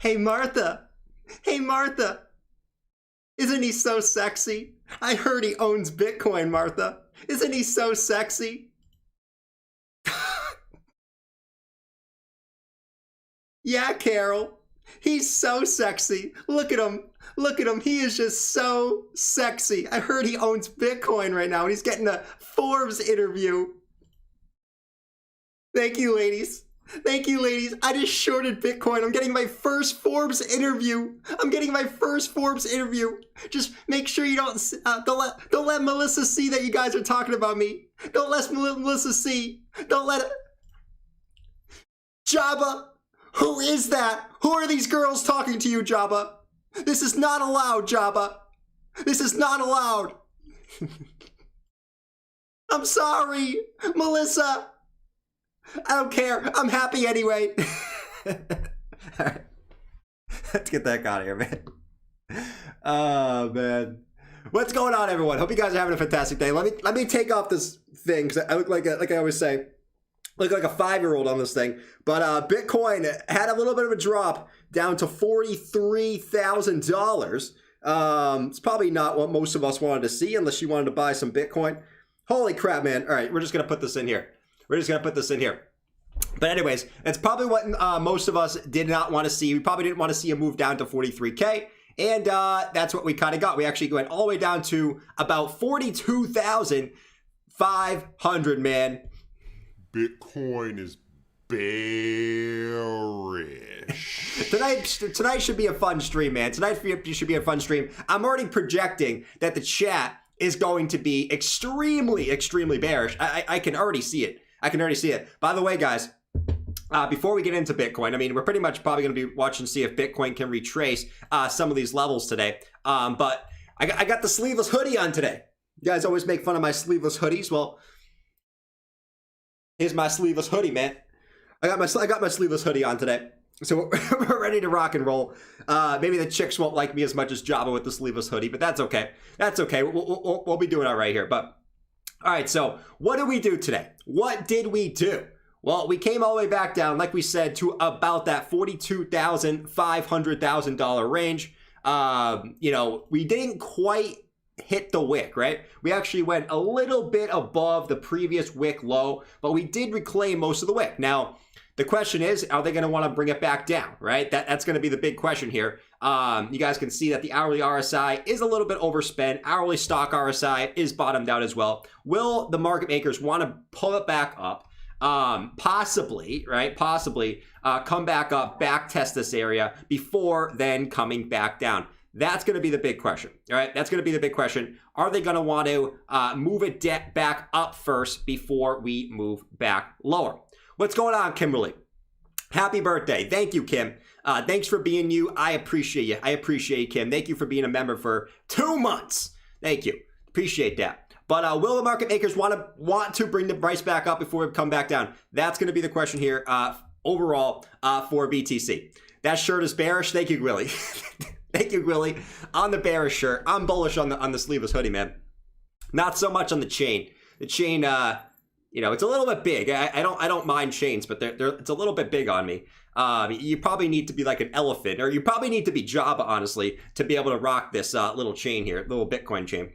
Hey, Martha. Hey, Martha. Isn't he so sexy? I heard he owns Bitcoin, Martha. Isn't he so sexy? Yeah, Carol. He's so sexy. Look at him. Look at him. He is just so sexy. I heard he owns Bitcoin right now and he's getting a Forbes interview. Thank you, ladies. Thank you, ladies. I just shorted Bitcoin. I'm getting my first Forbes interview. I'm getting my first Forbes interview. Just make sure you don't let Melissa see that you guys are talking about me. Don't let Melissa see. Don't let it. Jabba, who is that? Who are these girls talking to you, Jabba? This is not allowed, Jabba. This is not allowed. I'm sorry, Melissa. I don't care. I'm happy anyway. All right. Let's get that out of here, man. Oh, man. What's going on, everyone? Hope you guys are having a fantastic day. Let me take off this thing because I look like I always say, look like a 5-year-old on this thing. But Bitcoin had a little bit of a drop down to $43,000. It's probably not what most of us wanted to see unless you wanted to buy some Bitcoin. Holy crap, man. All right, we're just going to put this in here. We're just going to put this in here. But anyways, it's probably what most of us did not want to see. We probably didn't want to see a move down to 43K. And that's what we kind of got. We actually went all the way down to about 42,500, man. Bitcoin is bearish. Tonight should be a fun stream, man. Tonight should be a fun stream. I'm already projecting that the chat is going to be extremely, extremely bearish. I can already see it. I can already see it. By the way, guys, before we get into Bitcoin, I mean, we're pretty much probably going to be watching to see if Bitcoin can retrace some of these levels today. But I got the sleeveless hoodie on today. You guys always make fun of my sleeveless hoodies. Well, here's my sleeveless hoodie, man. I got my sleeveless hoodie on today. So we're ready to rock and roll. Maybe the chicks won't like me as much as Jabba with the sleeveless hoodie, but that's okay. That's okay. We'll be doing all right here. But all right, so what did we do today? What did we do? Well, we came all the way back down, like we said, to about that $42,000, $500,000 range. You know, we didn't quite hit the wick, right? We actually went a little bit above the previous wick low, but we did reclaim most of the wick. Now, the question is, are they going to want to bring it back down, right? That's going to be the big question here. You guys can see that the hourly RSI is a little bit overspent. Hourly stock RSI is bottomed out as well. Will the market makers want to pull it back up? Possibly, right? Possibly come back up, back test this area before then coming back down. That's going to be the big question, all right? That's going to be the big question. Are they going to want to move it back up first before we move back lower? What's going on, Kimberly? Happy birthday. Thank you, Kim. Thanks for being you. I appreciate you. I appreciate you, Kim. Thank you for being a member for 2 months. Thank you. Appreciate that. But will the market makers want to bring the price back up before we come back down? That's going to be the question here overall for BTC. That shirt is bearish. Thank you, Willie. Thank you, Willie. On the bearish shirt. I'm bullish on the sleeveless hoodie, man. Not so much on the chain. The chain, you know, it's a little bit big. I don't mind chains, but it's a little bit big on me. You probably need to be like an elephant, or you probably need to be Jabba, honestly, to be able to rock this little chain here, little Bitcoin chain.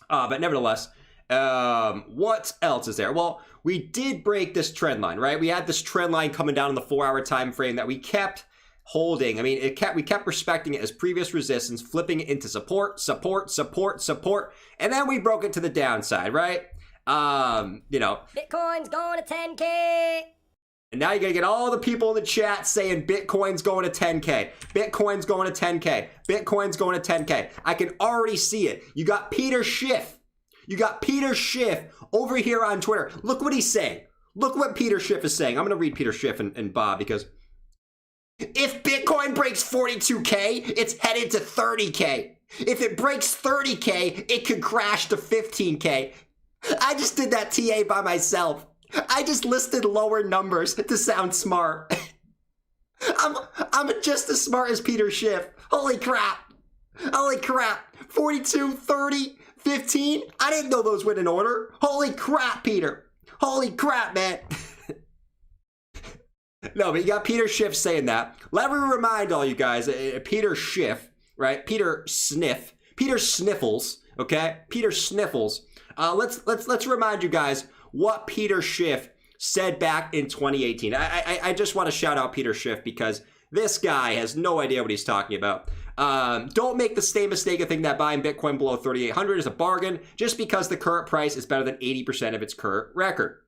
But nevertheless, what else is there? Well, we did break this trend line, right? We had this trend line coming down in the 4-hour time frame that we kept holding. I mean, we kept respecting it as previous resistance, flipping it into support, support, support, support, and then we broke it to the downside, right? You know, Bitcoin's going to 10K. And now you're going to get all the people in the chat saying Bitcoin's going to 10K. Bitcoin's going to 10K. Bitcoin's going to 10K. I can already see it. You got Peter Schiff. You got Peter Schiff over here on Twitter. Look what he's saying. Look what Peter Schiff is saying. I'm going to read Peter Schiff and Bob, because if Bitcoin breaks 42K, it's headed to 30K. If it breaks 30K, it could crash to 15K. I just did that TA by myself. I just listed lower numbers to sound smart. I'm just as smart as Peter Schiff. Holy crap. Holy crap. 42, 30, 15. I didn't know those went in order. Holy crap, Peter. Holy crap, man. No, but you got Peter Schiff saying that. Let me remind all you guys, Peter Schiff, right? Peter Sniff, Peter Sniffles, okay? Peter Sniffles. Let's remind you guys what Peter Schiff said back in 2018. I just want to shout out Peter Schiff because this guy has no idea what he's talking about. Don't make the same mistake of thinking that buying Bitcoin below 3,800 is a bargain just because the current price is better than 80% of its current record.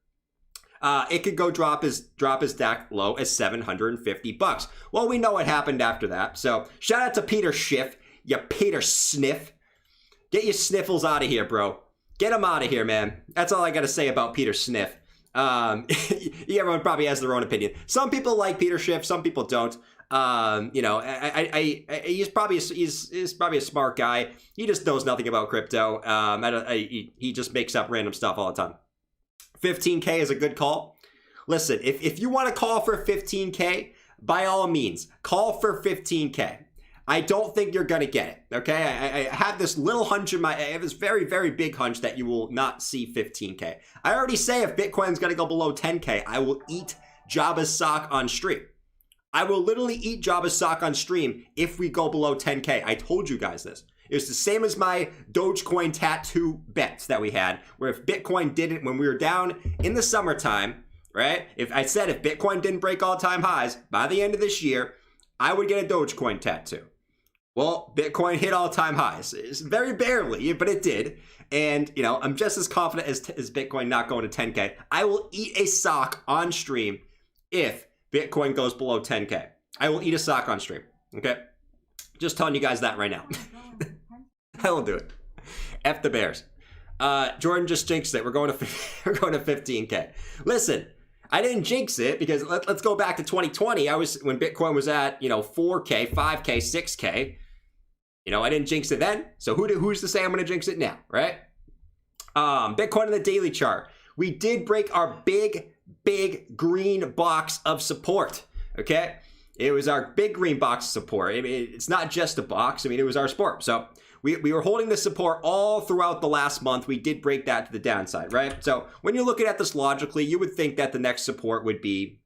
It could go drop his DAC low as $750. Well, we know what happened after that. So shout out to Peter Schiff, you Peter Sniff. Get your sniffles out of here, bro. Get him out of here, man. That's all I got to say about Peter Sniff. Everyone probably has their own opinion. Some people like Peter Schiff, some people don't. You know, he's probably a smart guy. He just knows nothing about crypto. He just makes up random stuff all the time. 15K is a good call. Listen, if you want to call for 15K, by all means, call for 15K. I don't think you're going to get it, okay? I have this little hunch I have this very, very big hunch that you will not see 15K. I already say if Bitcoin's going to go below 10K, I will eat Jabba's sock on stream. I will literally eat Jabba's sock on stream if we go below 10K. I told you guys this. It was the same as my Dogecoin tattoo bets that we had, where if Bitcoin didn't, when we were down in the summertime, right? If I said if Bitcoin didn't break all-time highs by the end of this year, I would get a Dogecoin tattoo. Well, Bitcoin hit all-time highs. It's very barely, but it did. And, you know, I'm just as confident as Bitcoin not going to 10K. I will eat a sock on stream if Bitcoin goes below 10K. I will eat a sock on stream, okay? Just telling you guys that right now. I will do it. F the Bears. Jordan just jinxed it. We're going to 15K. Listen, I didn't jinx it because let's go back to 2020. When Bitcoin was at, you know, 4K, 5K, 6K. You know, I didn't jinx it then. So who's to say I'm going to jinx it now, right? Bitcoin in the daily chart. We did break our big green box of support, okay? It was our big green box of support. I mean, it's not just a box. I mean, it was our support. So we were holding the support all throughout the last month. We did break that to the downside, right? So when you're looking at this logically, you would think that the next support would be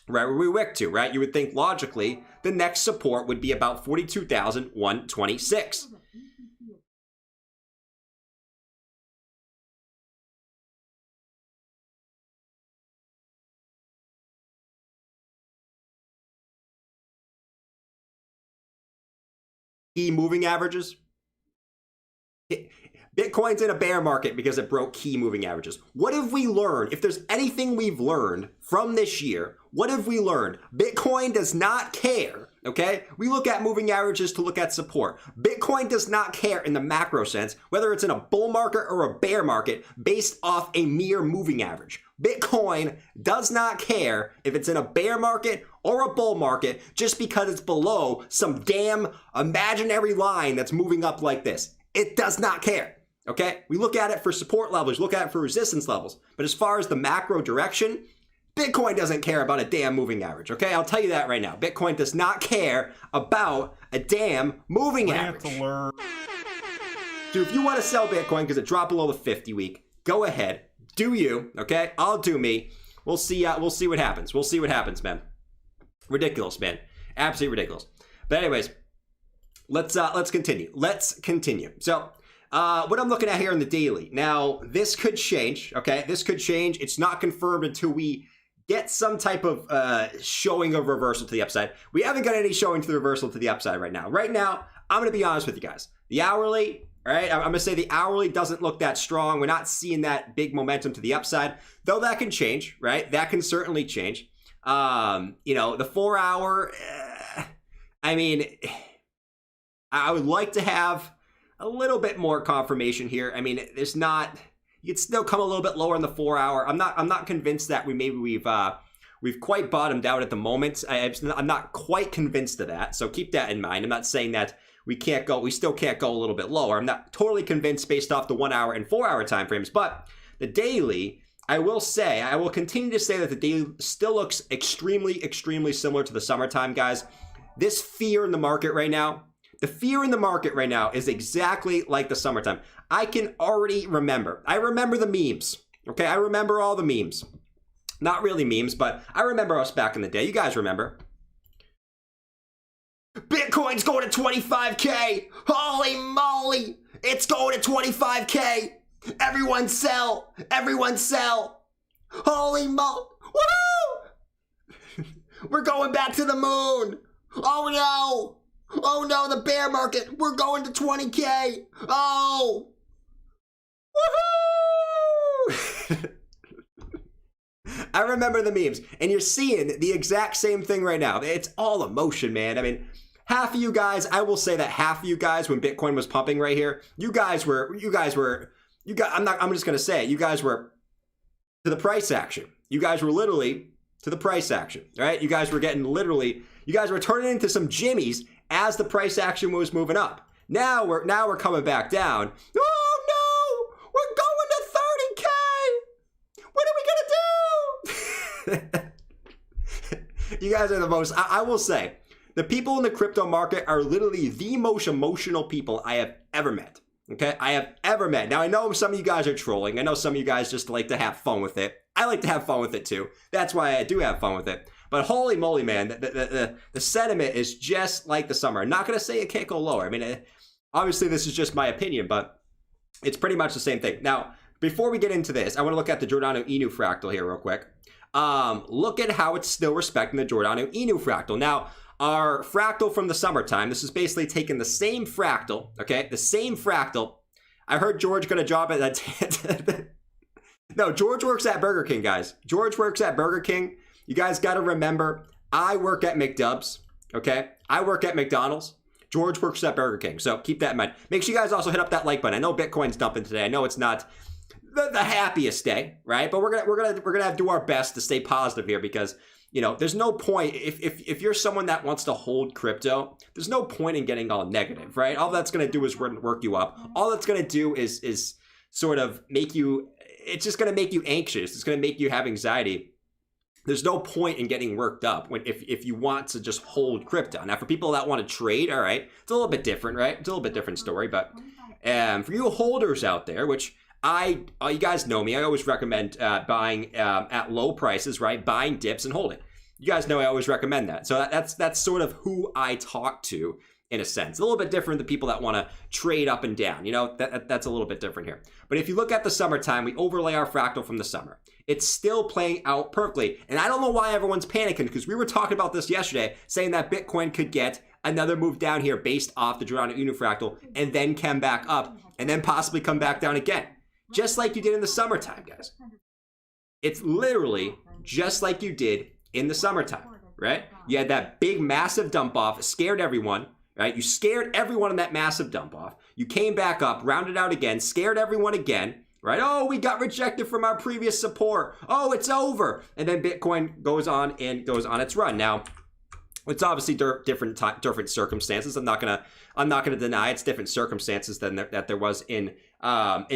right where we wick to, right? You would think logically the next support would be about 42,126. Key moving averages. Bitcoin's in a bear market because it broke key moving averages. What have we learned? If there's anything we've learned from this year, what have we learned? Bitcoin does not care, okay? We look at moving averages to look at support. Bitcoin does not care in the macro sense, whether it's in a bull market or a bear market, based off a mere moving average. Bitcoin does not care if it's in a bear market or a bull market just because it's below some damn imaginary line that's moving up like this. It does not care, okay? We look at it for support levels, look at it for resistance levels. But as far as the macro direction, Bitcoin doesn't care about a damn moving average, okay? I'll tell you that right now. Bitcoin does not care about a damn moving average. So if you want to sell Bitcoin because it dropped below the 50 week, go ahead. Do you, okay? I'll do me. We'll see what happens. We'll see what happens, man. Ridiculous, man. Absolutely ridiculous. But anyways, let's continue. So what I'm looking at here in the daily. Now, this could change, okay? This could change. It's not confirmed until we get some type of showing of reversal to the upside. We haven't got any showing to the reversal to the upside right now. Right now, I'm going to be honest with you guys. The hourly, all right, I'm going to say the hourly doesn't look that strong. We're not seeing that big momentum to the upside, though that can change, right? That can certainly change. You know, the 4 hour, I mean, I would like to have a little bit more confirmation here. I mean, there's not, you could still come a little bit lower in the 4 hour. I'm not convinced that we've quite bottomed out at the moment. I'm not quite convinced of that. So keep that in mind. I'm not saying that we still can't go a little bit lower. I'm not totally convinced based off the 1 hour and 4 hour timeframes, but the daily, I will continue to say that the daily still looks extremely, extremely similar to the summertime, guys. This fear in the market right now, the fear in the market right now is exactly like the summertime. I can already remember. I remember the memes, okay? I remember all the memes. Not really memes, but I remember us back in the day. You guys remember. Bitcoin's going to 25K. Holy moly. It's going to 25K. Everyone sell. Everyone sell. Holy moly. Woo! We're going back to the moon. Oh no. Oh no, the bear market. We're going to 20K. Oh. Woohoo! I remember the memes, and you're seeing the exact same thing right now. It's all emotion, man. I mean, half of you guys, I will say that half of you guys, when Bitcoin was pumping right here, I'm just gonna say it, you guys were to the price action. You guys were literally to the price action, right? You guys were turning into some jimmies as the price action was moving up. Now we're coming back down. Oh no, we're going to 30K. What are we gonna do? You guys are the most, I will say, the people in the crypto market are literally the most emotional people I have ever met. Okay, I have ever met. Now I know some of you guys are trolling. I know some of you guys just like to have fun with it. I like to have fun with it too. That's why I do have fun with it. But holy moly, man, the sentiment is just like the summer. I'm not gonna say it can't go lower. I mean, obviously this is just my opinion, but it's pretty much the same thing. Now, before we get into this, I want to look at the Giordano Inu fractal here real quick. Look at how it's still respecting the Giordano Inu fractal. Now, our fractal from the summertime, this is basically taking the same fractal, okay? The same fractal. I heard George gonna drop it. No, George works at Burger King, guys. George works at Burger King. You guys gotta remember, I work at McDubs, okay? I work at McDonald's. George works at Burger King, so keep that in mind. Make sure you guys also hit up that like button. I know Bitcoin's dumping today. I know it's not the happiest day, right? But we're gonna have to do our best to stay positive here because, you know, there's no point if you're someone that wants to hold crypto, there's no point in getting all negative, right? All that's going to do is work you up. All that's going to do is sort of make you, it's just going to make you anxious. It's going to make you have anxiety. There's no point in getting worked up if you want to just hold crypto. Now, for people that want to trade, all right, it's a little bit different, right? It's a little bit different story. But for you holders out there, which you guys know me, I always recommend buying at low prices, right? Buying dips and holding. You guys know I always recommend that. So that's sort of who I talk to in a sense. A little bit different than people that want to trade up and down. You know, that's a little bit different here. But if you look at the summertime, we overlay our fractal from the summer. It's still playing out perfectly. And I don't know why everyone's panicking because we were talking about this yesterday, saying that Bitcoin could get another move down here based off the Giordano Inu fractal and then come back up and then possibly come back down again. Just like you did in the summertime, guys. It's literally just like you did in the summertime, right? You had that big, massive dump off, scared everyone, right? You scared everyone in that massive dump off. You came back up, rounded out again, scared everyone again, right? Oh, we got rejected from our previous support. Oh, it's over. And then Bitcoin goes on and goes on its run. Now, it's obviously different circumstances. I'm not gonna deny it's different circumstances than that there was in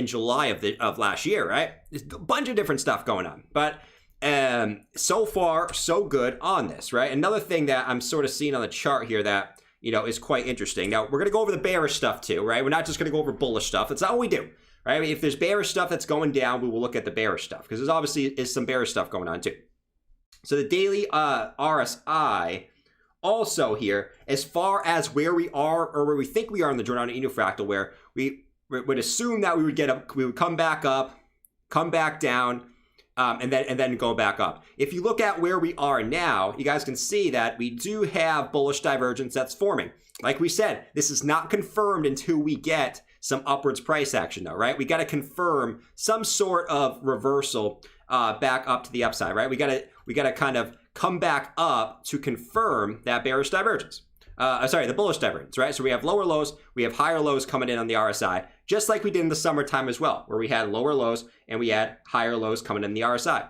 July of last year, right? There's a bunch of different stuff going on, but so far so good on this, right? Another thing that I'm sort of seeing on the chart here that, you know, is quite interesting. Now we're gonna go over the bearish stuff too, right? We're not just gonna go over bullish stuff. That's not what we do, right? I mean, if there's bearish stuff that's going down, we will look at the bearish stuff because there's obviously is some bearish stuff going on too. So the daily RSI. Also here, as far as where we are or where we think we are in the Giordano Inu fractal, where we would assume that we would come back up, come back down, and then go back up. If you look at where we are now, you guys can see that we do have bullish divergence that's forming. Like we said, this is not confirmed until we get some upwards price action though, right? We got to confirm some sort of reversal back up to the upside, right? We got to kind of come back up to confirm that bearish divergence. The bullish divergence, right? So we have lower lows, we have higher lows coming in on the RSI, just like we did in the summertime as well, where we had lower lows and we had higher lows coming in the RSI.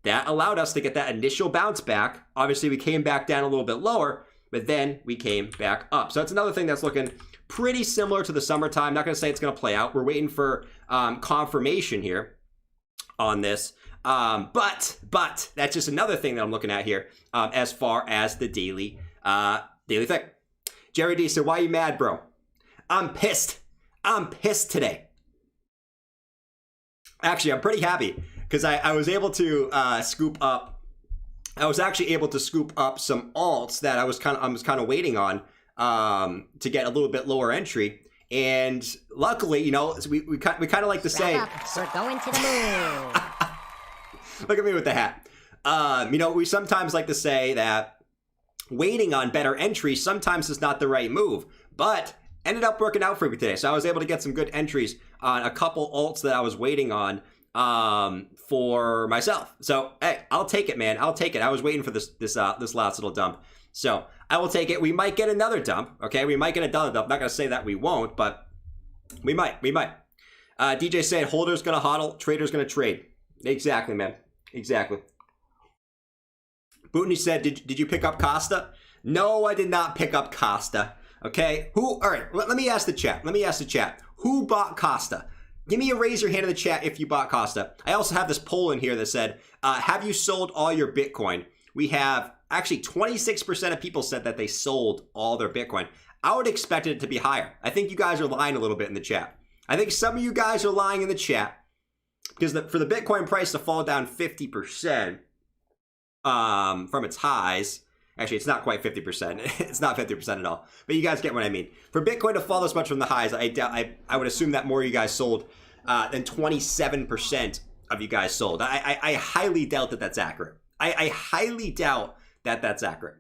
That allowed us to get that initial bounce back. Obviously, we came back down a little bit lower, but then we came back up. So that's another thing that's looking pretty similar to the summertime. Not going to say it's going to play out. We're waiting for confirmation here on this. But that's just another thing that I'm looking at here as far as the daily thing. Jerry D said, why are you mad, bro? I'm pissed. I'm pissed today. Actually, I'm pretty happy. because I was able to scoop up. I was actually able to scoop up some alts that I was kind of waiting on to get a little bit lower entry. And luckily, you know, we kind of like to say, we're going to the moon. Look at me with the hat. You know, we sometimes like to say that waiting on better entries sometimes is not the right move, but ended up working out for me today. So I was able to get some good entries on a couple alts that I was waiting on for myself. So hey, I'll take it, man. I'll take it. I was waiting for this last little dump. So I will take it. We might get another dump. Okay, we might get another dump. I'm not gonna say that we won't, but we might. DJ said holder's gonna hodl, trader's gonna trade. Exactly, man. Exactly. Bootney said, did you pick up Costa? No, I did not pick up Costa. Okay, all right, let me ask the chat. Who bought Costa? Give me a raise your hand in the chat if you bought Costa. I also have this poll in here that said, have you sold all your Bitcoin? We have actually 26% of people said that they sold all their Bitcoin. I would expect it to be higher. I think you guys are lying a little bit in the chat. I think some of you guys are lying in the chat because for the Bitcoin price to fall down 50% from its highs, actually it's not quite 50%. It's not 50% at all. But you guys get what I mean. For Bitcoin to fall this much from the highs, I would assume that more of you guys sold than 27% of you guys sold. I highly doubt that that's accurate. I highly doubt that that's accurate.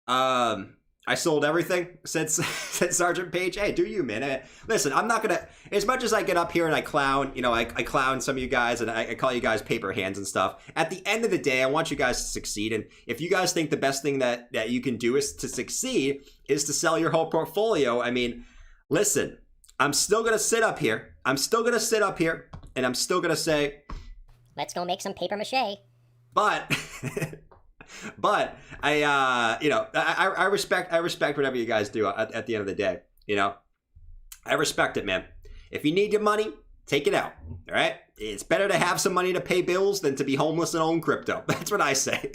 I sold everything, said Sergeant Page. Hey, do you, man? Listen, I'm not gonna, as much as I get up here and I clown, you know, I clown some of you guys and I call you guys paper hands and stuff. At the end of the day, I want you guys to succeed. And if you guys think the best thing that you can do is to succeed is to sell your whole portfolio, I mean, listen, I'm still gonna sit up here. And I'm still gonna say, let's go make some paper mache. But I respect whatever you guys do at the end of the day. You know, I respect it, man. If you need your money, take it out. All right. It's better to have some money to pay bills than to be homeless and own crypto. That's what I say.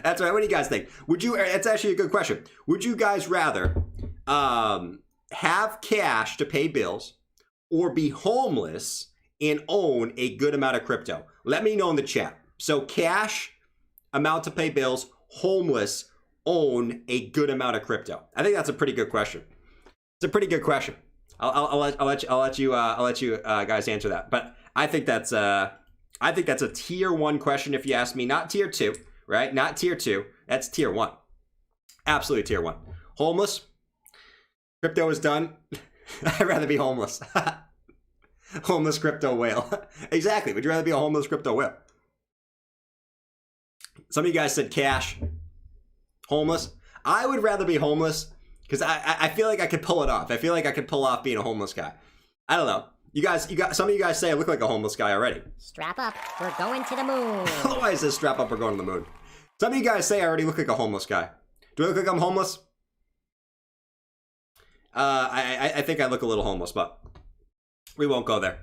That's right. What do you guys think? It's actually a good question. Would you guys rather have cash to pay bills or be homeless and own a good amount of crypto? Let me know in the chat. So cash, amount to pay bills, homeless, own a good amount of crypto. I think that's a pretty good question. It's a pretty good question. I'll let you guys answer that. But I think that's a tier 1 question if you ask me. Not tier 2, right? Not tier 2. That's tier 1. Absolutely tier 1. Homeless. Crypto is done. I'd rather be homeless. Homeless crypto whale. Exactly. Would you rather be a homeless crypto whale? Some of you guys said cash. Homeless. I would rather be homeless because I feel like I could pull it off. I feel like I could pull off being a homeless guy. I don't know. Some of you guys say I look like a homeless guy already. Strap up. We're going to the moon. Otherwise, it says strap up. We're going to the moon. Some of you guys say I already look like a homeless guy. Do I look like I'm homeless? I think I look a little homeless, but we won't go there.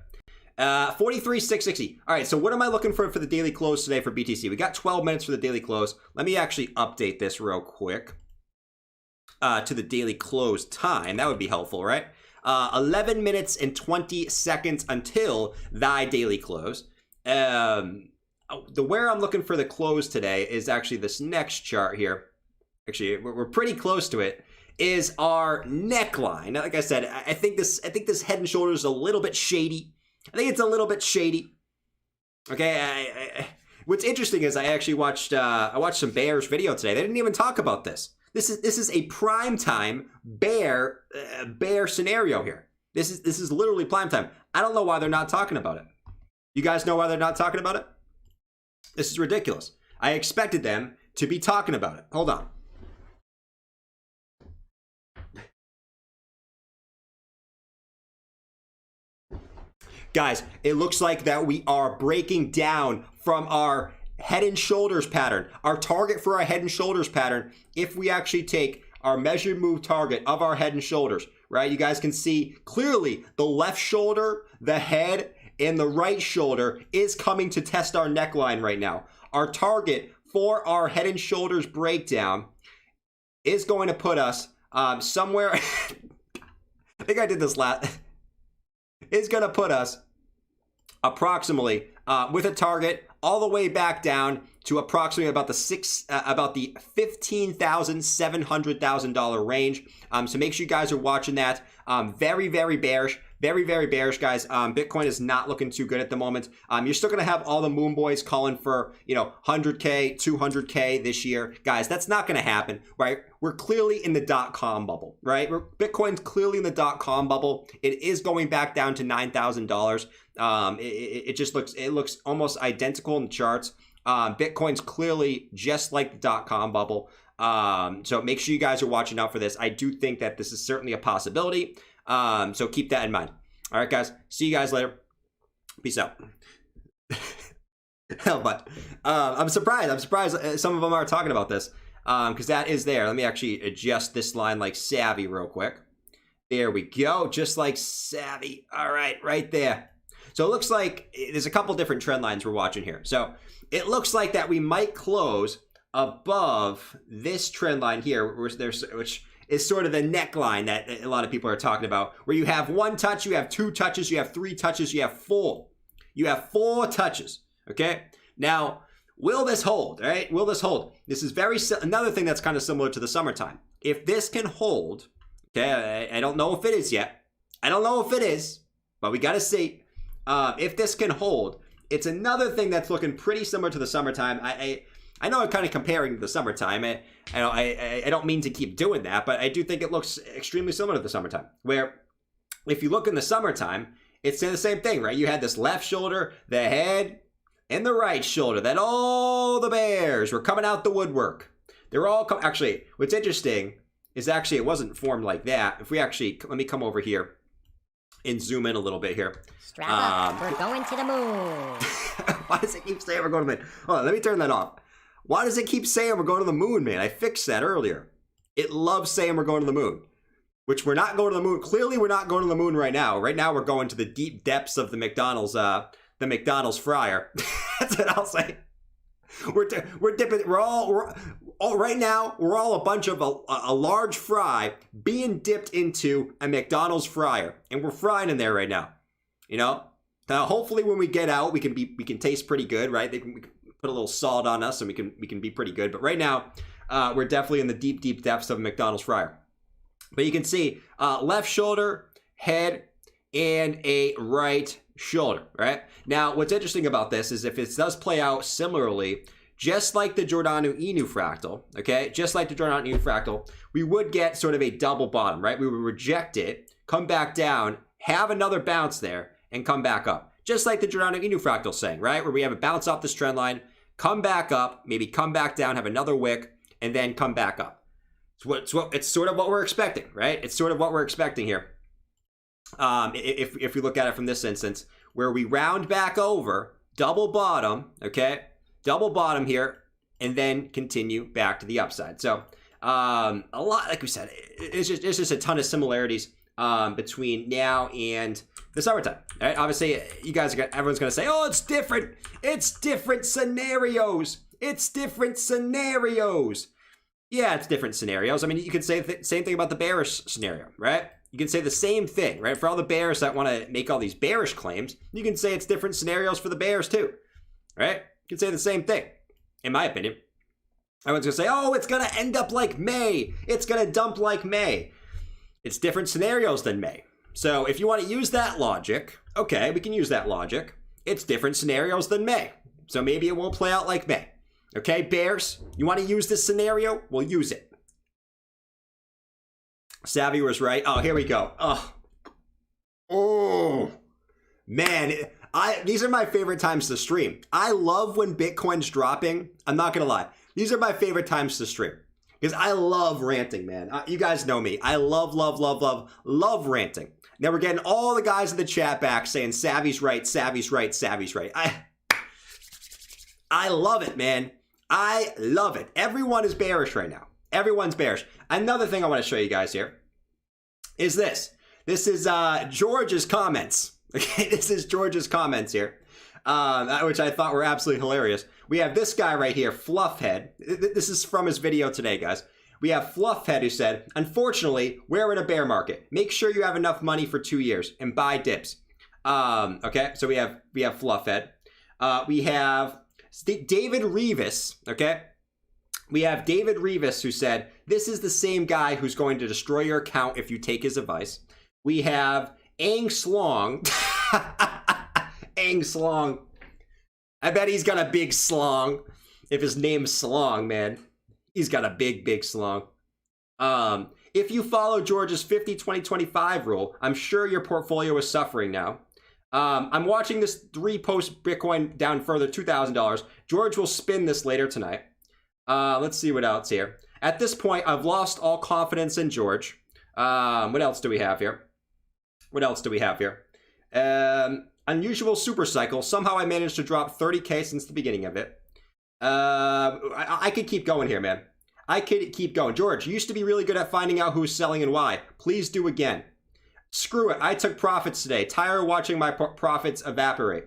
43,660. All right, so what am I looking for the daily close today for BTC? We got 12 minutes for the daily close. Let me actually update this real quick to the daily close time. That would be helpful, right? 11 minutes and 20 seconds until thy daily close. Where I'm looking for the close today is actually this next chart here. Actually, we're pretty close to it. Is our neckline. Like I said, I think this head and shoulders is a little bit shady. I think it's a little bit shady. Okay, what's interesting is I actually watched some Bears video today. They didn't even talk about this. This is a prime time bear scenario here. This is literally prime time. I don't know why they're not talking about it. You guys know why they're not talking about it? This is ridiculous. I expected them to be talking about it. Hold on. Guys, it looks like that we are breaking down from our head and shoulders pattern. Our target for our head and shoulders pattern, if we actually take our measured move target of our head and shoulders, right? You guys can see clearly the left shoulder, the head, and the right shoulder is coming to test our neckline right now. Our target for our head and shoulders breakdown is going to put us somewhere. I think I did this last. Is going to put us approximately with a target all the way back down to approximately about the $15,700 range. So make sure you guys are watching that. Very, very bearish. Very, very bearish, guys. Bitcoin is not looking too good at the moment. You're still going to have all the moon boys calling for, 100K, 200K this year. Guys, that's not going to happen, right? We're clearly in the .com bubble, right? Bitcoin's clearly in the .com bubble. It is going back down to $9,000. It looks almost identical in the charts. Bitcoin's clearly just like the .com bubble. So make sure you guys are watching out for this. I do think that this is certainly a possibility. So keep that in mind. All right, guys. See you guys later. Peace out. But I'm surprised. Some of them are talking about this because that is there. Let me actually adjust this line like savvy real quick. There we go. Just like savvy. All right, right there. So it looks like there's a couple different trend lines we're watching here. So it looks like that we might close above this trend line here, which is sort of the neckline that a lot of people are talking about, where you have one touch, you have two touches, you have three touches, you have four. You have four touches, okay? Now, will this hold, all right? Will this hold? This is another thing that's kind of similar to the summertime. If this can hold, okay, I don't know if it is yet. I don't know if it is, but we got to see. If this can hold, it's another thing that's looking pretty similar to the summertime. I know I'm kind of comparing to the summertime. I don't mean to keep doing that, but I do think it looks extremely similar to the summertime, where if you look in the summertime, it's the same thing, right? You had this left shoulder, the head, and the right shoulder. That all the bears were coming out the woodwork. They're all actually, what's interesting is actually it wasn't formed like that. If we actually, let me come over here and zoom in a little bit here. Strap up, we're going to the moon. Why does it keep saying we're going to the moon? Hold on, let me turn that off. Why does it keep saying we're going to the moon, man? I fixed that earlier. It loves saying we're going to the moon, which we're not going to the moon. Clearly, we're not going to the moon right now. Right now, we're going to the deep depths of the McDonald's fryer. That's what I'll say. We're dipping. Right now, we're all a bunch of a large fry being dipped into a McDonald's fryer, and we're frying in there right now. Now, hopefully, when we get out, we can taste pretty good, right? We can put a little salt on us, and we can be pretty good. But right now, we're definitely in the deep, deep depths of a McDonald's fryer. But you can see left shoulder, head, and a right shoulder, right? Now, what's interesting about this is if it does play out similarly, just like the Giordano Inu fractal, okay? Just like the Giordano Inu fractal, we would get sort of a double bottom, right? We would reject it, come back down, have another bounce there, and come back up. Just like the Giordano Inu fractal saying, right? Where we have a bounce off this trend line, come back up, maybe come back down, have another wick, and then come back up. It's sort of what we're expecting, right? It's sort of what we're expecting here. If we look at it from this instance, where we round back over, double bottom, okay? Double bottom here, and then continue back to the upside. So a lot, like we said, it's just a ton of similarities between now and the summertime. Right? Obviously, you guys everyone's gonna say, "Oh, it's different. It's different scenarios. It's different scenarios." Yeah, it's different scenarios. I mean, you could say the same thing about the bearish scenario, right? You can say the same thing, right? For all the bears that want to make all these bearish claims, you can say it's different scenarios for the bears too, right? You can say the same thing, in my opinion. Everyone's gonna say, "Oh, it's gonna end up like May. It's gonna dump like May." It's different scenarios than May. So if you want to use that logic, okay, we can use that logic. It's different scenarios than May. So maybe it won't play out like May. Okay, bears, you want to use this scenario? We'll use it. Savvy was right. Oh, here we go. Oh, man. These are my favorite times to stream. I love when Bitcoin's dropping. I'm not going to lie. These are my favorite times to stream. Because I love ranting, man. You guys know me. I love ranting. Now we're getting all the guys in the chat back saying Savvy's right, Savvy's right, Savvy's right. I love it, man. I love it. Everyone is bearish right now. Everyone's bearish. Another thing I want to show you guys here is this. This is George's comments. Okay, this is George's comments here, which I thought were absolutely hilarious. We have this guy right here, Fluffhead. This is from his video today, guys. We have Fluffhead who said, "Unfortunately, we're in a bear market. Make sure you have enough money for 2 years and buy dips." Okay, so we have Fluffhead. We have David Revis, okay? We have David Revis who said, this is the same guy who's going to destroy your account if you take his advice. We have Ang Slong. Ang Slong. I bet he's got a big slong. If his name's Slong, man. He's got a big, big slong. If you follow George's 50-20-25 rule, I'm sure your portfolio is suffering now. I'm watching this 3 post Bitcoin down further, $2,000. George will spin this later tonight. Let's see what else here. At this point, I've lost all confidence in George. What else do we have here? Unusual super cycle. Somehow I managed to drop 30K since the beginning of it. I could keep going here, man. I could keep going. George, you used to be really good at finding out who's selling and why. Please do again. Screw it. I took profits today. Tired of watching my profits evaporate.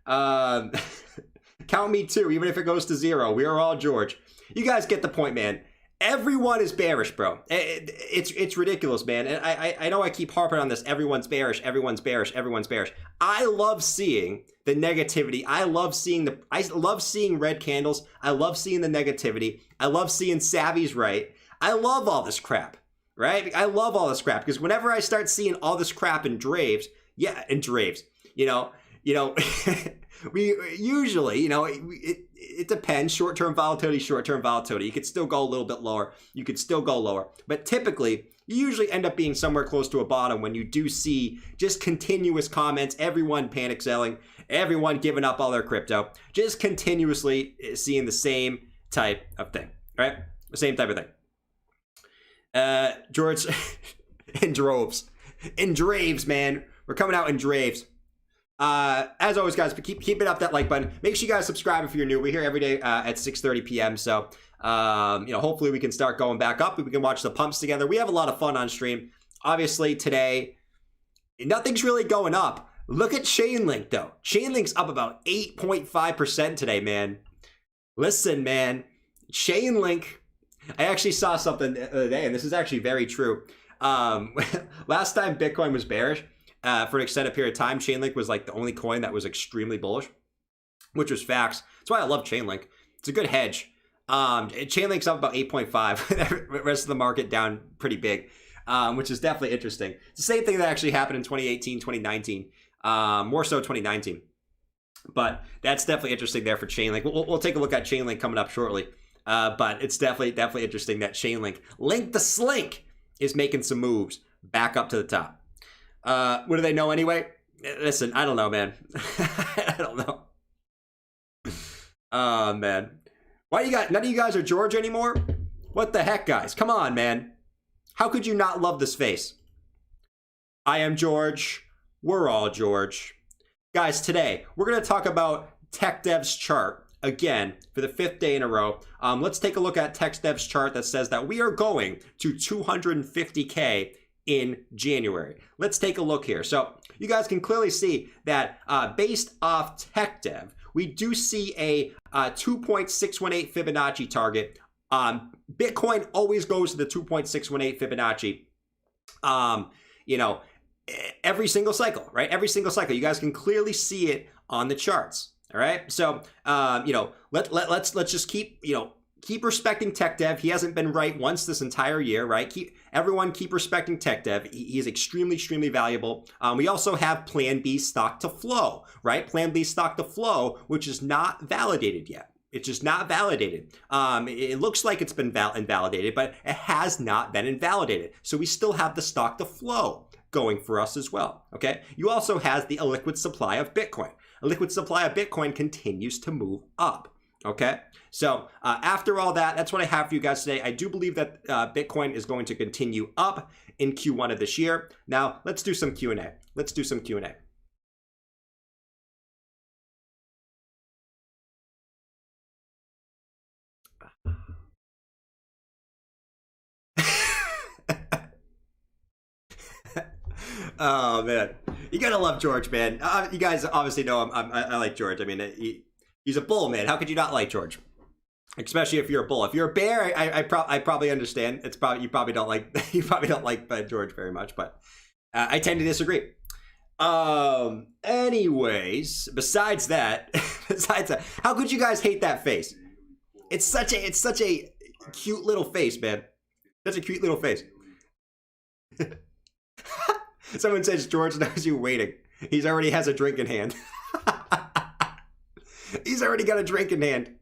Count me too, even if it goes to 0. We are all George. You guys get the point, man. Everyone is bearish, bro. It's ridiculous, man. And I know I keep harping on this. Everyone's bearish. Everyone's bearish. Everyone's bearish. I love seeing the negativity. I love seeing red candles. I love seeing the negativity. I love seeing Savvy's right. I love all this crap, right? I love all this crap because whenever I start seeing all this crap in draves, you know, we usually, it depends. Short-term volatility. You could still go a little bit lower. You could still go lower. But typically, you usually end up being somewhere close to a bottom when you do see just continuous comments, everyone panic selling, everyone giving up all their crypto, just continuously seeing the same type of thing, right? The same type of thing. George, in droves. In draves, man. We're coming out in draves. As always, guys, keep it up that like button. Make sure you guys subscribe if you're new. We're here every day at 6:30 p.m. So, hopefully we can start going back up. We can watch the pumps together. We have a lot of fun on stream. Obviously, today, nothing's really going up. Look at Chainlink, though. Chainlink's up about 8.5% today, man. Listen, man. Chainlink. I actually saw something the other day, and this is actually very true. Last time Bitcoin was bearish, for an extended period of time, Chainlink was like the only coin that was extremely bullish, which was facts. That's why I love Chainlink. It's a good hedge. Chainlink's up about 8.5. The rest of the market down pretty big, which is definitely interesting. It's the same thing that actually happened in 2018, 2019, more so 2019. But that's definitely interesting there for Chainlink. We'll take a look at Chainlink coming up shortly. But it's definitely interesting that Chainlink, Link the Slink, is making some moves back up to the top. What do they know anyway? Listen, I don't know, man. I don't know. Oh, man. Why none of you guys are George anymore? What the heck, guys? Come on, man. How could you not love this face? I am George. We're all George. Guys, today, we're going to talk about TechDev's chart again for the 5th day in a row. Let's take a look at TechDev's chart that says that we are going to 250K in January. Let's take a look here. So you guys can clearly see that based off TechDev, we do see a 2.618 Fibonacci target. Bitcoin always goes to the 2.618 Fibonacci, every single cycle, right? Every single cycle. You guys can clearly see it on the charts. All right. So, let's just keep respecting TechDev. He hasn't been right once this entire year, right? Everyone keep respecting TechDev. He is extremely valuable. We also have Plan B stock to flow, right? Plan B stock to flow, which is not validated yet. It's just not validated. It looks like it's been invalidated, but it has not been invalidated. So we still have the stock to flow going for us as well, okay? You also have the illiquid supply of Bitcoin. A liquid supply of Bitcoin continues to move up. Okay, so after all that, that's what I have for you guys today. I do believe that Bitcoin is going to continue up in Q1 of this year. Now, let's do some Q&A. Let's do some Q&A. Oh, man. You gotta love George, man. You guys obviously know I like George. I mean, he's a bull, man. How could you not like George? Especially if you're a bull. If you're a bear, I probably understand. You probably don't like George very much, but I tend to disagree. Anyways, besides that, how could you guys hate that face? It's such a cute little face, man. Such a cute little face. Someone says George knows you waiting. He's already has a drink in hand. He's already got a drink in hand.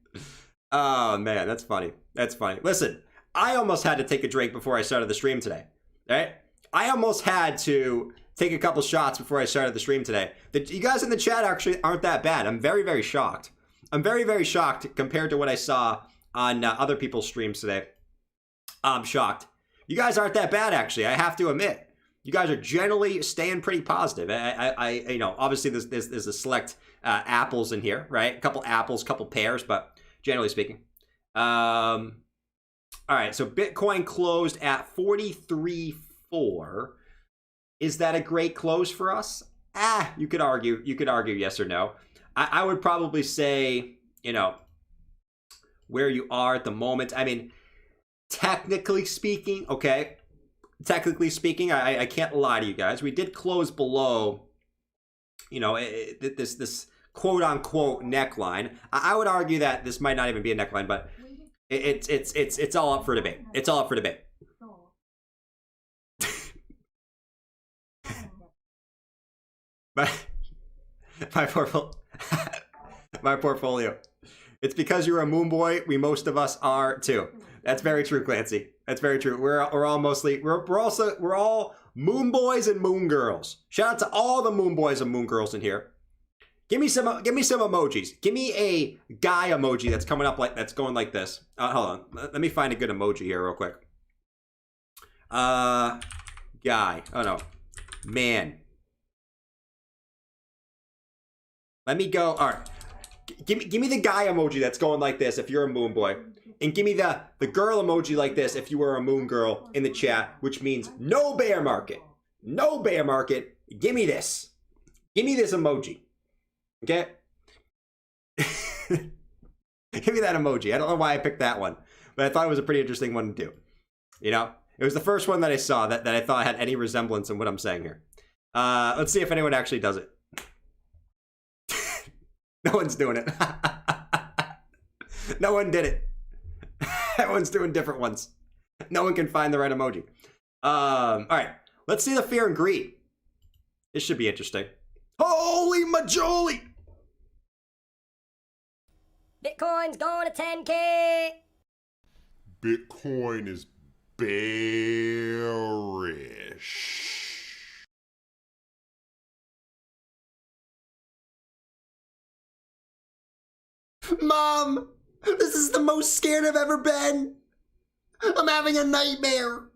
Oh man, that's funny. That's funny. Listen, I almost had to take a drink before I started the stream today. Right? I almost had to take a couple shots before I started the stream today. You guys in the chat actually aren't that bad. I'm very, very shocked. I'm very, very shocked compared to what I saw on other people's streams today. I'm shocked. You guys aren't that bad, actually. I have to admit. You guys are generally staying pretty positive. You know, obviously there's a select apples in here, right? A couple apples, couple pears, but generally speaking. All right, so Bitcoin closed at 43.4. Is that a great close for us? You could argue yes or no. I would probably say, you know, where you are at the moment. I mean, technically speaking, okay. Technically speaking, I can't lie to you guys. We did close below, you know, this quote unquote neckline. I would argue that this might not even be a neckline, but it's all up for debate. It's all up for debate. My portfolio. It's because you're a moon boy. Most of us are too. That's very true, Clancy. That's very true. We're all mostly we're all moon boys and moon girls. Shout out to all the moon boys and moon girls in here. Give me some emojis. Give me a guy emoji that's coming up that's going like this. Hold on. Let me find a good emoji here real quick. Guy. Oh no. Man. Let me go. All right. Give me the guy emoji that's going like this if you're a moon boy. And give me the girl emoji like this if you were a moon girl in the chat, which means no bear market. No bear market. Give me this. Give me this emoji. Okay? Give me that emoji. I don't know why I picked that one, but I thought it was a pretty interesting one to do. You know? It was the first one that I saw that I thought had any resemblance in what I'm saying here. Let's see if anyone actually does it. No one's doing it. No one did it. Everyone's doing different ones. No one can find the right emoji. All right. Let's see the fear and greed. This should be interesting. Holy majoli! Bitcoin's going to 10K. Bitcoin is bearish. Mom, this is the most scared I've ever been. I'm having a nightmare.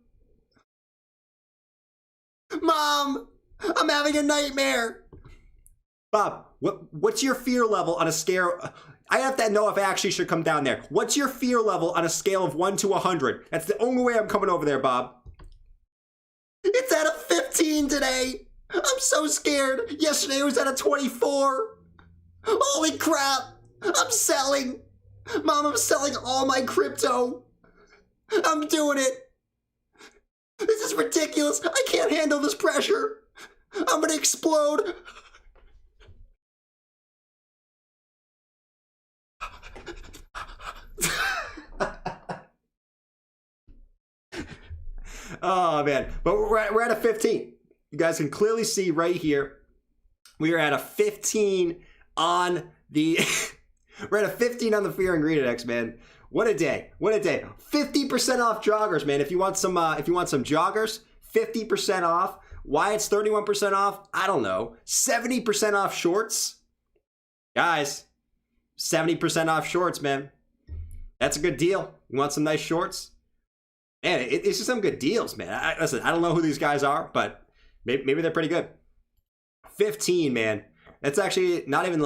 Mom, I'm having a nightmare. Bob, what's your fear level on a scale? I have to know if I actually should come down there. What's your fear level on a scale of 1 to 100? That's the only way I'm coming over there, Bob. It's at a 15 today. I'm so scared. Yesterday it was at a 24. Holy crap. I'm selling. Mom, I'm selling all my crypto. I'm doing it. This is ridiculous. I can't handle this pressure. I'm gonna explode. Oh man, but we're at a 15. You guys can clearly see right here. We are at a 15 on the we're at a 15 on the Fear and Greed Index, man. What a day. What a day. 50% off joggers, man. If you want some joggers, 50% off. Why it's 31% off? I don't know. 70% off shorts. Guys, 70% off shorts, man. That's a good deal. You want some nice shorts? Man, it's just some good deals, man. Listen, I don't know who these guys are, but maybe they're pretty good. 15, man. That's actually not even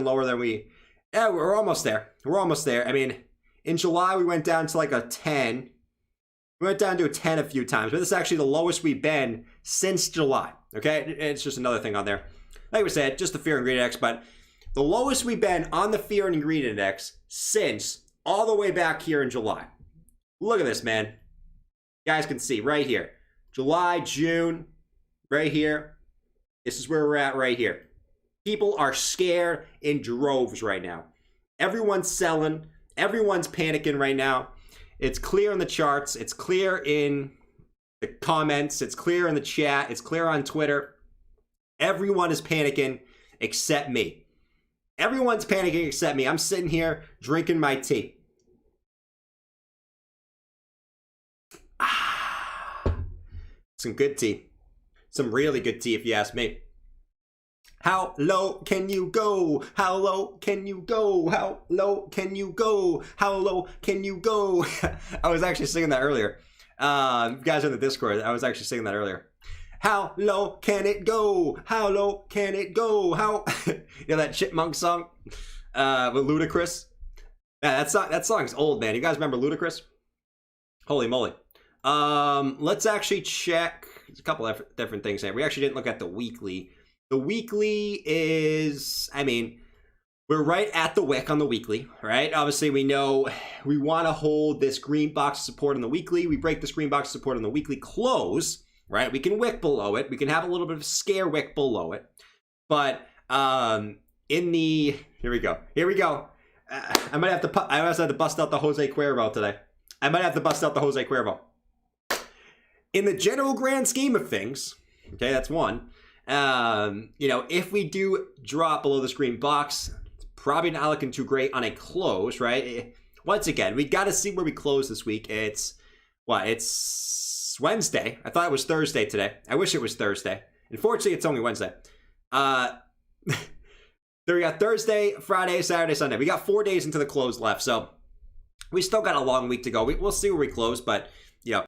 lower than we. Yeah, we're almost there. We're almost there. I mean, in July we went down to like a 10. We went down to a 10 a few times, but this is actually the lowest we've been since July. Okay, it's just another thing on there. Like we said, just the Fear and Greed Index, but the lowest we've been on the Fear and Greed Index since all the way back here in July. Look at this, man. You guys can see right here. July, June, right here. This is where we're at right here. People are scared in droves right now. Everyone's selling. Everyone's panicking right now. It's clear in the charts. It's clear in the comments. It's clear in the chat. It's clear on Twitter. Everyone is panicking except me. Everyone's panicking except me. I'm sitting here drinking my tea. Some good tea. Some really good tea if you ask me. How low can you go? How low can you go? How low can you go? How low can you go? I was actually singing that earlier. You guys are in the Discord. I was actually singing that earlier. How low can it go? How low can it go? How you know that Chipmunk song with Ludacris? Yeah, that song's old, man. You guys remember Ludacris? Holy moly. Let's actually check. There's a couple of different things here. We actually didn't look at the weekly. The weekly is, I mean, we're right at the wick on the weekly, right? Obviously, we know we want to hold this green box of support on the weekly. We break this green box of support on the weekly close, right? We can wick below it. We can have a little bit of a scare wick below it. But in the, here we go. I might have to bust out the Jose Cuervo today. In the general grand scheme of things, okay, that's one. You know, if we do drop below this green box, it's probably not looking too great on a close, right? Once again, we got to see where we close this week. It's Wednesday. I thought it was Thursday today. I wish it was Thursday. Unfortunately, it's only Wednesday. There we got Thursday, Friday, Saturday, Sunday. We got 4 days into the close left, so we still got a long week to go. We'll see where we close, but you know,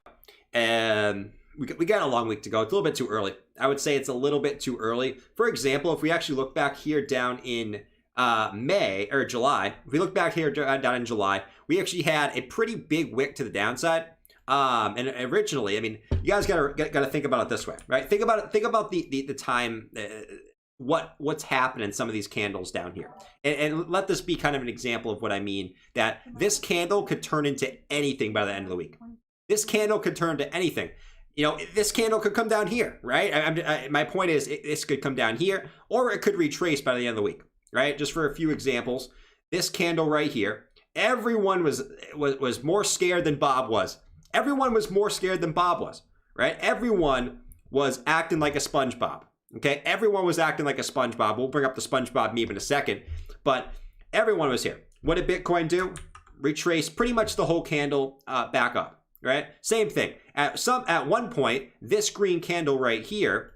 we got a long week to go. It's a little bit too early. I would say it's a little bit too early. For example, if we actually look back here down in May or July, if we look back here down in July, we actually had a pretty big wick to the downside. And originally, I mean, you guys gotta think about it this way, right? Think about the time. What's happening in some of these candles down here, and let this be kind of an example of what I mean, that this candle could turn into anything by the end of the week. This candle could turn to anything. You know, this candle could come down here, right? My point is, this could come down here, or it could retrace by the end of the week, right? Just for a few examples, this candle right here, everyone was more scared than Bob was. Everyone was more scared than Bob was, right? Everyone was acting like a SpongeBob. Okay, everyone was acting like a SpongeBob. We'll bring up the SpongeBob meme in a second, but everyone was here. What did Bitcoin do? Retrace pretty much the whole candle back up, right? Same thing. At one point, this green candle right here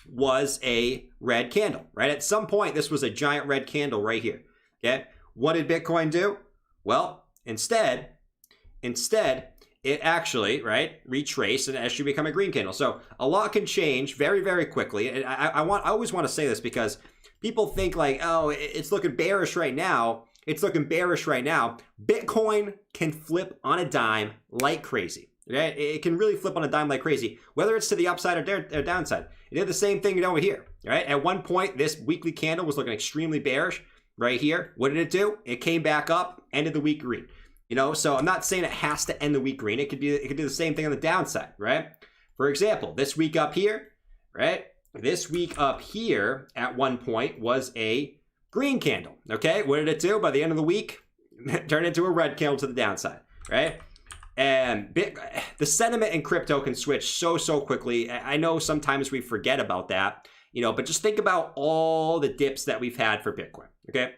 was a red candle, right? At some point, this was a giant red candle right here. Okay, what did Bitcoin do? Well, instead, it actually, right, retraced and actually become a green candle. So a lot can change very, very quickly. And I always want to say this because people think like, oh, it's looking bearish right now. Bitcoin can flip on a dime like crazy. Okay? It can really flip on a dime like crazy, whether it's to the upside or downside. It did the same thing over here, right? At one point, this weekly candle was looking extremely bearish right here. What did it do? It came back up, ended the week green. You know, so I'm not saying it has to end the week green. It could do the same thing on the downside, right? For example, this week up here, right? This week up here at one point was a green candle, okay? What did it do? By the end of the week, it turned into a red candle to the downside, right? And the sentiment in crypto can switch so quickly. I know sometimes we forget about that, you know, but just think about all the dips that we've had for Bitcoin, okay?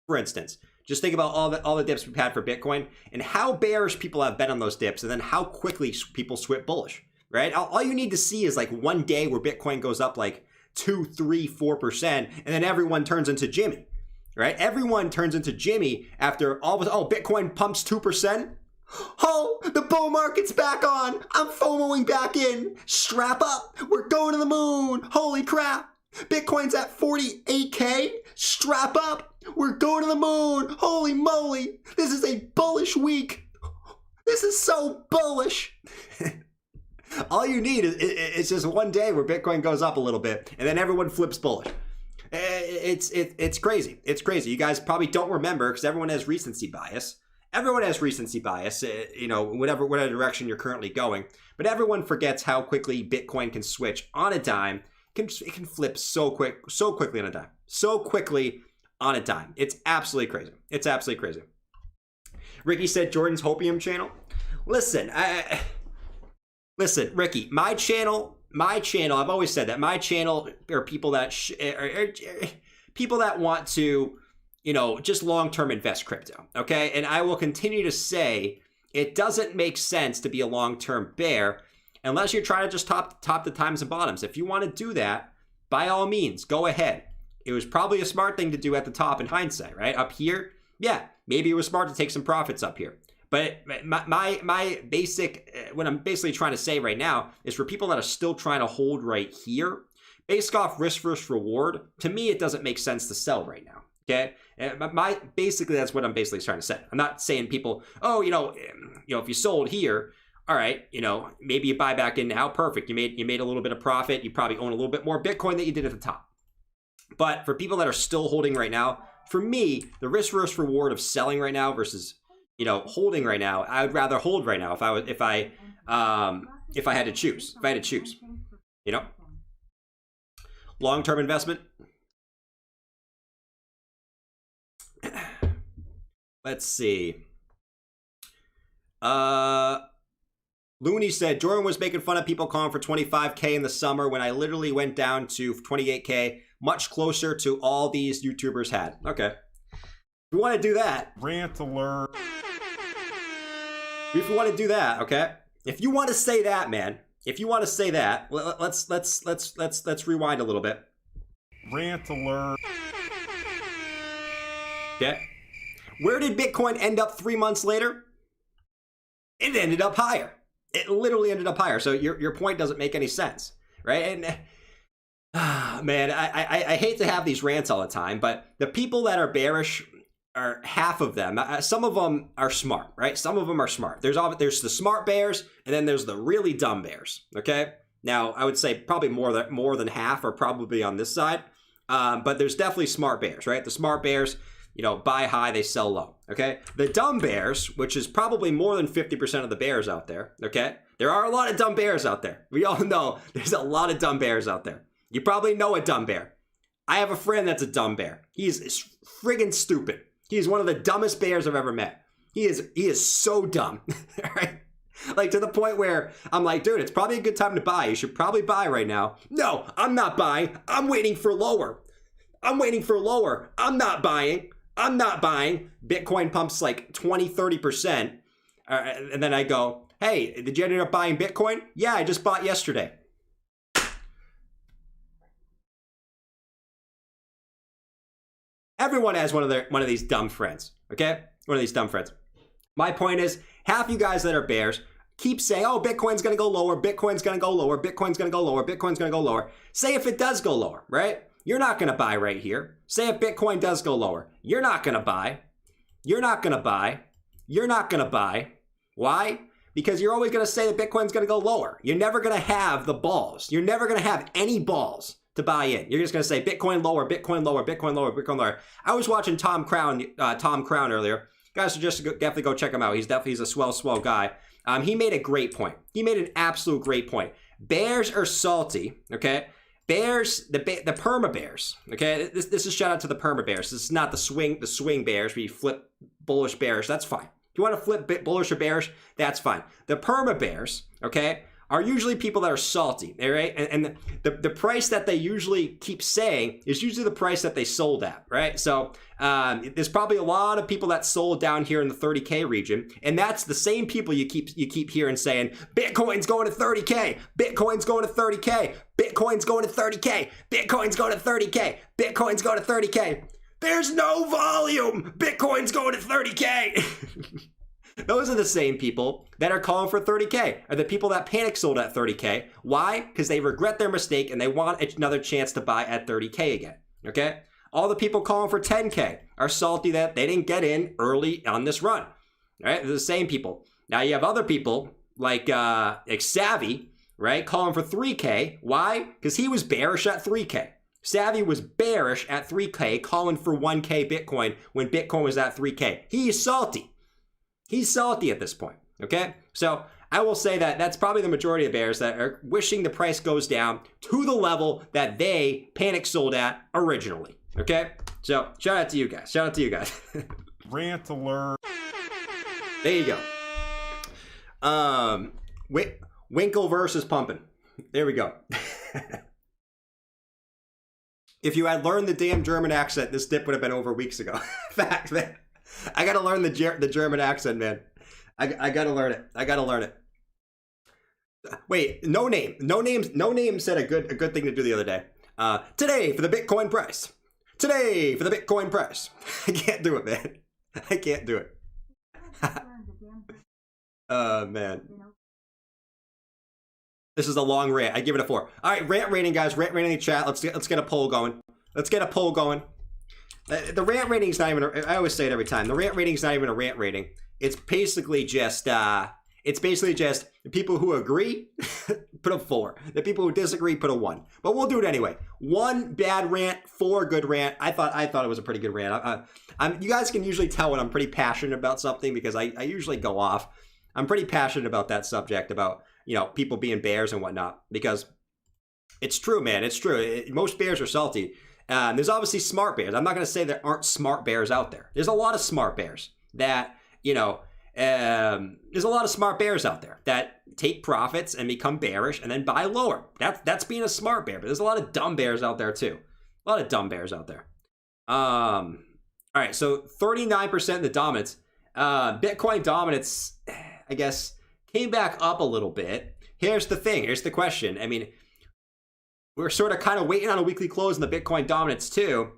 For instance, just think about all the dips we've had for Bitcoin and how bearish people have been on those dips, and then how quickly people switch bullish, right? All you need to see is like one day where Bitcoin goes up like 2, 3, 4%, and then everyone turns into Jimmy, right? Everyone turns into Jimmy after all of a sudden, Bitcoin pumps 2%. Oh, the bull market's back on. I'm FOMOing back in. Strap up. We're going to the moon. Holy crap. Bitcoin's at 48K. Strap up. We're going to the moon. Holy moly. This is a bullish week. This is so bullish. All you need is just one day where Bitcoin goes up a little bit and then everyone flips bullish. It's crazy. It's crazy. You guys probably don't remember because everyone has recency bias. You know, whatever direction you're currently going. But everyone forgets how quickly Bitcoin can switch on a dime it can flip so quickly on a dime. So quickly on a dime. It's absolutely crazy. It's absolutely crazy. Ricky said Jordan's Hopium channel. Listen, listen, Ricky, my channel, I've always said that my channel are people that people that want to, you know, just long-term invest crypto, okay? And I will continue to say it doesn't make sense to be a long-term bear unless you're trying to just top the times and bottoms. If you want to do that, by all means, go ahead. It was probably a smart thing to do at the top in hindsight, right? Up here, yeah, maybe it was smart to take some profits up here. But my basic, what I'm basically trying to say right now is for people that are still trying to hold right here, based off risk versus reward, to me, it doesn't make sense to sell right now. Okay, basically that's what I'm basically trying to say. I'm not saying people, oh, you know, if you sold here, all right, you know, maybe you buy back in now. Perfect. You made a little bit of profit. You probably own a little bit more Bitcoin than you did at the top. But for people that are still holding right now, for me, the risk versus reward of selling right now versus, you know, holding right now, I would rather hold right now if I had to choose. If I had to choose, you know, long-term investment. Let's see. Looney said Jordan was making fun of people calling for 25K in the summer when I literally went down to 28K, much closer to all these YouTubers had. Okay. If you want to do that, Rant alert. if you want to do that, okay. If you want to say that, man, if you want to say that, let's rewind a little bit. Rant alert. Okay. Where did Bitcoin end up 3 months later? It ended up higher. It literally ended up higher. So your point doesn't make any sense, right? And man, I hate to have these rants all the time, but the people that are bearish are half of them. Some of them are smart, right? Some of them are smart. There's the smart bears, and then there's the really dumb bears. Okay. Now I would say probably more than half are probably on this side, but there's definitely smart bears, right? The smart bears, you know, buy high, they sell low, okay? The dumb bears, which is probably more than 50% of the bears out there, okay? There are a lot of dumb bears out there. We all know there's a lot of dumb bears out there. You probably know a dumb bear. I have a friend that's a dumb bear. He's friggin' stupid. He's one of the dumbest bears I've ever met. He is so dumb, right? Like to the point where I'm like, dude, it's probably a good time to buy. You should probably buy right now. No, I'm not buying. I'm waiting for lower. I'm waiting for lower. I'm not buying. I'm not buying. Bitcoin pumps like 20, 30%. And then I go, hey, did you end up buying Bitcoin? Yeah, I just bought yesterday. Everyone has one of these dumb friends, okay? One of these dumb friends. My point is, half you guys that are bears keep saying, oh, Bitcoin's going to go lower, Bitcoin's going to go lower, Bitcoin's going to go lower, Bitcoin's going to go lower. Say if it does go lower, right? You're not going to buy right here. Say if Bitcoin does go lower, you're not going to buy. You're not going to buy. You're not going to buy. Why? Because you're always going to say that Bitcoin's going to go lower. You're never going to have the balls. You're never going to have any balls to buy in. You're just going to say Bitcoin lower, Bitcoin lower, Bitcoin lower, Bitcoin lower. I was watching Tom Crown earlier. Guys should just definitely go check him out. He's a swell guy. He made a great point. He made an absolute great point. Bears are salty, okay? Bears, the perma bears, okay? This is shout out to the perma bears. This is not the swing bears where you flip bullish bears. That's fine. If you want to flip bullish or bearish, that's fine. The perma bears, okay, are usually people that are salty, all right? And the price that they usually keep saying is usually the price that they sold at, right? So there's probably a lot of people that sold down here in the 30K region, and that's the same people you keep hearing saying, Bitcoin's going to 30K, Bitcoin's going to 30K, Bitcoin's going to 30K, Bitcoin's going to 30K, Bitcoin's going to 30K. There's no volume, Bitcoin's going to 30K. Those are the same people that are calling for 30K, are the people that panic sold at 30K. Why? Because they regret their mistake and they want another chance to buy at 30K again, okay? All the people calling for 10K are salty that they didn't get in early on this run, all right? They're the same people. Now you have other people like Savvy, right, calling for 3K. Why? Because he was bearish at 3K. Savvy was bearish at 3K, calling for 1K Bitcoin when Bitcoin was at 3K. He is salty. He's salty at this point, okay? So I will say that that's probably the majority of bears that are wishing the price goes down to the level that they panic sold at originally. Okay? So shout out to you guys. Shout out to you guys. Rant alert. There you go. Winkle versus pumping. There we go. If you had learned the damn German accent, this dip would have been over weeks ago. Fact, man. I gotta learn the German accent, man. I gotta learn it. I gotta learn it. Wait, no name said a good thing to do the other day. Today for the Bitcoin price. Today for the Bitcoin price. I can't do it, man. I can't do it. Man. This is a long rant. I give it a 4. All right, rant rating, guys. Rant rating in the chat. Let's get a poll going. Let's get a poll going. The rant rating is not even. I always say it every time. The rant rating is not even a rant rating. It's basically just. The people who agree put a 4. The people who disagree put a 1. But we'll do it anyway. 1 bad rant, 4 good rant. I thought it was a pretty good rant. You guys can usually tell when I'm pretty passionate about something because I usually go off. I'm pretty passionate about that subject about people being bears and whatnot because it's true, man. It's true. Most bears are salty. There's obviously smart bears. I'm not going to say there aren't smart bears out there. There's a lot of smart bears that there's a lot of smart bears out there that take profits and become bearish and then buy lower. That's being a smart bear. But there's a lot of dumb bears out there too. A lot of dumb bears out there. All right, so 39% of the dominance. Bitcoin dominance, I guess, came back up a little bit. Here's the thing. Here's the question. I mean, we're sort of kind of waiting on a weekly close in the Bitcoin dominance too.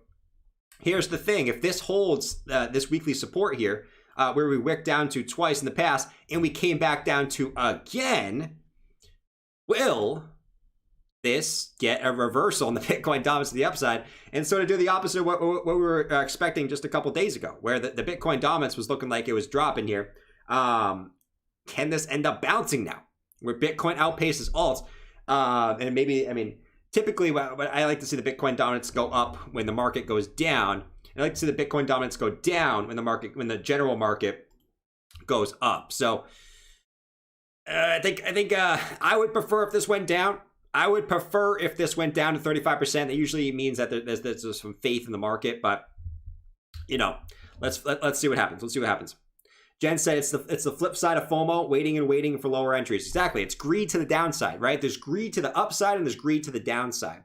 Here's the thing. If this holds this weekly support here, where we wicked down to twice in the past, and we came back down to again, will this get a reversal in the Bitcoin dominance to the upside and sort of do the opposite of what we were expecting just a couple days ago, where the Bitcoin dominance was looking like it was dropping here. Can this end up bouncing now where Bitcoin outpaces alts? And maybe, I mean, typically I like to see the Bitcoin dominance go up when the market goes down. I like to see the Bitcoin dominance go down when the general market goes up. So I think I would prefer if this went down. I would prefer if this went down to 35%. That usually means that there's some faith in the market, but let's see what happens. Let's see what happens. Jen said it's the flip side of FOMO, waiting and waiting for lower entries. Exactly. It's greed to the downside, right? There's greed to the upside and there's greed to the downside.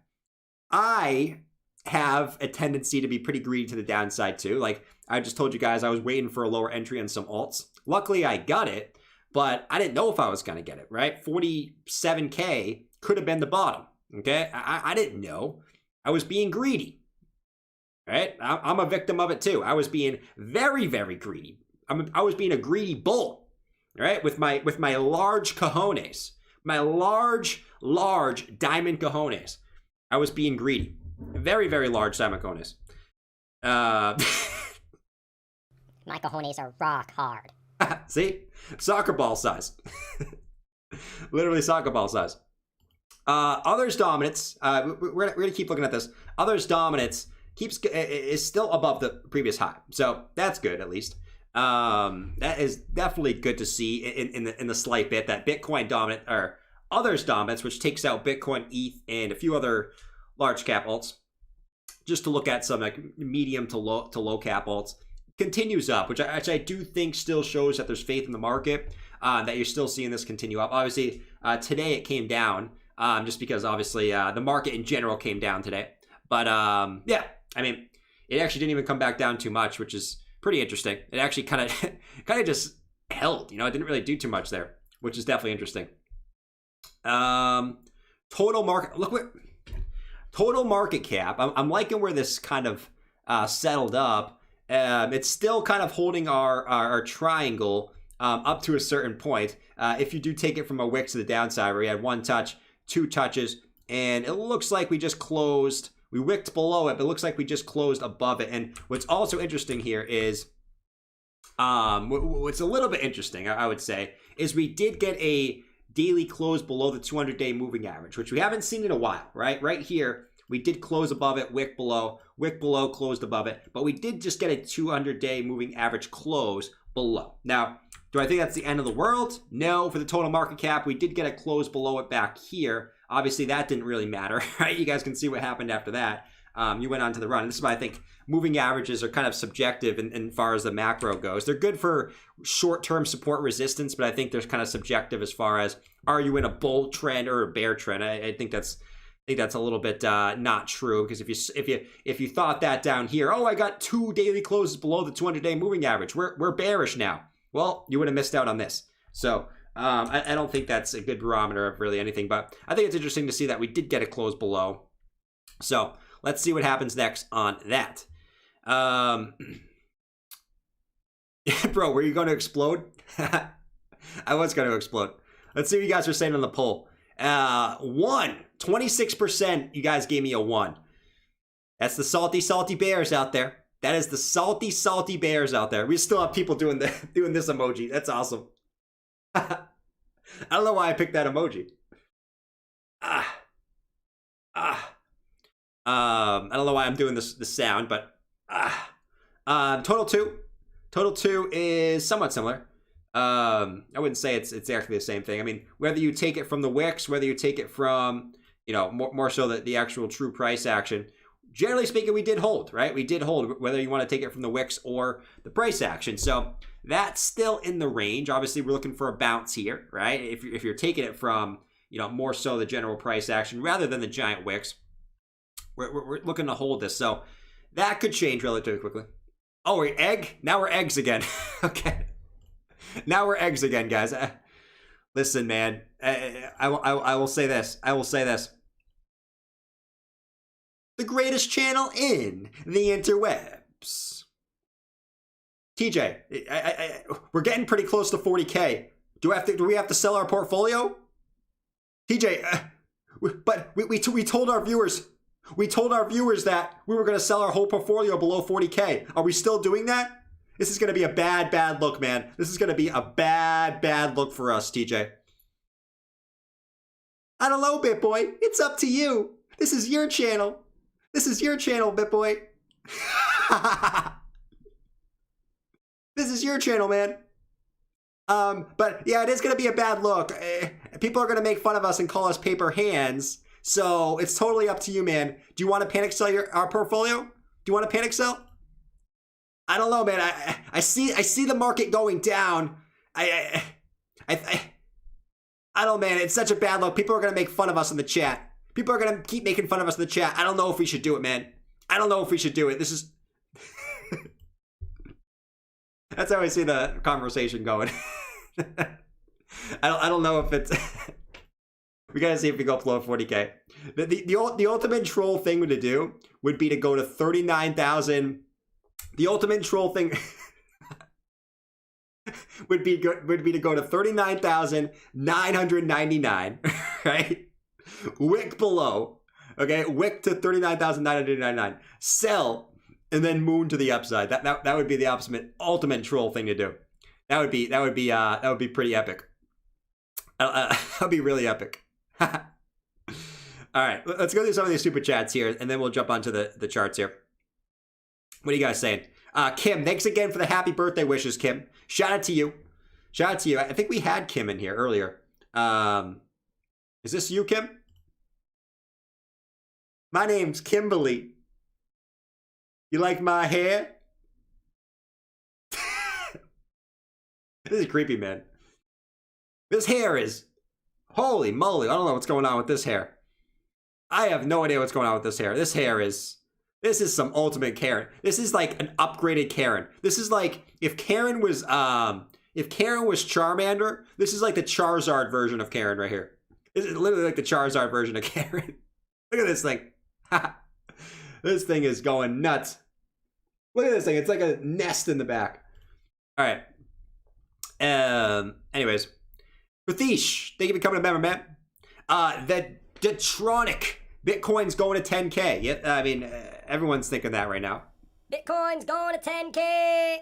I have a tendency to be pretty greedy to the downside too. Like I just told you guys, I was waiting for a lower entry on some alts. Luckily I got it, but I didn't know if I was going to get it, right? 47K could have been the bottom. Okay. I didn't know. I was being greedy, right? I'm a victim of it too. I was being very, very greedy. I was being a greedy bull, right? With my large cojones, my large diamond cojones. I was being greedy. Very, very large diamond cojones. My cojones are rock hard. See? Soccer ball size. Literally soccer ball size. Others dominance. We're gonna keep looking at this. Others dominance is still above the previous high, so that's good at least. That is definitely good to see in the slight bit that Bitcoin dominant or others dominance, which takes out Bitcoin, ETH, and a few other large cap alts. Just to look at some like medium to low cap alts, continues up, which I do think still shows that there's faith in the market. That you're still seeing this continue up. Obviously, today it came down, just because obviously the market in general came down today. But yeah, I mean, it actually didn't even come back down too much, which is pretty interesting. It actually kind of just held. It didn't really do too much there, which is definitely interesting. Total market. Look what total market cap. I'm liking where this kind of settled up. It's still kind of holding our triangle up to a certain point. If you do take it from a wick to the downside, where we had 1 touch, 2 touches, and it looks like we just closed. We wicked below it, but it looks like we just closed above it. And what's also interesting here is, what's a little bit interesting, I would say, is we did get a daily close below the 200-day moving average, which we haven't seen in a while, right? Right here, we did close above it, wick below, closed above it, but we did just get a 200-day moving average close below. Now, Do I think that's the end of the world? No. For the total market cap, we did get a close below it back here. Obviously, that didn't really matter, right? You guys can see what happened after that. You went on to the run. This is why I think moving averages are kind of subjective in far as the macro goes. They're good for short-term support resistance, but I think they're kind of subjective as far as, are you in a bull trend or a bear trend? I think that's a little bit not true, because if you thought that down here, oh, I got 2 daily closes below the 200-day moving average, we're bearish now. Well, you would have missed out on this. So I don't think that's a good barometer of really anything, but I think it's interesting to see that we did get a close below. So let's see what happens next on that. Bro, were you going to explode? I was going to explode. Let's see what you guys are saying on the poll. 26%, you guys gave me a 1. That's the salty, salty bears out there. That is the salty, salty bears out there. We still have people doing this emoji. That's awesome. I don't know why I picked that emoji. I don't know why I'm doing this sound, but total two is somewhat similar. I wouldn't say it's exactly the same thing. I mean, whether you take it from the wicks, whether you take it from, more so the actual true price action, generally speaking, we did hold, right? We did hold, whether you want to take it from the wicks or the price action. So that's still in the range. Obviously, we're looking for a bounce here, right? If you're taking it from, more so the general price action rather than the giant wicks, we're looking to hold this. So that could change relatively quickly. Oh, we're egg? Now we're eggs again. Okay. Now we're eggs again, guys. Listen, man. I will say this. The greatest channel in the interwebs. TJ, we're getting pretty close to 40K. Do we have to sell our portfolio? TJ, but we told our viewers. We told our viewers that we were going to sell our whole portfolio below 40K. Are we still doing that? This is going to be a bad look, man. This is going to be a bad look for us, TJ. I don't know, BitBoy. It's up to you. This is your channel. This is your channel, BitBoy. This is your channel, man. But yeah, it is going to be a bad look. People are going to make fun of us and call us paper hands. So it's totally up to you, man. Do you want to panic sell our portfolio? Do you want to panic sell? I don't know, man. I see the market going down. I don't know, man. It's such a bad look. People are going to make fun of us in the chat. People are going to keep making fun of us in the chat. I don't know if we should do it, man. I don't know if we should do it. This is... That's how I see the conversation going. I don't know if it's... We got to see if we go below 40K. The ultimate troll thing to do would be to go to 39,000... The ultimate troll thing would be to go to 39,999, right? Wick below, okay? Wick to 39,999. Sell and then moon to the upside. That would be the ultimate troll thing to do. That would be pretty epic. That would be really epic. All right, let's go through some of these super chats here, and then we'll jump onto the charts here. What are you guys saying? Kim, thanks again for the happy birthday wishes, Kim. Shout out to you. Shout out to you. I think we had Kim in here earlier. Is this you, Kim? My name's Kimberly. You like my hair? This is creepy, man. This hair is... Holy moly. I don't know what's going on with this hair. I have no idea what's going on with this hair. This hair is... This is some ultimate Karen. This is like an upgraded Karen. This is like if Karen was Charmander, this is like the Charizard version of Karen right here. This is literally like the Charizard version of Karen. Look at this thing. This thing is going nuts. Look at this thing. It's like a nest in the back. All right. Anyways, Ratish, thank you for becoming a member, man. The Detronic. Bitcoin's going to 10K. Yeah, I mean, everyone's thinking that right now. Bitcoin's going to 10K.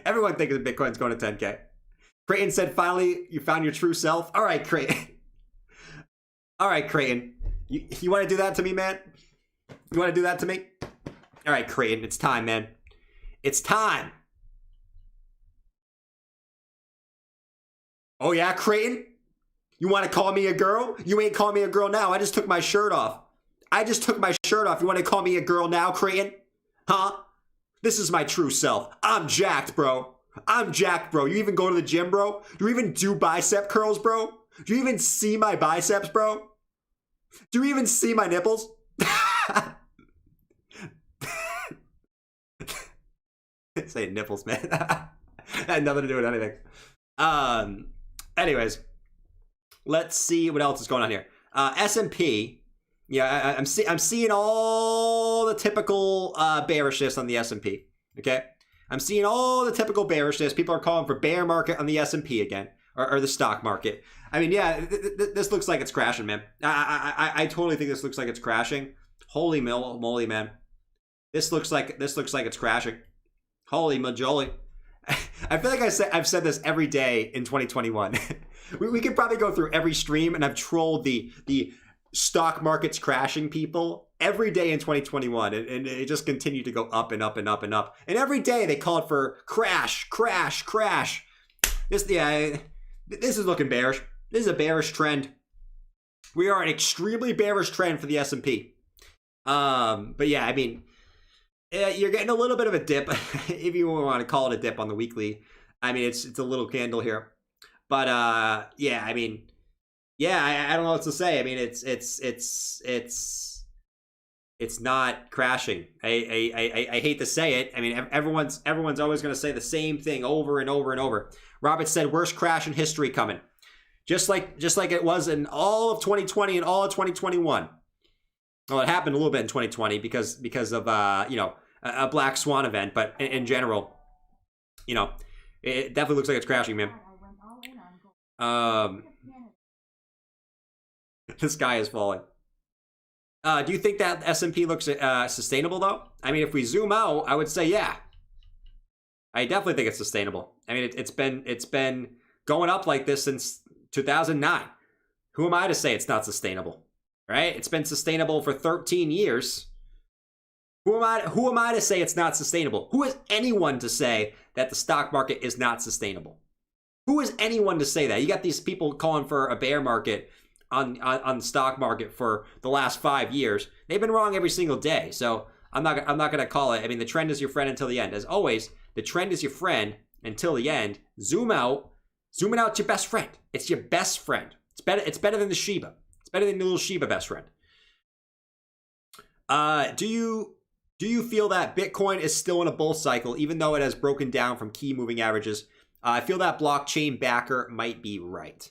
Everyone thinks Bitcoin's going to 10K. Creighton said, finally, you found your true self. All right, Creighton. All right, Creighton. You want to do that to me, man? You want to do that to me? All right, Creighton. It's time, man. It's time. Oh yeah, Creighton? You want to call me a girl? You ain't calling me a girl now. I just took my shirt off. You want to call me a girl now, Creighton? Huh? This is my true self. I'm jacked, bro. You even go to the gym, bro? Do you even do bicep curls, bro? Do you even see my biceps, bro? Do you even see my nipples? Say nipples, man. Had nothing to do with anything. Anyways, let's see what else is going on here. S&P. Yeah, I'm seeing all the typical bearishness on the S&P. Okay, I'm seeing all the typical bearishness. People are calling for bear market on the S&P again, or the stock market. I mean, yeah, this looks like it's crashing, man. I totally think this looks like it's crashing. Holy moly, man. This looks like it's crashing. Holy majoli. I feel like I've said this every day in 2021. we could probably go through every stream, and I've trolled the stock market's crashing people every day in 2021, and it just continued to go up and up and up and up. And every day they called for crash. This is looking bearish. This is a bearish trend. We are an extremely bearish trend for the S&P. But yeah, I mean, you're getting a little bit of a dip, if you want to call it a dip on the weekly. I mean, it's a little candle here, but yeah, I mean, yeah, I don't know what to say. I mean, it's not crashing. I hate to say it. I mean, everyone's always going to say the same thing over and over and over. Robert said, worst crash in history coming. Just like it was in all of 2020 and all of 2021. Well, it happened a little bit in 2020 because of a black swan event, but in general, it definitely looks like it's crashing, man. The sky is falling. Do you think that S&P looks sustainable though? I mean, if we zoom out, I would say yeah. I definitely think it's sustainable. I mean, it's been going up like this since 2009. Who am I to say it's not sustainable? Right? It's been sustainable for 13 years. Who am I to say it's not sustainable? Who is anyone to say that the stock market is not sustainable? Who is anyone to say that? You got these people calling for a bear market on the stock market for the last 5 years. They've been wrong every single day. So I'm not going to call it. I mean, the trend is your friend until the end. As always, the trend is your friend until the end. Zoom out. Zooming out, it's your best friend. It's your best friend. It's better than the Shiba. It's better than the little Shiba best friend. Do you feel that Bitcoin is still in a bull cycle, even though it has broken down from key moving averages? I feel that blockchain backer might be right.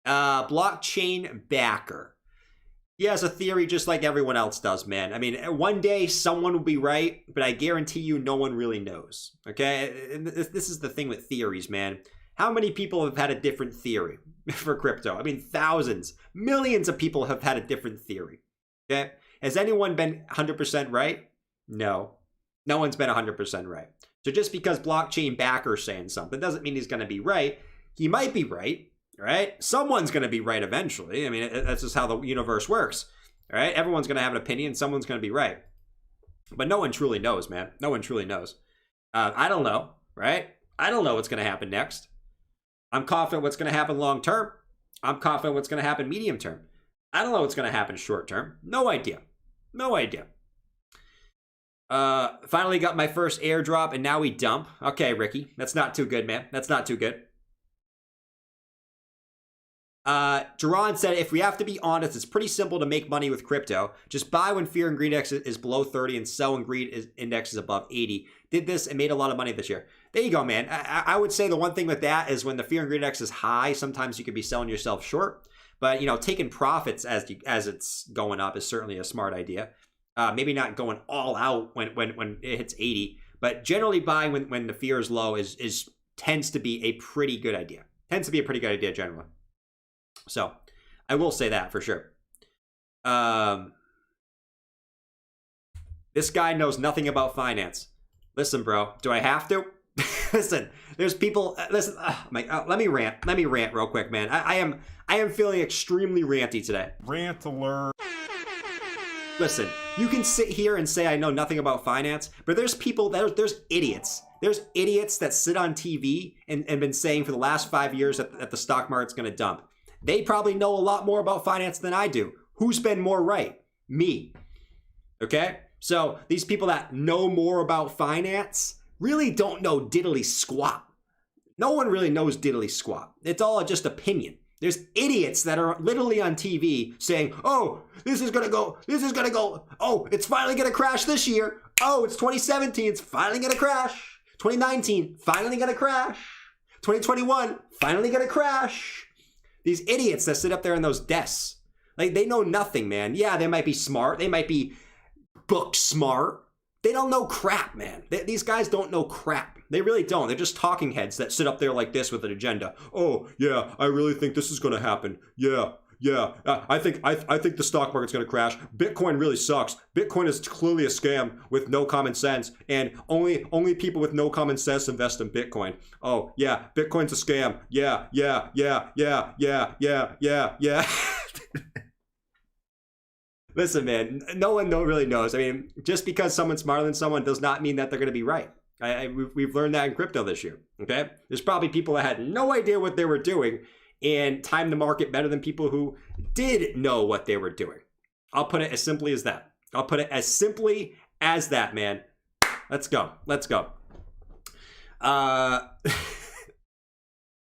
Blockchain backer. He has a theory just like everyone else does, man. I mean, one day someone will be right, but I guarantee you no one really knows. Okay? And this is the thing with theories, man. How many people have had a different theory for crypto? I mean, thousands, millions of people have had a different theory. Okay? Has anyone been 100% right? No. No one's been 100% right. So just because blockchain backer's saying something doesn't mean he's going to be right. He might be right, right? Someone's going to be right eventually. I mean, that's just how the universe works, right? Everyone's going to have an opinion. Someone's going to be right. But no one truly knows, man. No one truly knows. I don't know, right? I don't know what's going to happen next. I'm confident what's going to happen long term. I'm confident what's going to happen medium term. I don't know what's going to happen short term. No idea. No idea. Finally got my first airdrop and now we dump. Okay, Ricky. That's not too good, man. That's not too good. Jerron said, if we have to be honest, it's pretty simple to make money with crypto. Just buy when fear and greed index is below 30 and sell when greed index is above 80. Did this and made a lot of money this year. There you go, man. I would say the one thing with that is when the fear and greed index is high, sometimes you could be selling yourself short. But, taking profits as it's going up is certainly a smart idea. Maybe not going all out when it hits 80, but generally buying when the fear is low tends to be a pretty good idea. Tends to be a pretty good idea generally. So I will say that for sure. This guy knows nothing about finance. Listen, bro, do I have to? Listen, there's people. Listen, let me rant real quick, man. I am feeling extremely ranty today. Rant alert. Listen, you can sit here and say I know nothing about finance, but there's people, there's idiots There's idiots that sit on TV and been saying for the last 5 years that the stock market's going to dump. They probably know a lot more about finance than I do. Who's been more right? Me. Okay? So these people that know more about finance really don't know diddly squat. No one really knows diddly squat. It's all just opinion. There's idiots that are literally on TV saying, oh, this is gonna go. Oh, it's finally gonna crash this year. Oh, it's 2017, it's finally gonna crash. 2019, finally gonna crash. 2021, finally gonna crash. These idiots that sit up there in those desks, like, they know nothing, man. Yeah, they might be smart. They might be book smart. They don't know crap, man. These guys don't know crap. They really don't. They're just talking heads that sit up there like this with an agenda. Oh, yeah, I really think this is going to happen. Yeah. I think the stock market's going to crash. Bitcoin really sucks. Bitcoin is clearly a scam with no common sense, and only people with no common sense invest in Bitcoin. Oh, yeah, Bitcoin's a scam. Yeah. Listen, man, no one really knows. I mean, just because someone's smarter than someone does not mean that they're going to be right. We've learned that in crypto this year, okay? There's probably people that had no idea what they were doing and timed the market better than people who did know what they were doing. I'll put it as simply as that. Man. Let's go.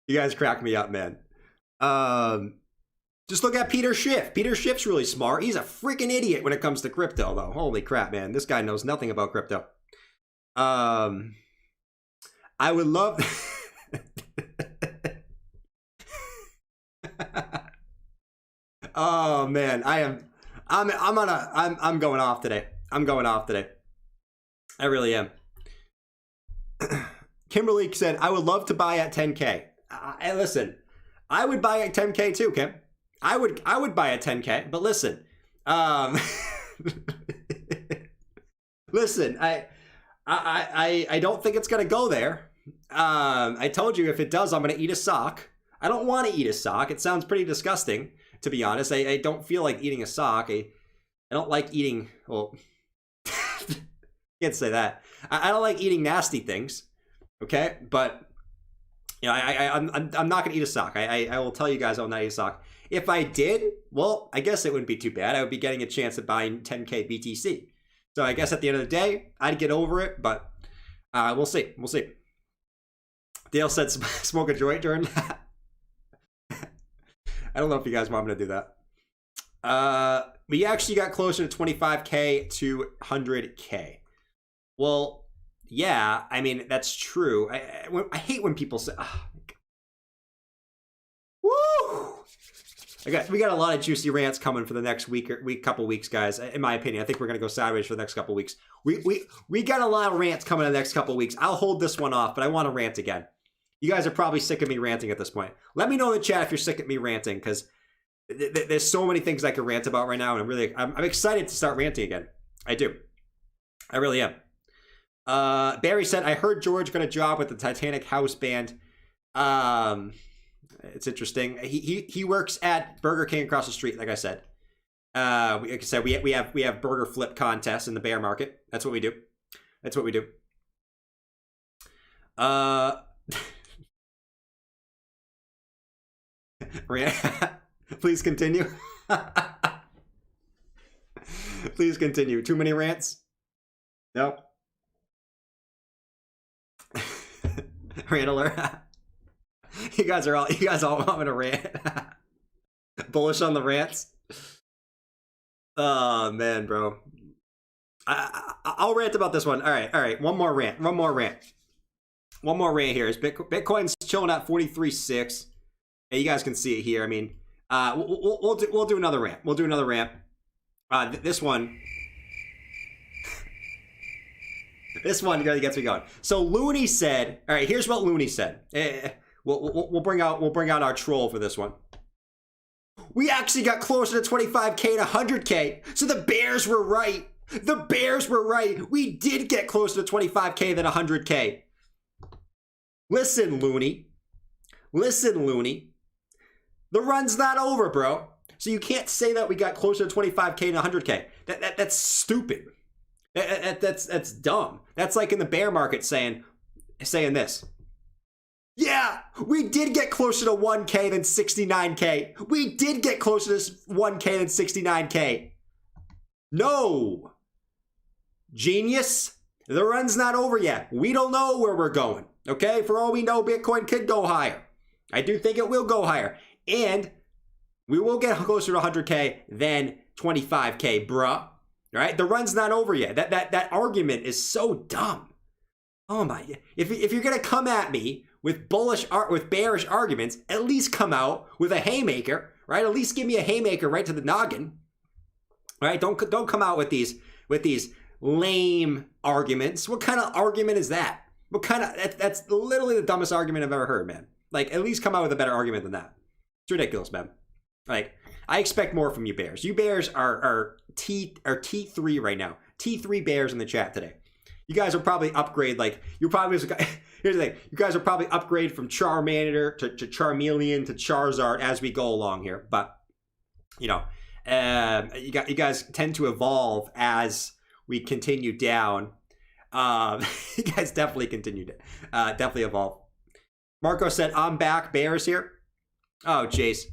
You guys crack me up, man. Just look at Peter Schiff. Peter Schiff's really smart. He's a freaking idiot when it comes to crypto, though. Holy crap, man. This guy knows nothing about crypto. I would love... Oh, man. I'm going off today. I really am. Kimberly said, I would love to buy at 10K. And listen, I would buy at 10K too, Kim. I would buy at 10K, but listen, listen, I don't think it's gonna go there. I told you if it does, I'm gonna eat a sock. I don't want to eat a sock. It sounds pretty disgusting, to be honest. I don't feel like eating a sock. I don't like eating. Well, can't say that. I don't like eating nasty things. Okay, but you know, I'm not gonna eat a sock. I will tell you guys I'll not eat a sock. If I did, well, I guess it wouldn't be too bad. I would be getting a chance at buying 10K BTC. So I guess at the end of the day, I'd get over it, but we'll see. Dale said smoke a joint during that. I don't know if you guys want me to do that. We actually got closer to 25K to 100K. Well, yeah, I mean, that's true. I hate when people say, oh, woo! We got a lot of juicy rants coming for the next couple weeks, guys. In my opinion, I think we're gonna go sideways for the next couple weeks. We got a lot of rants coming in the next couple weeks. I'll hold this one off, but I want to rant again. You guys are probably sick of me ranting at this point. Let me know in the chat if you're sick of me ranting, because there's so many things I could rant about right now, and I'm excited to start ranting again. I do. I really am. Barry said, I heard George got a job with the Titanic House Band. It's interesting. He works at Burger King across the street, like I said. Like I said, we have burger flip contests in the bear market. That's what we do. Please continue. Please continue. Too many rants? No. Rant alert. You guys all want me to rant. Bullish on the rants. Oh man, bro. I'll rant about this one. All right. One more rant here. Is Bitcoin's chilling at 43.6. And you guys can see it here. I mean, we'll do another rant. This one. This one really gets me going. So Looney said, all right, here's what Looney said. We'll bring out our troll for this one. We actually got closer to 25K to 100K. So the bears were right. We did get closer to 25K than 100K. Listen, Looney. The run's not over, bro. So you can't say that we got closer to 25K to 100K. That's stupid. That's dumb. That's like in the bear market saying, saying this. Yeah, we did get closer to 1K than 69K. We did get closer to 1K than 69K. No. Genius. The run's not over yet. We don't know where we're going. Okay? For all we know, Bitcoin could go higher. I do think it will go higher. And we will get closer to 100K than 25K, bruh. Right? The run's not over yet. That argument is so dumb. Oh my. If you're going to come at me with bearish arguments, at least come out with a haymaker, right? At least give me a haymaker right to the noggin. Right? Don't come out with these lame arguments. What kind of argument is that? What kind of that's literally the dumbest argument I've ever heard, man. Like, at least come out with a better argument than that. It's ridiculous, man. Like, I expect more from you bears. You bears are T3 right now. T3 bears in the chat today. You guys will probably upgrade, like, here's the thing. You guys will probably upgrade from Charmander to Charmeleon to Charizard as we go along here. But, you know, you guys tend to evolve as we continue down. You guys definitely definitely evolve. Marco said, I'm back. Bears here. Oh, jeez.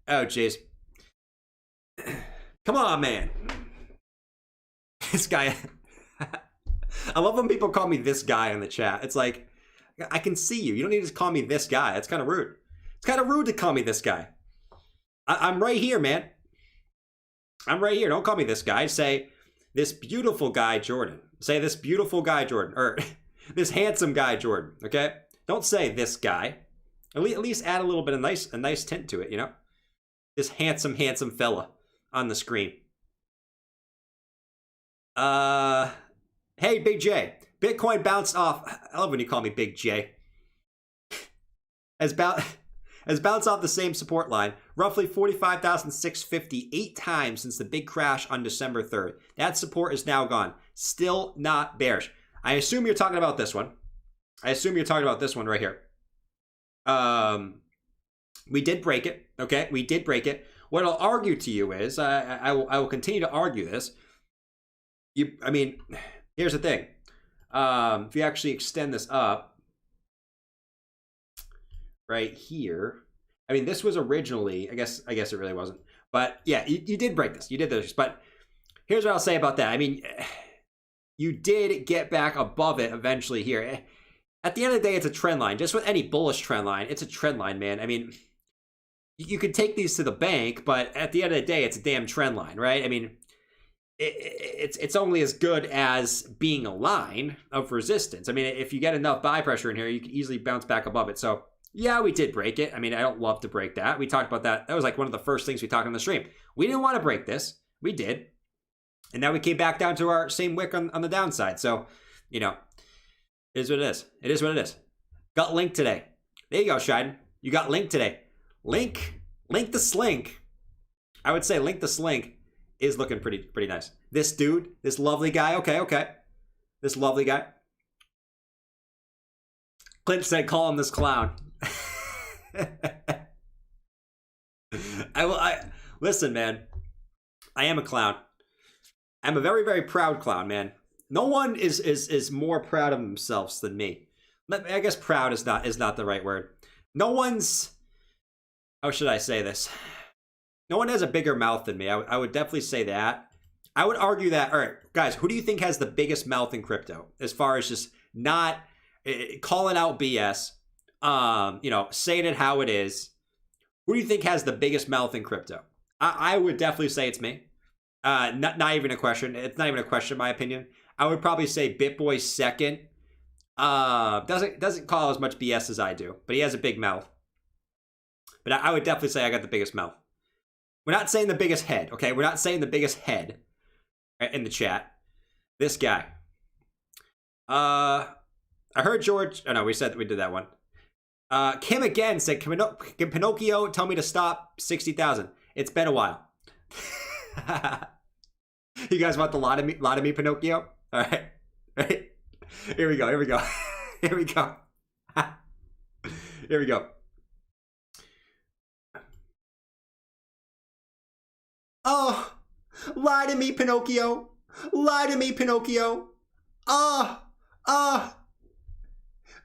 Oh, jeez. Come on, man. This guy. I love when people call me this guy in the chat. It's like, I can see you. You don't need to call me this guy. That's kind of rude. It's kind of rude to call me this guy. I'm right here, man. I'm right here. Don't call me this guy. Say, this beautiful guy, Jordan. Say, this beautiful guy, Jordan. Or, this handsome guy, Jordan. Okay? Don't say this guy. At least add a little bit of a nice tint to it, you know? This handsome fella on the screen. Hey, Big J. Bitcoin bounced off. I love when you call me Big J. Has bounced off the same support line, roughly 45,650, 8 times since the big crash on December 3rd. That support is now gone. Still not bearish. I assume you're talking about this one. I assume you're talking about this one right here. We did break it. Okay, we did break it. What I'll argue to you is, I will continue to argue this. I mean, here's the thing. If you actually extend this up, right here. I mean, this was originally, I guess it really wasn't. But yeah, you did break this. You did this. But here's what I'll say about that. I mean, you did get back above it eventually here. At the end of the day, it's a trend line. Just with any bullish trend line, it's a trend line, man. I mean, you could take these to the bank, but at the end of the day, it's a damn trend line, right? I mean, it's only as good as being a line of resistance. I mean, if you get enough buy pressure in here, you can easily bounce back above it. So yeah, we did break it. I mean, I don't love to break that. We talked about that. That was like one of the first things we talked on the stream. We didn't want to break this. We did. And now we came back down to our same wick on the downside. So, you know, it is what it is. It is what it is. Got Link today. There you go, Scheiden. You got Link today. Link the Slink. I would say Link the Slink is looking pretty nice. This dude, this lovely guy. Okay. This lovely guy. Clint said, call him this clown. Listen, man. I am a clown. I'm a very, very proud clown, man. No one is more proud of themselves than me. I guess proud is not the right word. No one's, how should I say this? No one has a bigger mouth than me. I would definitely say that. I would argue that, all right, guys, who do you think has the biggest mouth in crypto? As far as just not calling out BS, you know, saying it how it is. Who do you think has the biggest mouth in crypto? I would definitely say it's me. Not even a question. It's not even a question, in my opinion. I would probably say BitBoy second. Doesn't call as much BS as I do, but he has a big mouth. But I would definitely say I got the biggest mouth. We're not saying the biggest head, okay? We're not saying the biggest head in the chat. This guy. I heard George. Oh no, we said that we did that one. Kim again said, "Can Pinocchio tell me to stop 60,000? It's been a while." You guys want the lot of me, Pinocchio? All right, right. Here we go. Here we go. Here we go. Here we go. Oh, lie to me, Pinocchio. Lie to me, Pinocchio.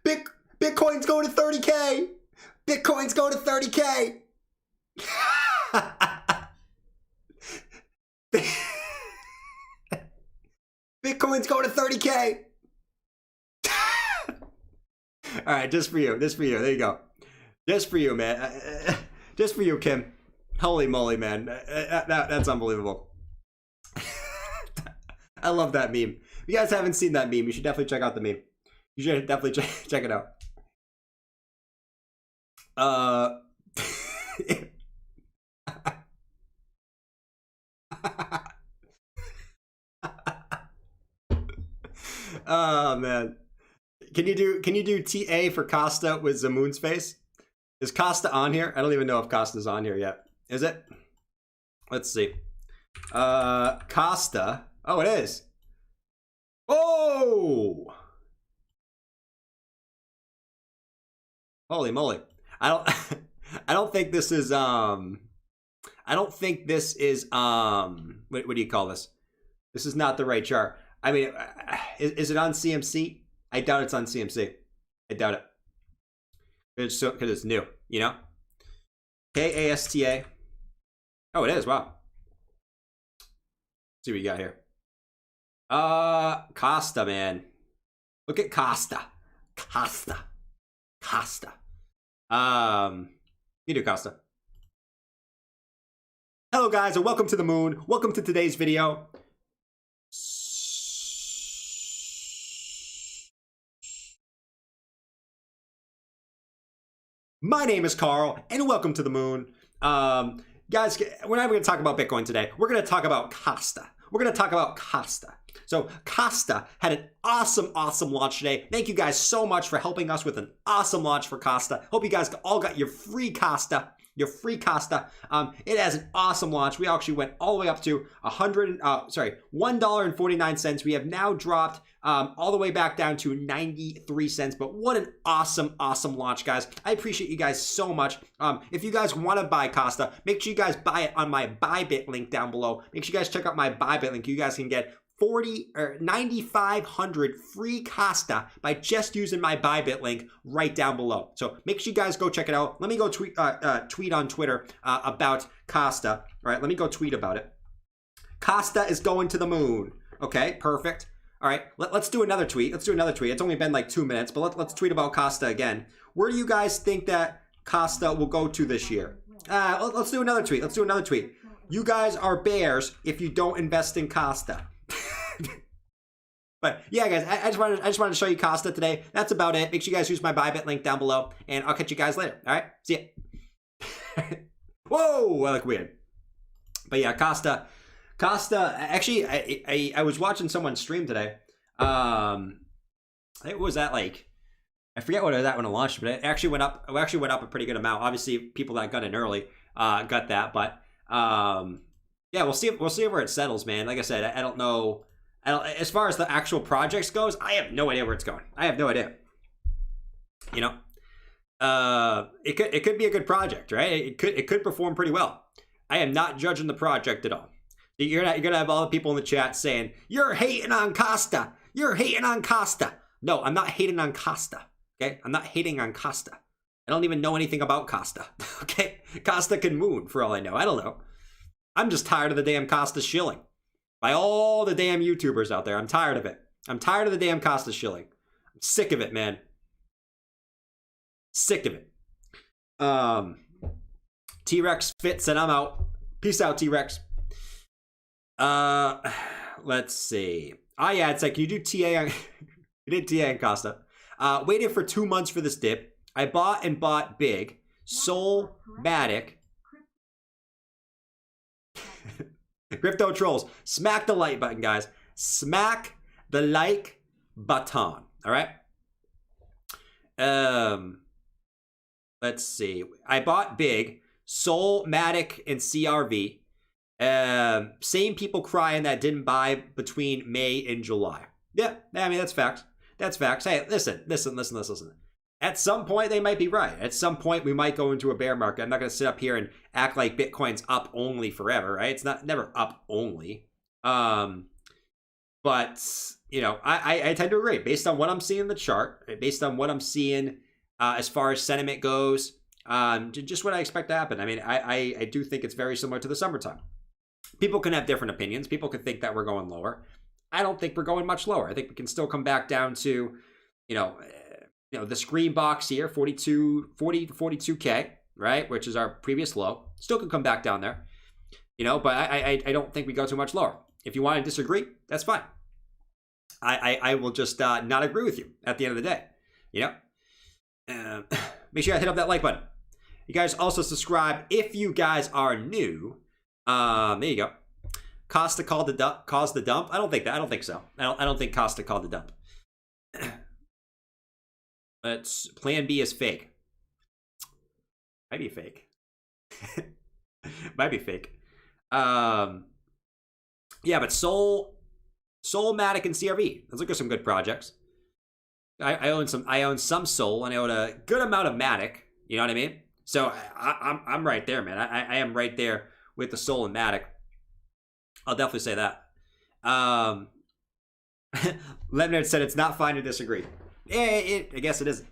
Bitcoin's going to 30K. Bitcoin's going to 30K. Bitcoin's going to 30K. All right, just for you. Just for you. There you go. Just for you, man. Just for you, Kim. Holy moly, man. That's unbelievable. I love that meme. If you guys haven't seen that meme, you should definitely check out the meme. You should definitely check it out. Oh man. Can you do TA for Costa with Zamoon's face? Is Costa on here? I don't even know if Costa's on here yet. Is it? Let's see. Costa. Oh, it is. Oh! Holy moly. I don't think this is what do you call this? This is not the right chart. I mean, is it on CMC? I doubt it's on CMC. I doubt it. It's so because it's new, you know? KASTA. Oh, it is. Wow. Let's see what you got here. Costa, man. Look at Costa. Costa. You do Costa. Hello guys and welcome to the moon. Welcome to today's video. My name is Carl and welcome to the moon. Guys, we're not going to talk about Bitcoin today. We're going to talk about Costa. We're going to talk about Costa. So Costa had an awesome launch today. Thank you guys so much for helping us with an awesome launch for Costa. Hope you guys all got your free Costa. It has an awesome launch. We actually went all the way up to $1.49. We have now dropped all the way back down to 93 cents. But what an awesome launch, guys. I appreciate you guys so much. If you guys want to buy Costa, make sure you guys buy it on my Bybit link down below. Make sure you guys check out my Bybit link. You guys can get 9,500 free Costa by just using my Bybit link right down below. So make sure you guys go check it out. Let me go tweet on Twitter about Costa. All right, let me go tweet about it. Costa is going to the moon. Okay, perfect. All right, let's do another tweet. It's only been like 2 minutes, but let's tweet about Costa again. Where do you guys think that Costa will go to this year? Let's do another tweet. You guys are bears if you don't invest in Costa. But yeah, guys, I just wanted to show you Costa today. That's about it. Make sure you guys use my Bybit link down below, and I'll catch you guys later. All right, see ya. Whoa, I look weird. But yeah, Costa. Actually, I was watching someone stream today. It was at like, I forget what it was at when it launched, but it actually went up. It actually went up a pretty good amount. Obviously, people that got in early got that, but yeah, we'll see where it settles, man. Like I said, I don't know. As far as the actual projects goes, I have no idea where it's going. I have no idea. You know, it could be a good project, right? It could perform pretty well. I am not judging the project at all. You're gonna have all the people in the chat saying you're hating on Costa. You're hating on Costa. No, I'm not hating on Costa. Okay, I'm not hating on Costa. I don't even know anything about Costa. Okay, Costa can moon for all I know. I don't know. I'm just tired of the damn Costa shilling. By all the damn YouTubers out there, I'm tired of it. I'm tired of the damn Costa shilling. I'm sick of it, man. Sick of it. T-Rex fits and I'm out. Peace out, T-Rex. Let's see. Yeah, it's like, can you do TA on... You did TA on Costa. Waited for 2 months for this dip. I bought big. Soul-matic. Crypto trolls, smack the like button, guys. Smack the like button. All right. Let's see. I bought big, Soul-matic, and CRV. Same people crying that didn't buy between May and July. Yeah, I mean that's facts. That's facts. Hey, listen. At some point, they might be right. At some point, we might go into a bear market. I'm not going to sit up here and act like Bitcoin's up only forever, right? It's never up only. But I tend to agree based on what I'm seeing in the chart, based on what I'm seeing as far as sentiment goes, just what I expect to happen. I mean, I do think it's very similar to the summertime. People can have different opinions. People could think that we're going lower. I don't think we're going much lower. I think we can still come back down to, this green box here, 40 to 42K, right? Which is our previous low. Still can come back down there, but I don't think we go too much lower. If you want to disagree, that's fine. I will just not agree with you at the end of the day, Make sure you hit up that like button. You guys also subscribe if you guys are new. There you go. Costa caused the dump. I don't think so. I don't think Costa called the dump. Let's plan B is fake. Might be fake. Might be fake. Yeah, but Soul, Matic, and CRV. Let's look at some good projects. I own some Soul, and I own a good amount of Matic. You know what I mean? So I'm right there, man. I am right there with the Soul and Matic. I'll definitely say that. Leonard said it's not fine to disagree. Yeah, I guess it isn't.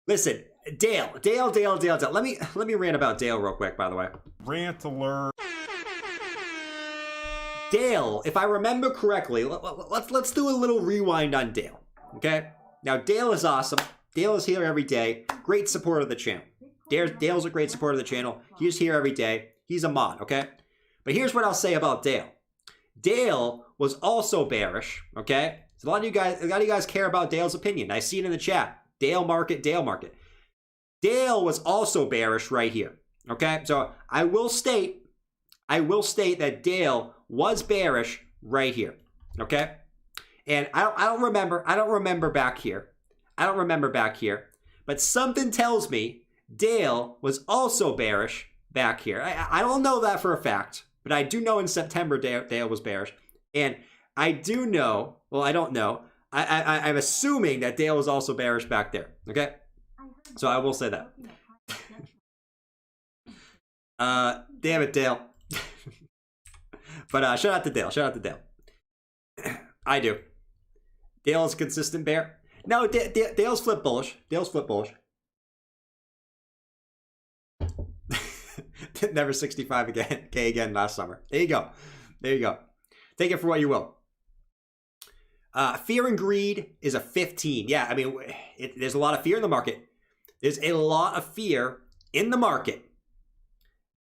Listen, Dale. Let me rant about Dale real quick, by the way. Rant alert. Dale, if I remember correctly, let's do a little rewind on Dale. Okay? Now, Dale is awesome. Dale is here every day. Great supporter of the channel. Dale's a great supporter of the channel. He's here every day. He's a mod, okay? But here's what I'll say about Dale. Dale was also bearish, okay? So a lot of you guys care about Dale's opinion. I see it in the chat. Dale market. Dale was also bearish right here, okay? So I will state that Dale was bearish right here, okay? And I don't remember back here. But something tells me Dale was also bearish back here. I don't know that for a fact, but I do know in September Dale was bearish. And I do know, well, I don't know. I'm assuming that Dale was also bearish back there, okay? So I will say that. Damn it, Dale. But shout out to Dale. I do. Dale's consistent bear. No, Dale's flip bullish. Never 65 again. K again last summer. There you go. Take it for what you will. Fear and greed is a 15. Yeah, I mean, there's a lot of fear in the market. There's a lot of fear in the market.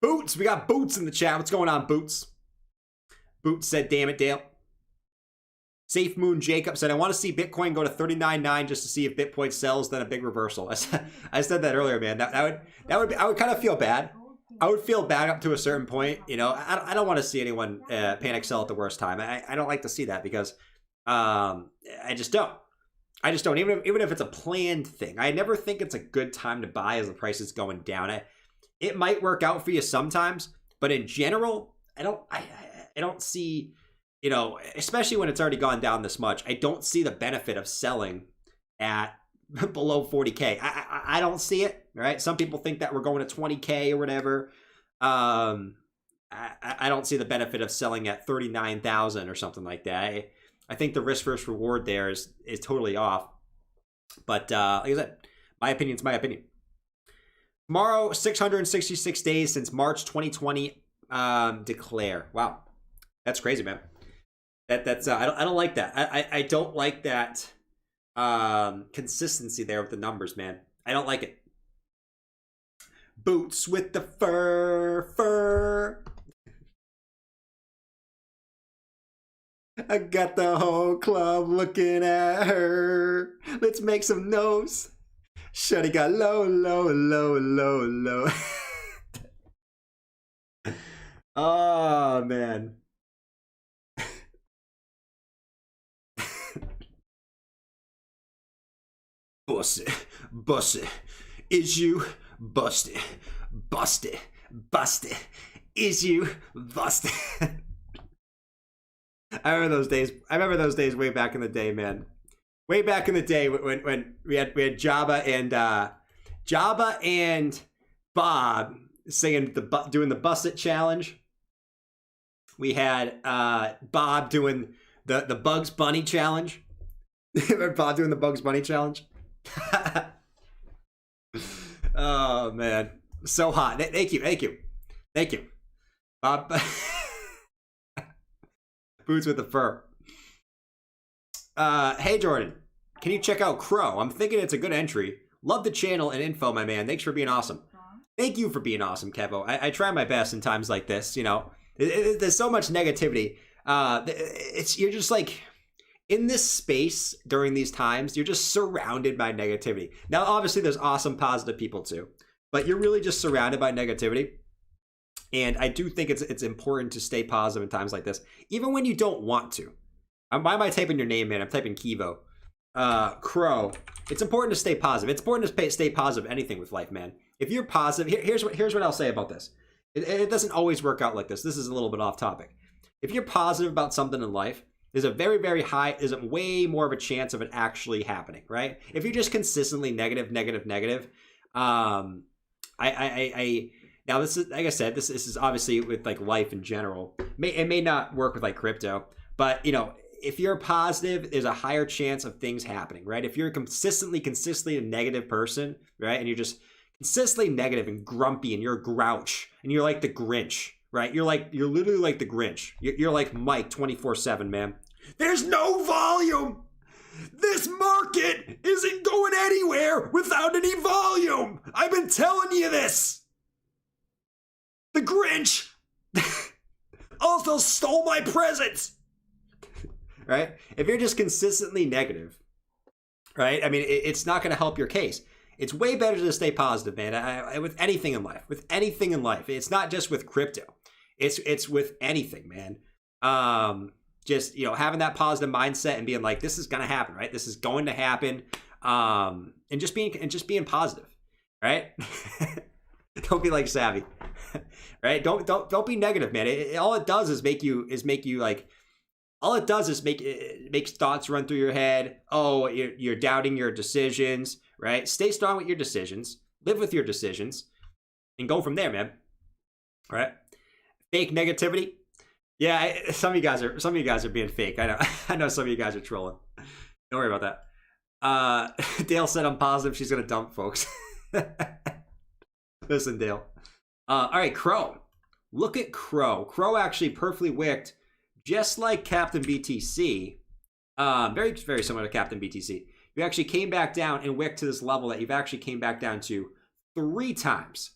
Boots, we got Boots in the chat. What's going on, Boots? Boots said, damn it, Dale. Safe Moon Jacob said, I want to see Bitcoin go to 39.9 just to see if Bitcoin sells, then a big reversal. I said that earlier, man. I would kind of feel bad. I would feel bad up to a certain point. I don't want to see anyone panic sell at the worst time. I don't like to see that because I just don't. Even if it's a planned thing, I never think it's a good time to buy as the price is going down. It might work out for you sometimes, but in general, I don't see, especially when it's already gone down this much, I don't see the benefit of selling at below 40K. I don't see it, right? Some people think that we're going to 20K or whatever. I don't see the benefit of selling at 39,000 or something like that. I think the risk versus reward there is totally off. But like I said, my opinion's my opinion. Tomorrow, 666 days since March 2020 declare. Wow, that's crazy, man. That's I don't like that. I don't like that consistency there with the numbers, man. I don't like it. Boots with the fur. I got the whole club looking at her. Let's make some noise. Shawty got low. Oh, man. Bust it. Is you busted? Is you busted? I remember those days way back in the day, man. Way back in the day when we had Jabba and Bob singing doing the Bust It challenge. We had Bob doing the Bugs Bunny challenge. Bob doing the Bugs Bunny challenge. Oh man, so hot. Thank you, Bob. Boots with the fur. Hey Jordan, can you check out Crow? I'm thinking it's a good entry. Love the channel and info, my man. Thanks for being awesome. Thank you for being awesome, Kevo. I try my best in times like this. You know, there's so much negativity. You're just like in this space during these times. You're just surrounded by negativity. Now, obviously, there's awesome, positive people too, but you're really just surrounded by negativity. And I do think it's important to stay positive in times like this, even when you don't want to. Why am I typing your name, man? I'm typing Kevo. Crow. It's important to stay positive. It's important to stay positive anything with life, man. If you're positive, here's what I'll say about this. It doesn't always work out like this. This is a little bit off topic. If you're positive about something in life, there's a way more of a chance of it actually happening, right? If you're just consistently negative, now this is, like I said, this is obviously with like life in general. It may not work with like crypto, but you know, if you're positive, there's a higher chance of things happening, right? If you're consistently a negative person, right, and you're just consistently negative and grumpy and you're a grouch and you're like the Grinch, right? You're literally like the Grinch. You're like Mike 24/7, man. There's no volume. This market isn't going anywhere without any volume. I've been telling you this. The Grinch also stole my presents. Right? If you're just consistently negative, right? I mean, it's not going to help your case. It's way better to stay positive, man. With anything in life, it's not just with crypto. It's with anything, man. Just, you know, having that positive mindset and being like, this is going to happen, right? This is going to happen. And just being positive, right? Don't be like Savvy, right? Don't be negative, man. All it does is make you like. All it does is makes thoughts run through your head. Oh, you're doubting your decisions, right? Stay strong with your decisions. Live with your decisions, and go from there, man. All right. Fake negativity. Yeah, some of you guys are being fake. I know. I know some of you guys are trolling. Don't worry about that. Dale said I'm positive she's gonna dump folks. Listen, Dale. All right, Crow. Look at Crow. Crow actually perfectly wicked. Just like Captain BTC, very, very similar to Captain BTC, you actually came back down and wicked to this level that you've actually came back down to 3 times.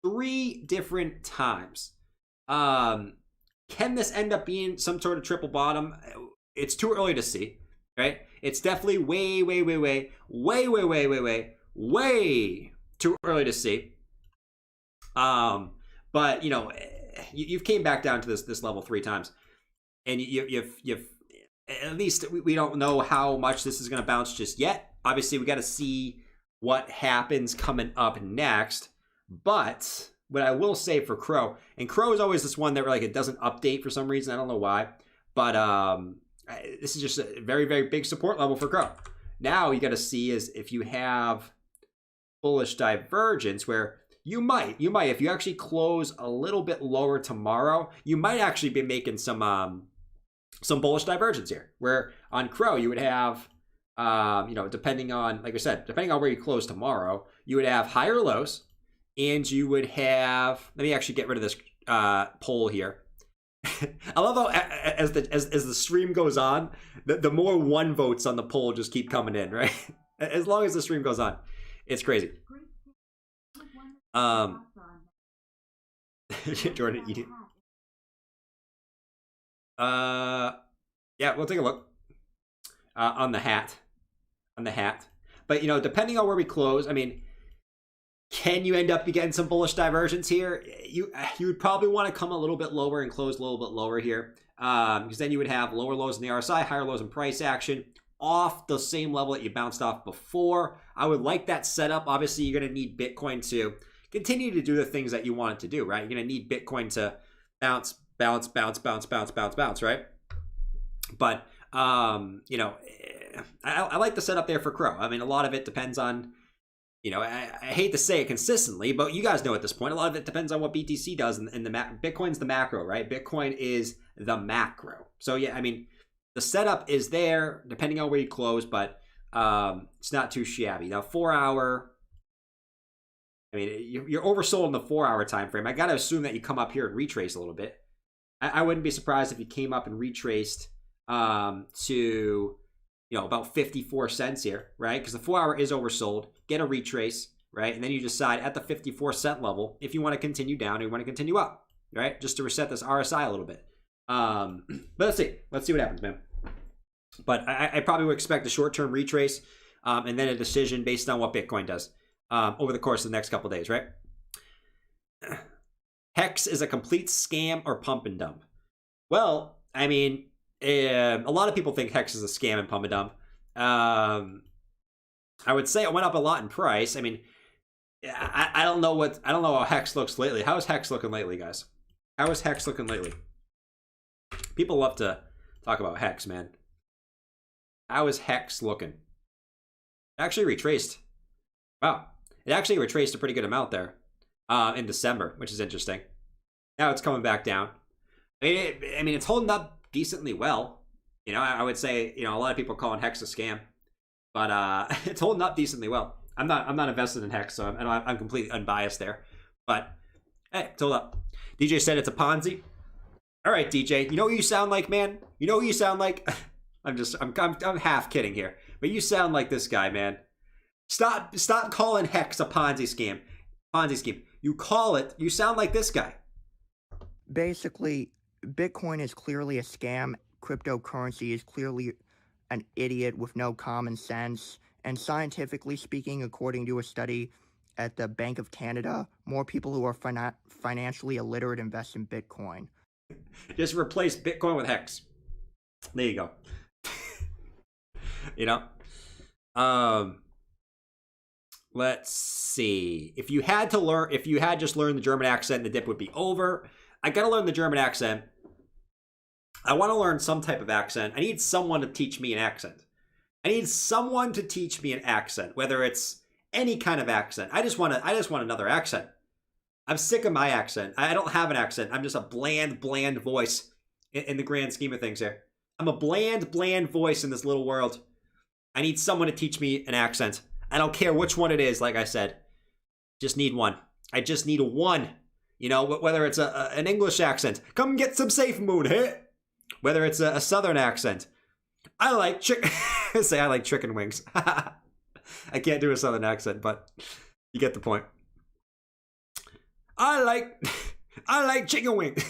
3 different times. Can this end up being some sort of triple bottom? It's too early to see, right? It's definitely way too early to see. But, you know, you've came back down to this level 3 times. And you've at least we don't know how much this is going to bounce just yet. Obviously, we got to see what happens coming up next. But what I will say for Crow, and Crow is always this one that like it doesn't update for some reason. I don't know why. But this is just a very, very big support level for Crow. Now you got to see is if you have bullish divergence where you might, if you actually close a little bit lower tomorrow, you might actually be making some bullish divergence here. Where on Crow, you would have, you know, depending on, like I said, depending on where you close tomorrow, you would have higher lows, and you would have. Let me actually get rid of this poll here. I love how as the stream goes on, the more 1 votes on the poll just keep coming in, right? As long as the stream goes on, it's crazy. Jordan eating. Yeah, we'll take a look on the hat. But you know, depending on where we close, I mean, can you end up getting some bullish divergence here? You would probably want to come a little bit lower and close a little bit lower here, because then you would have lower lows in the RSI, higher lows in price action off the same level that you bounced off before. I would like that setup. Obviously, you're going to need Bitcoin to continue to do the things that you want it to do, right? You're going to need Bitcoin to bounce, right? But, you know, I like the setup there for Crow. I mean, a lot of it depends on you know, I hate to say it consistently, but you guys know at this point, a lot of it depends on what BTC does. And Bitcoin's the macro, right? Bitcoin is the macro. So yeah, I mean, the setup is there depending on where you close, but it's not too shabby. Now, 4 hour, I mean, you're oversold in the 4 hour time frame. I got to assume that you come up here and retrace a little bit. I wouldn't be surprised if you came up and retraced to, you know, about 54 cents here, right? Because the 4 hour is oversold. Get a retrace, right? And then you decide at the 54-cent level if you want to continue down or you want to continue up, right? Just to reset this RSI a little bit. But let's see what happens, man. But I probably would expect a short-term retrace and then a decision based on what Bitcoin does over the course of the next couple of days, right? Hex is a complete scam or pump and dump. Well, I mean, a lot of people think Hex is a scam and pump and dump. I would say it went up a lot in price. I mean, I don't know how Hex looks lately. How is Hex looking lately, guys? How is Hex looking lately? People love to talk about Hex, man. How is Hex looking? It actually retraced. Wow. It actually retraced a pretty good amount there in December, which is interesting. Now it's coming back down. I mean, it's holding up decently well. You know, I would say, you know, a lot of people calling Hex a scam, but it's holding up decently well. I'm not invested in Hex, so I'm completely unbiased there. But hey, it's holding up. DJ said it's a Ponzi. All right, DJ. You know what you sound like, man? You know who you sound like? I'm half kidding here, but you sound like this guy, man. Stop calling Hex a Ponzi scheme. You sound like this guy. Basically, Bitcoin is clearly a scam. Cryptocurrency is clearly an idiot with no common sense. And scientifically speaking, according to a study at the Bank of Canada, more people who are financially illiterate invest in Bitcoin. Just replace Bitcoin with Hex. There you go. You know? Let's see. If you had just learned the German accent, the dip would be over. I gotta learn the German accent. I want to learn some type of accent. I need someone to teach me an accent. Whether it's any kind of accent. I just want another accent. I'm sick of my accent. I don't have an accent. I'm just a bland voice in the grand scheme of things here. I'm a bland voice in this little world. I need someone to teach me an accent. I don't care which one it is, like I said. Just need one. I just need one. You know, whether it's an English accent. Come get some safe moon, hey? Whether it's a southern accent. I like chicken wings. I can't do a southern accent, but you get the point. I like chicken wings.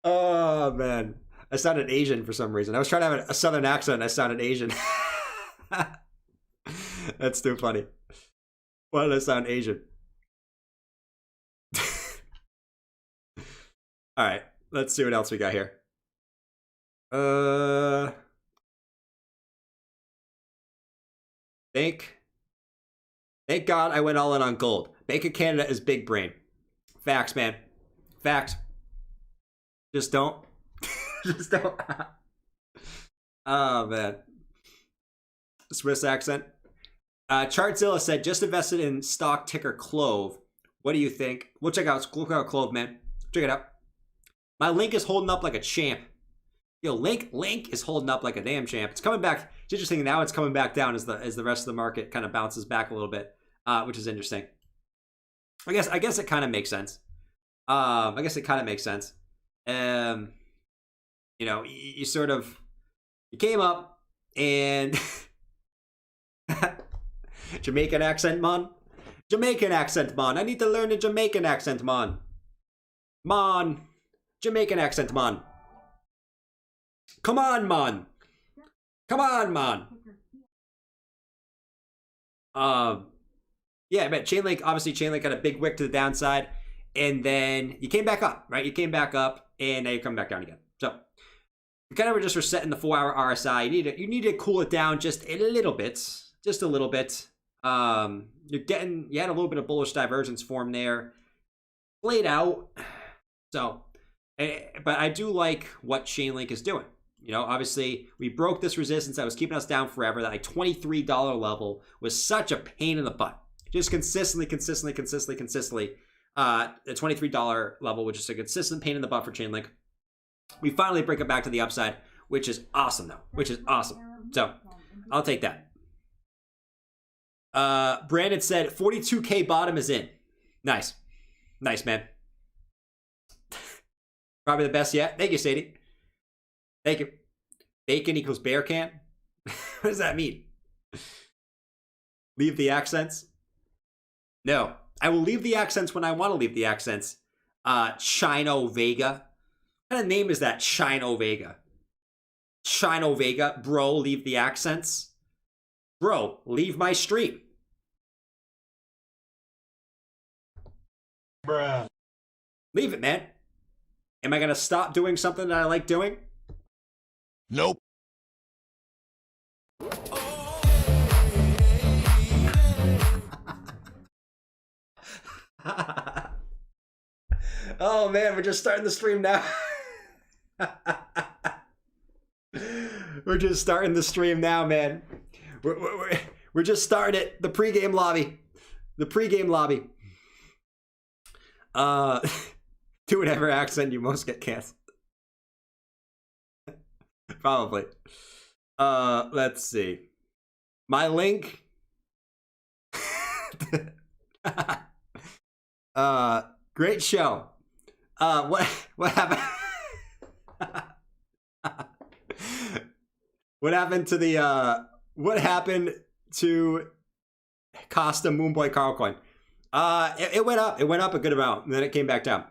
Oh man, I sounded Asian for some reason. I was trying to have a southern accent and I sounded Asian. That's too funny. Why did I sound Asian? All right, let's see what else we got here. Thank God I went all in on gold. Bank of Canada is big brain. Facts, man. Facts. Just don't. Just don't. Oh, man. Swiss accent. Chartzilla said, just invested in stock ticker Clove. What do you think? We'll check out Clove, man. Check it out. My Link is holding up like a champ. Yo, Link is holding up like a damn champ. It's coming back. It's interesting now. It's coming back down as the rest of the market kind of bounces back a little bit, which is interesting. I guess it kind of makes sense. You know, you came up and Jamaican accent, man. I need to learn the Jamaican accent, man. Jamaican accent, man. Come on, man. Yeah, but Chainlink got a big wick to the downside, and then you came back up, right? You came back up, and now you're coming back down again. So you kind of were just resetting the 4-hour RSI. You need to cool it down just a little bit. You had a little bit of bullish divergence form there, played out. So, but I do like what Chainlink is doing. You know, obviously, we broke this resistance that was keeping us down forever. That like $23 level was such a pain in the butt. Just consistently. The $23 level, which is a consistent pain in the butt for Chainlink. We finally break it back to the upside, which is awesome, though. Which is awesome. So, I'll take that. Brandon said 42K bottom is in. Nice. Nice, man. Probably the best yet. Thank you, Sadie. Thank you. Bacon equals bear can? What does that mean? Leave the accents? No. I will leave the accents when I want to leave the accents. Chino Vega. What kind of name is that, Chino Vega? Chino Vega. Bro, leave the accents. Bro, leave my stream. Bruh. Leave it, man. Am I going to stop doing something that I like doing? Nope. Oh man, we're just starting the stream now. We're just starting the stream now, man. We're just starting it. The pregame lobby. The pregame lobby. Do whatever accent you most get canceled. Probably. Let's see. My link. Great show. What happened? What happened to the what happened to Costa Moonboy Carlcoin? It went up. It went up a good amount, and then it came back down.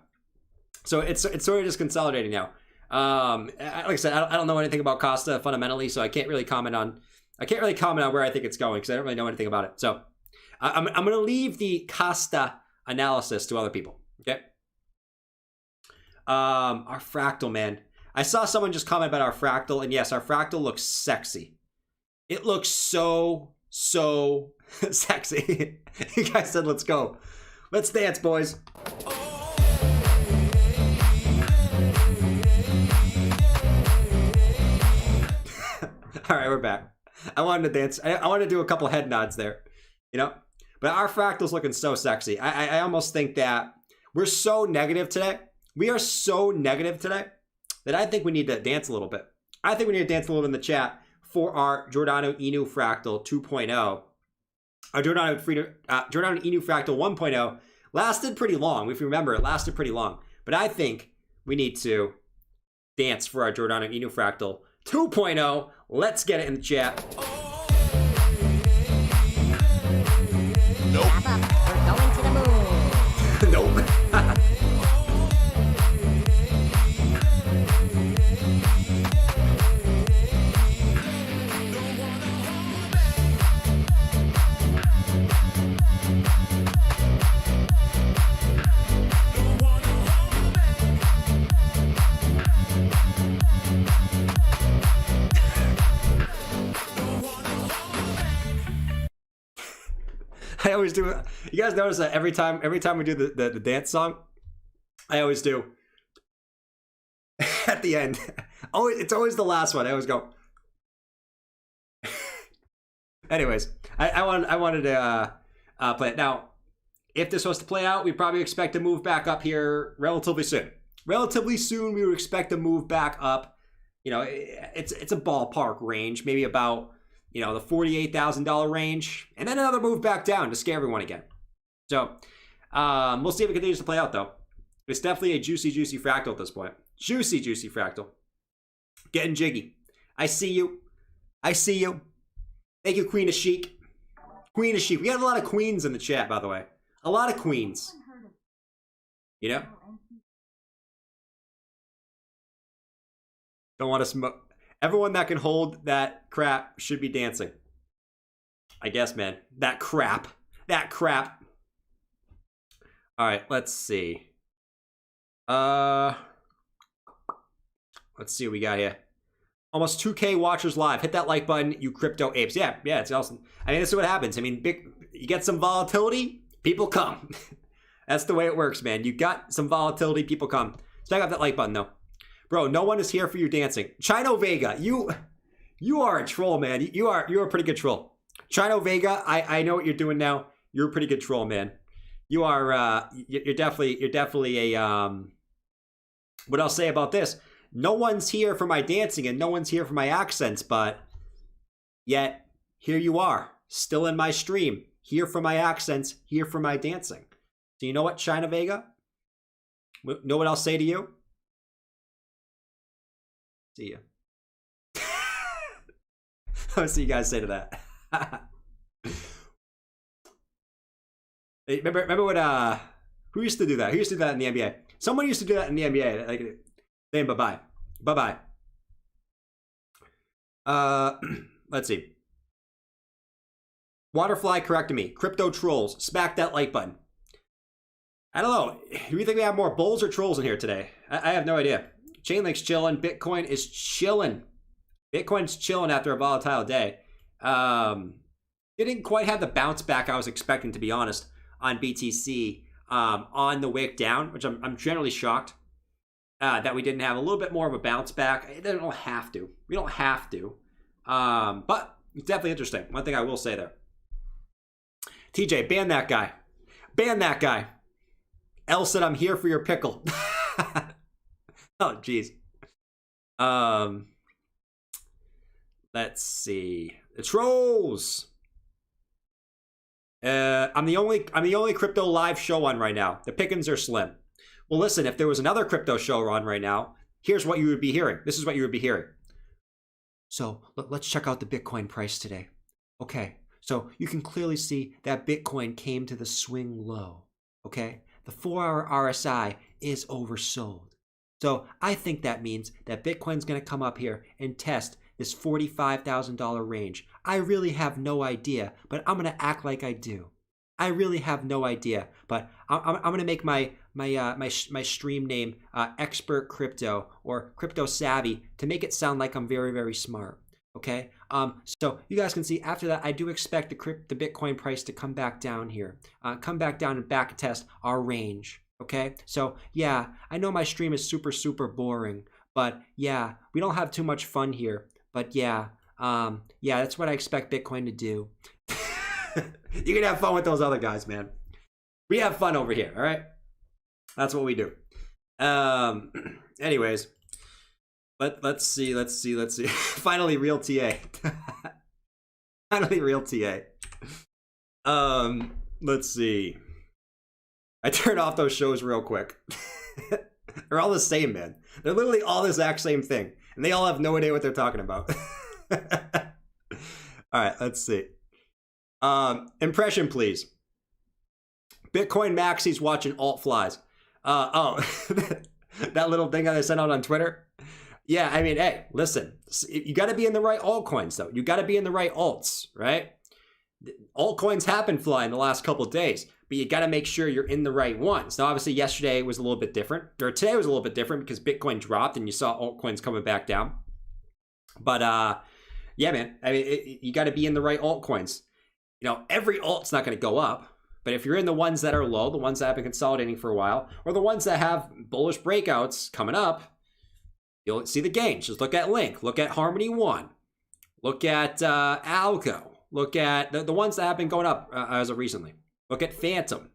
So it's sort of just consolidating now. Like I said, I don't know anything about Costa fundamentally, so I can't really comment on where I think it's going because I don't really know anything about it. So I'm going to leave the Costa analysis to other people. Okay. Our fractal, man. I saw someone just comment about our fractal, and yes, our fractal looks sexy. It looks so sexy. You guys said, let's go. Let's dance, boys. All right, we're back. I wanted to dance. I wanted to do a couple head nods there, you know? But our fractal's looking so sexy. I almost think that we're so negative today. We are so negative today that I think we need to dance a little bit. I think we need to dance a little bit in the chat for our Giordano Inu Fractal 2.0. Our Giordano Inu Fractal 1.0 lasted pretty long. If you remember, it lasted pretty long. But I think we need to dance for our Giordano Inu Fractal 2.0. Let's get it in the chat. Nope. Wrap up. We're going to the moon. Nope. I always do. You guys notice that every time we do the dance song, I always do at the end. It's always the last one. I always go. Anyways, I wanted to play it. Now, if this was to play out, we probably expect to move back up here relatively soon. Relatively soon, we would expect to move back up. You know, it's a ballpark range, maybe about, you know, the $48,000 range, and then another move back down to scare everyone again. So we'll see if it continues to play out, though. It's definitely a juicy fractal at this point. Juicy fractal. Getting jiggy. I see you. Thank you, Queen of Chic. Queen of Chic. We got a lot of queens in the chat, by the way. A lot of queens. You know? Don't want to smoke. Everyone that can hold that crap should be dancing. I guess, man. That crap. All right, let's see. Let's see what we got here. Almost 2K watchers live. Hit that like button, you crypto apes. Yeah, it's awesome. I mean, this is what happens. I mean, you get some volatility, people come. That's the way it works, man. You got some volatility, people come. Stack up that like button, though. Bro, no one is here for you dancing. Chino Vega, you are a troll, man. You're a pretty good troll. Chino Vega, I know what you're doing now. You're a pretty good troll, man. You are you're definitely a what I'll say about this. No one's here for my dancing and no one's here for my accents, but yet here you are, still in my stream, here for my accents, here for my dancing. So you know what, China Vega? Know what I'll say to you? See ya. I'll see you guys say to that. Hey, remember what who used to do that? Who used to do that in the NBA? Someone used to do that in the NBA. Like saying bye-bye. Bye-bye. Let's see. Waterfly corrected me. Crypto trolls. Smack that like button. I don't know. Do you think we have more bulls or trolls in here today? I have no idea. Chainlink's chilling. Bitcoin is chilling. Bitcoin's chilling after a volatile day. Didn't quite have the bounce back I was expecting, to be honest, on BTC on the wick down, which I'm generally shocked that we didn't have a little bit more of a bounce back. It don't have to. We don't have to. But it's definitely interesting. One thing I will say there. TJ, ban that guy. Ban that guy. L said I'm here for your pickle. Oh, jeez. Let's see. The trolls. I'm the only crypto live show on right now. The pickings are slim. Well, listen, if there was another crypto show on right now, here's what you would be hearing. This is what you would be hearing. So let's check out the Bitcoin price today. Okay, so you can clearly see that Bitcoin came to the swing low. Okay, the 4-hour RSI is oversold. So I think that means that Bitcoin's going to come up here and test this $45,000 range. I really have no idea, but I'm going to act like I do. I really have no idea, but I'm going to make my stream name Expert Crypto or Crypto Savvy to make it sound like I'm very, very smart. Okay. So you guys can see after that, I do expect the Bitcoin price to come back down here, come back down and back test our range. Okay. So yeah, I know my stream is super, super boring, but yeah, we don't have too much fun here. But yeah, that's what I expect Bitcoin to do. You can have fun with those other guys, man. We have fun over here, all right? That's what we do. Anyways, let's see. Finally, real TA. Finally, real TA. Let's see. I turned off those shows real quick. They're all the same, man. They're literally all the exact same thing. And they all have no idea what they're talking about. All right, let's see. Impression, please. Bitcoin Maxi's watching alt flies. That little thing that I sent out on Twitter. Yeah, I mean, hey, listen. You got to be in the right altcoins, though. You got to be in the right alts, right? Altcoins have been flying the last couple of days, but you got to make sure you're in the right ones. Now, obviously, yesterday was a little bit different, or today was a little bit different because Bitcoin dropped and you saw altcoins coming back down. But yeah, man, I mean, you got to be in the right altcoins. You know, every alt's not going to go up, but if you're in the ones that are low, the ones that have been consolidating for a while, or the ones that have bullish breakouts coming up, you'll see the gains. Just look at Link, look at Harmony One, look at Algo, look at the ones that have been going up as of recently. Look at Phantom.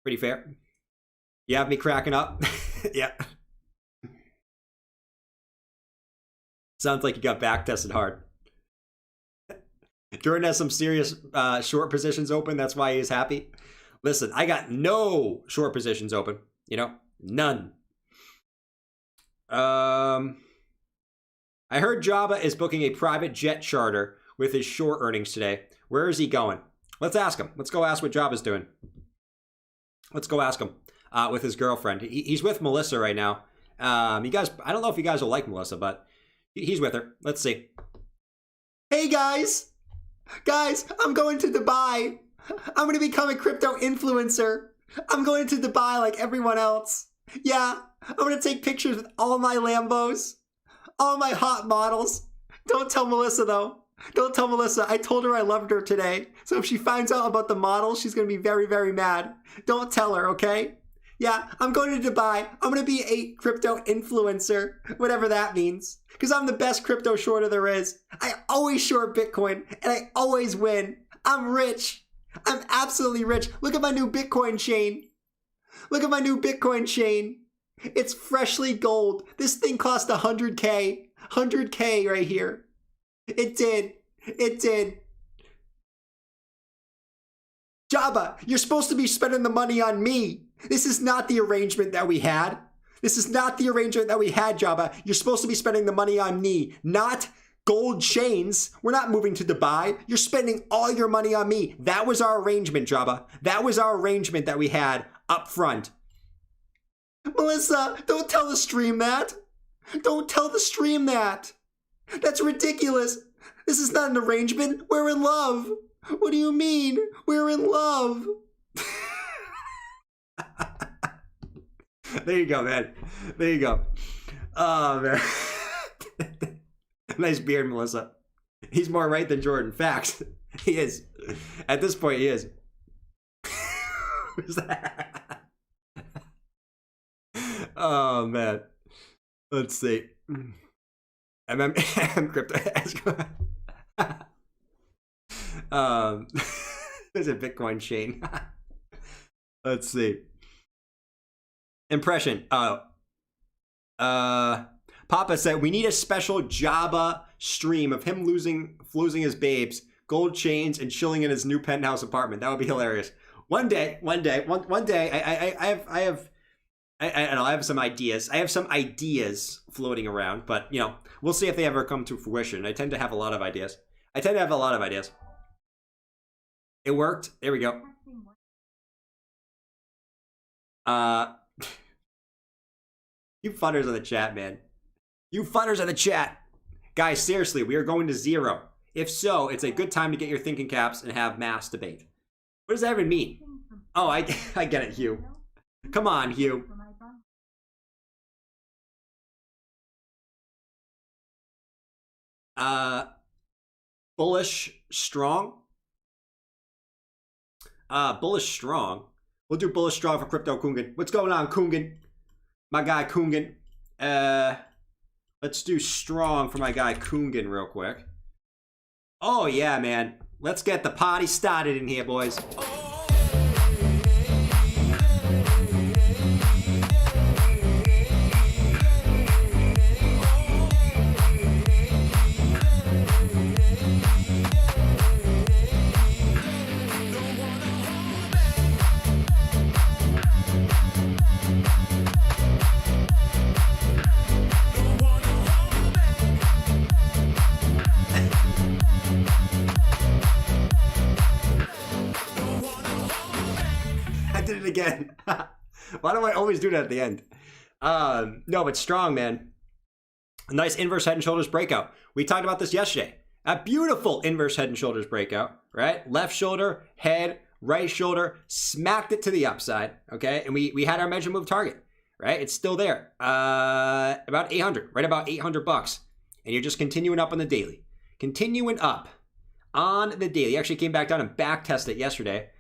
Pretty fair. You have me cracking up? Yeah. Sounds like you got back tested hard. Jordan has some serious short positions open. That's why he's happy. Listen, I got no short positions open. You know, none. I heard Jabba is booking a private jet charter with his short earnings today. Where is he going? Let's ask him. Let's go ask what Jabba's doing. Let's go ask him with his girlfriend. He's with Melissa right now. You guys, I don't know if you guys will like Melissa, but he's with her. Let's see. Hey guys, I'm going to Dubai. I'm going to become a crypto influencer. I'm going to Dubai like everyone else. Yeah, I'm going to take pictures with all my Lambos, all my hot models. Don't tell Melissa though. Don't tell Melissa. I told her I loved her today. So if she finds out about the models, she's going to be very, very mad. Don't tell her, okay? Yeah, I'm going to Dubai. I'm going to be a crypto influencer, whatever that means. Because I'm the best crypto shorter there is. I always short Bitcoin, and I always win. I'm rich. I'm absolutely rich. Look at my new Bitcoin chain. Look at my new Bitcoin chain. It's freshly gold. This thing cost 100K. 100K right here. It did. It did. Jabba, you're supposed to be spending the money on me. This is not the arrangement that we had. This is not the arrangement that we had, Jabba. You're supposed to be spending the money on me, not gold chains. We're not moving to Dubai. You're spending all your money on me. That was our arrangement, Jabba. That was our arrangement that we had up front. Melissa, don't tell the stream that. Don't tell the stream that. That's ridiculous. This is not an arrangement. We're in love. What do you mean? We're in love. There you go, man. There you go. Oh, man. Nice beard, Melissa. He's more right than Jordan. Facts. He is. At this point, he is. Who's that? Oh, man. Let's see. MM crypto. There's a Bitcoin chain. Let's see. Impression. Papa said we need a special Jabba stream of him losing his babes, gold chains, and chilling in his new penthouse apartment. That would be hilarious. One day. I have some ideas. I have some ideas floating around, but you know, we'll see if they ever come to fruition. I tend to have a lot of ideas. It worked. There we go. You funners in the chat, man. You funners in the chat. Guys, seriously, we are going to 0. If so, it's a good time to get your thinking caps and have mass debate. What does that even mean? Oh, I get it, Hugh. Come on, Hugh. Bullish strong. Bullish strong. We'll do bullish strong for crypto Kungan. What's going on, Kungan? My guy Kungan. Let's do strong for my guy Kungan real quick. Oh yeah, man. Let's get the party started in here, boys. Again. Why do I always do that at the end? No, but strong, man. A nice inverse head and shoulders breakout. We talked about this yesterday. A beautiful inverse head and shoulders breakout, right? Left shoulder, head, right shoulder, smacked it to the upside, okay? And we had our measure move target, right? It's still there. About 800, right about $800. And you're just continuing up on the daily. Continuing up on the daily. You actually came back down and back tested it yesterday.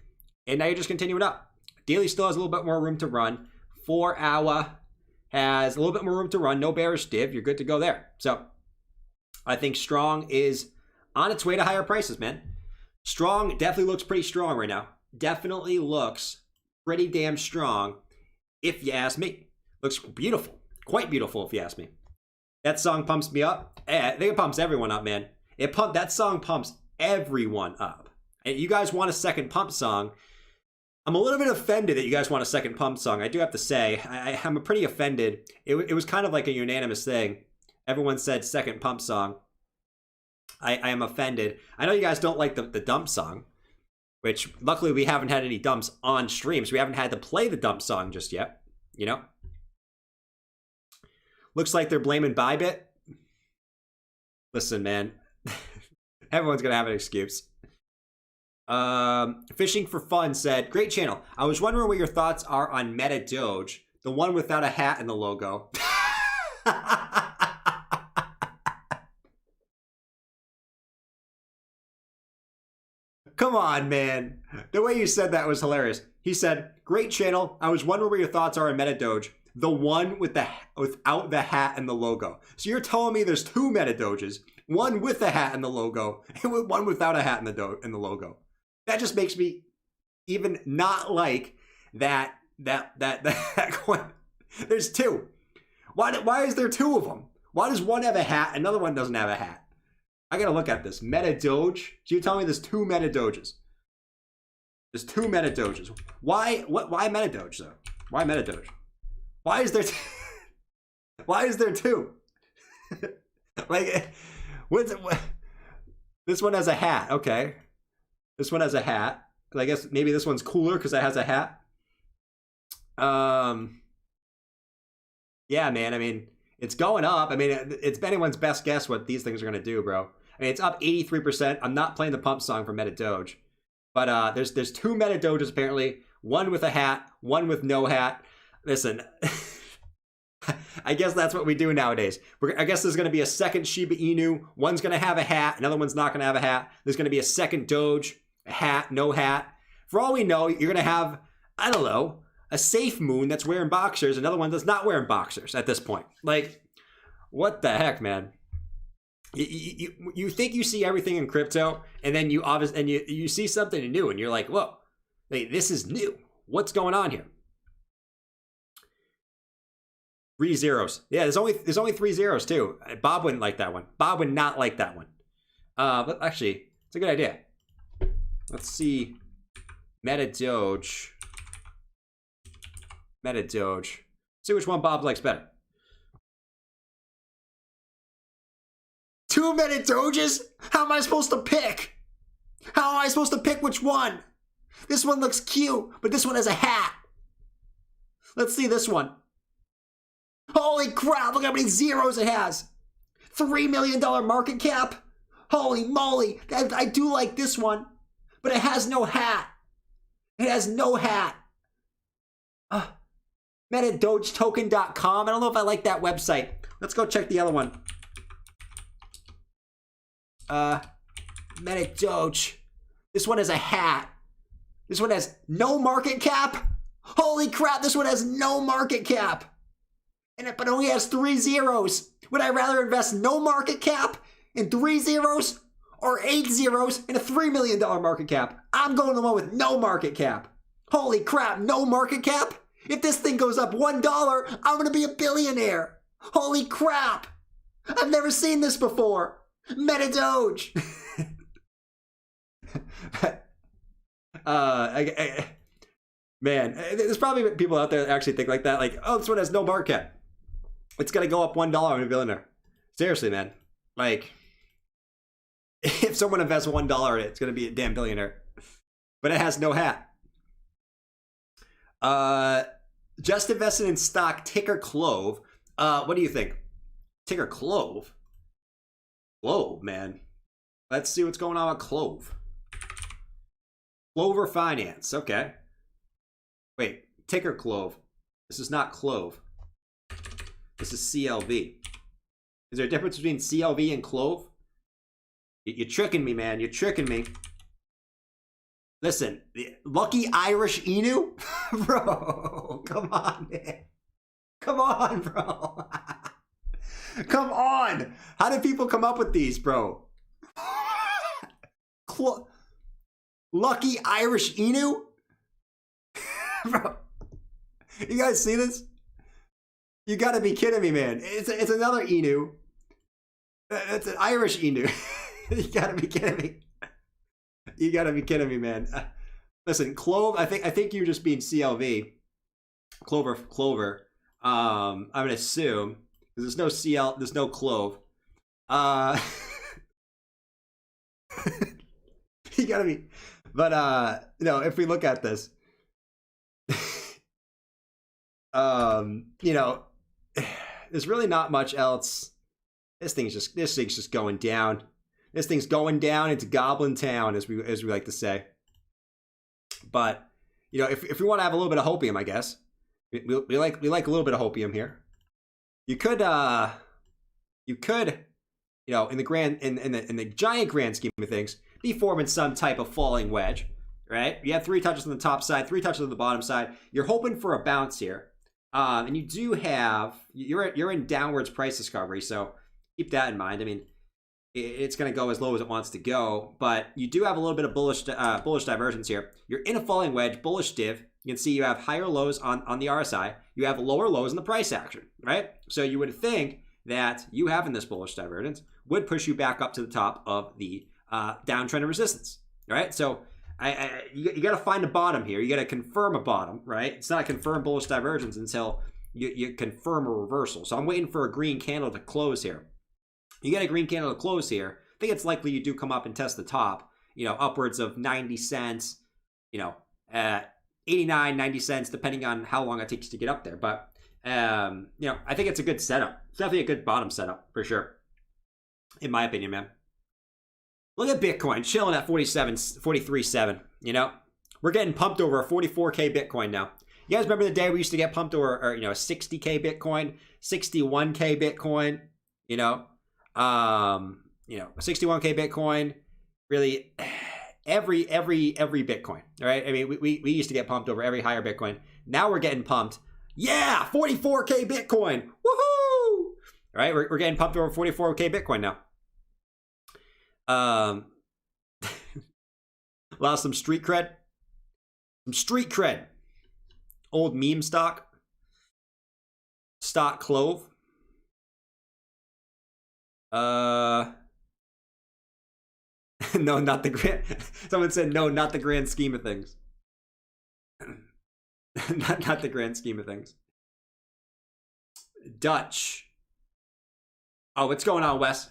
And now you're just continuing up. Daily still has a little bit more room to run. 4 hour has a little bit more room to run. No bearish div. You're good to go there. So I think strong is on its way to higher prices, man. Strong definitely looks pretty strong right now. Definitely looks pretty damn strong, if you ask me. Looks beautiful. Quite beautiful, if you ask me. That song pumps me up. I think it pumps everyone up, man. That song pumps everyone up. And you guys want a second pump song. I'm a little bit offended that you guys want a second pump song. I do have to say, I'm pretty offended. It was kind of like a unanimous thing. Everyone said second pump song. I am offended. I know you guys don't like the dump song, which luckily we haven't had any dumps on stream, so we haven't had to play the dump song just yet, you know? Looks like they're blaming Bybit. Listen, man. Everyone's going to have an excuse. Fishing for Fun said, great channel. I was wondering what your thoughts are on Meta Doge, the one without a hat in the logo. Come on, man. The way you said that was hilarious. He said, "Great channel. I was wondering what your thoughts are on Meta Doge, the one without the hat and the logo." So you're telling me there's two Meta Doges, one with the hat and the logo, and one without a hat and the logo. That just makes me even not like that coin. There's two. Why is there two of them? Why does one have a hat, another one doesn't have a hat? I gotta look at this. Meta Doge? So you're telling me there's two Meta Doges? There's two Meta Doges. Why Meta Doge though? Why Meta Doge? Why is there why is there two? Like, this one has a hat, okay. This one has a hat. I guess maybe this one's cooler because it has a hat. Yeah, man, I mean, it's going up. I mean, it's anyone's best guess what these things are going to do, bro. I mean, it's up 83%. I'm not playing the pump song for Meta Doge. But there's two Meta Doges, apparently. One with a hat, one with no hat. Listen, I guess that's what we do nowadays. I guess there's going to be a second Shiba Inu. One's going to have a hat. Another one's not going to have a hat. There's going to be a second Doge, a hat, no hat. For all we know, you're going to have, I don't know, a Safe Moon that's wearing boxers. Another one that's not wearing boxers at this point. Like, what the heck, man? You think you see everything in crypto, and then you see something new, and you're like, whoa, this is new. What's going on here? 3 zeros. Yeah, there's only 3 zeros too. Bob wouldn't like that one. Bob would not like that one. But actually, it's a good idea. Let's see. Meta Doge. Meta Doge. See which one Bob likes better. Two Meta Doges? How am I supposed to pick? How am I supposed to pick which one? This one looks cute, but this one has a hat. Let's see this one. Holy crap, look how many zeros it has. $3 million market cap. Holy moly. I do like this one, but it has no hat. It has no hat. MetaDogeToken.com. I don't know if I like that website. Let's go check the other one. Meta Doge. This one has a hat. This one has no market cap. Holy crap, this one has no market cap. But only has 3 zeros. Would I rather invest no market cap in 3 zeros or 8 zeros in a $3 million market cap? I'm going to the one with no market cap. Holy crap, no market cap? If this thing goes up $1, I'm going to be a billionaire. Holy crap. I've never seen this before. Meta Doge. Man, there's probably people out there that actually think like that. Like, oh, this one has no market cap. It's going to go up $1 I'm a billionaire. Seriously, man. Like, if someone invests $1 in it, it's going to be a damn billionaire. But it has no hat. Just invested in stock, ticker Clove. What do you think? Ticker Clove? Clove, man. Let's see what's going on with Clove. Clover Finance. Okay. Wait, ticker Clove. This is not Clove. This is CLV. Is there a difference between CLV and Clove? You're tricking me, man. You're tricking me. Listen, Lucky Irish Inu? Bro, come on, man. Come on, bro. Come on. How did people come up with these, bro? Lucky Irish Inu? Bro, you guys see this? You gotta be kidding me, man. It's another Inu. It's an Irish Inu. You gotta be kidding me. You gotta be kidding me, man. Listen, Clove, I think you're just being CLV. Clover. I'm gonna assume. There's no there's no Clove. You gotta be. But no, if we look at this, you know, there's really not much else. This thing's just going down. This thing's going down into Goblin Town, as we like to say. But you know, if we want to have a little bit of hopium, I guess we like a little bit of hopium here. You could, you know, in the giant grand scheme of things, be forming some type of falling wedge. right? You have 3 touches on the top side, 3 touches on the bottom side. You're hoping for a bounce here. And you do have, you're in downwards price discovery, so keep that in mind. I mean, it's going to go as low as it wants to go, but you do have a little bit of bullish divergence here. You're in a falling wedge, bullish div. You can see you have higher lows on the RSI. You have lower lows in the price action, right? So you would think that you having this bullish divergence would push you back up to the top of the downtrend of resistance, right? So you got to find a bottom here. You got to confirm a bottom, right? It's not a confirmed bullish divergence until you confirm a reversal. So I'm waiting for a green candle to close here. You get a green candle to close here. I think it's likely you do come up and test the top, upwards of 90 cents, 89, 90 cents, depending on how long it takes to get up there. But, I think it's a good setup. It's definitely a good bottom setup for sure, in my opinion, man. Look at Bitcoin chilling at 43.7. We're getting pumped over a 44K Bitcoin now. You guys remember the day we used to get pumped over, 60K Bitcoin, 61K Bitcoin, 61K Bitcoin, really every Bitcoin, right? I mean, we used to get pumped over every higher Bitcoin. Now we're getting pumped. Yeah, 44K Bitcoin. Woohoo! All right, we're getting pumped over 44K Bitcoin now. Lost some street cred. Some street cred. Old meme stock. Stock clove. No, not the grand. Someone said no, not the grand scheme of things. not the grand scheme of things. Dutch. Oh, what's going on, Wes?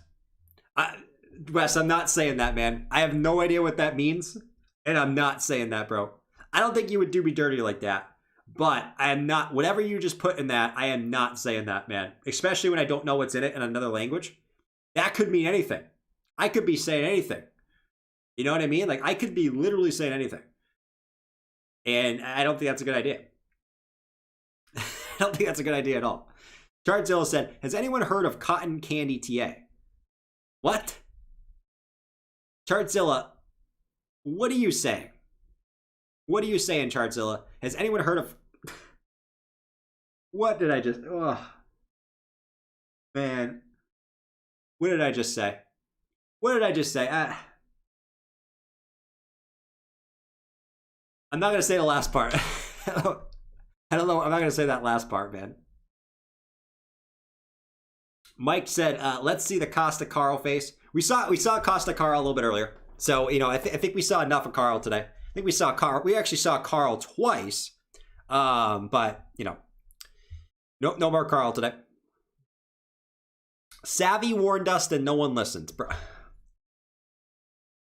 Wes, I'm not saying that, man. I have no idea what that means, and I'm not saying that, bro. I don't think you would do me dirty like that, but I am not. Whatever you just put in that, I am not saying that, man. Especially when I don't know what's in it in another language. That could mean anything. I could be saying anything. You know what I mean? Like, I could be literally saying anything. And I don't think that's a good idea. I don't think that's a good idea at all. Chartzilla said, has anyone heard of cotton candy TA? What? Chartzilla, what are you saying? What are you saying, Chartzilla? Has anyone heard of... What did I just... Oh. Man. What did I just say? What did I just say? I'm not going to say the last part. I don't know. I'm not going to say that last part, man. Mike said, let's see the Costa Carl face. We saw Costa Carl a little bit earlier. So, I think we saw enough of Carl today. I think we saw Carl. We actually saw Carl twice. But, no more Carl today. Savvy warned us and no one listened, bro.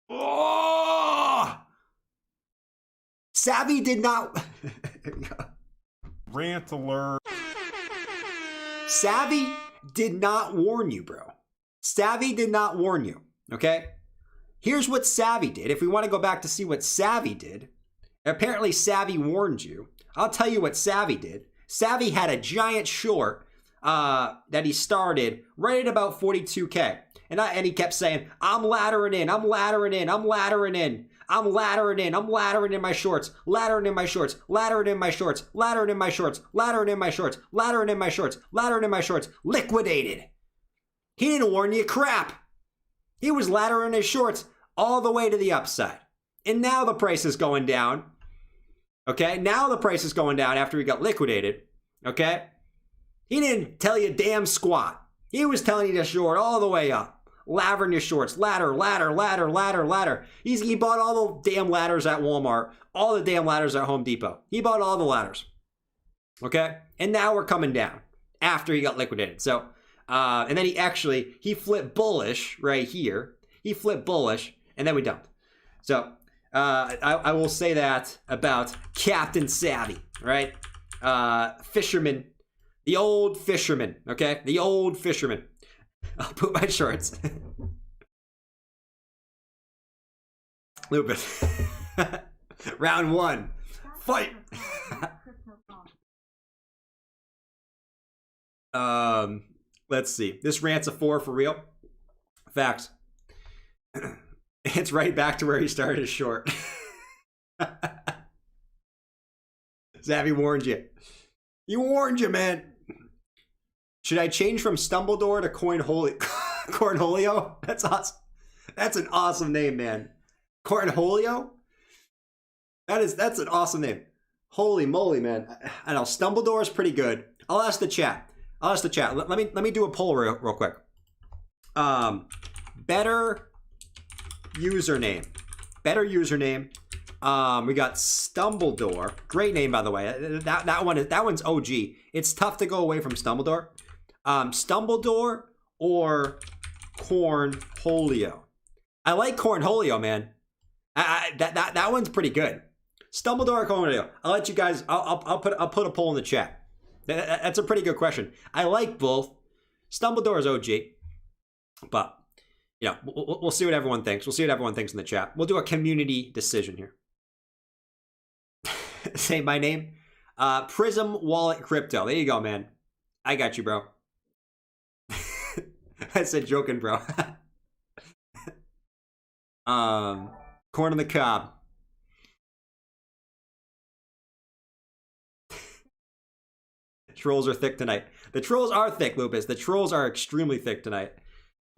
Oh! Savvy did not... Rant alert. Savvy did not warn you, bro. Savvy did not warn you, okay? Here's what Savvy did. If we want to go back to see what Savvy did, apparently Savvy warned you. I'll tell you what Savvy did. Savvy had a giant short that he started right at about 42K. And he kept saying, I'm laddering in, I'm laddering in, I'm laddering in. I'm laddering in, I'm laddering in my shorts, laddering in my shorts, laddering in my shorts, laddering in my shorts, laddering in my shorts, laddering in my shorts, laddering in my shorts, liquidated. He didn't warn you crap. He was laddering his shorts all the way to the upside. And now the price is going down. Okay, now the price is going down after he got liquidated. Okay? He didn't tell you damn squat. He was telling you to short all the way up. Lavering your shorts, ladder, ladder, ladder, ladder, ladder. He bought all the damn ladders at Walmart, all the damn ladders at Home Depot. He bought all the ladders. Okay? And now we're coming down after he got liquidated. So, and then he flipped bullish right here. He flipped bullish, and then we dumped. So, I will say that about Captain Savvy, right? Fisherman. The old fisherman, okay? The old fisherman. I'll put my shorts. A little bit. Round one. Fight. Let's see. This rant's a 4 for real. Facts. It's right back to where he started his short. Zavvy warned you. He warned you, man. Should I change from Stumbledore to Cornholio? That's awesome. That's an awesome name, man. Cornholio? That's an awesome name. Holy moly, man. I know Stumbledore is pretty good. I'll ask the chat. Let me do a poll real quick. Better username. We got Stumbledore. Great name, by the way. That one's OG. It's tough to go away from Stumbledore. Stumbledore or Cornholio. I like Cornholio, man. That one's pretty good. Stumbledore or Cornholio. I'll let you guys. I'll put a poll in the chat. That's a pretty good question. I like both. Stumbledore is OG, but you know we'll see what everyone thinks. We'll see what everyone thinks in the chat. We'll do a community decision here. Say my name. Prism Wallet Crypto. There you go, man. I got you, bro. I said joking, bro. Corn on the cob. The trolls are thick tonight. The trolls are thick, Lupus. The trolls are extremely thick tonight.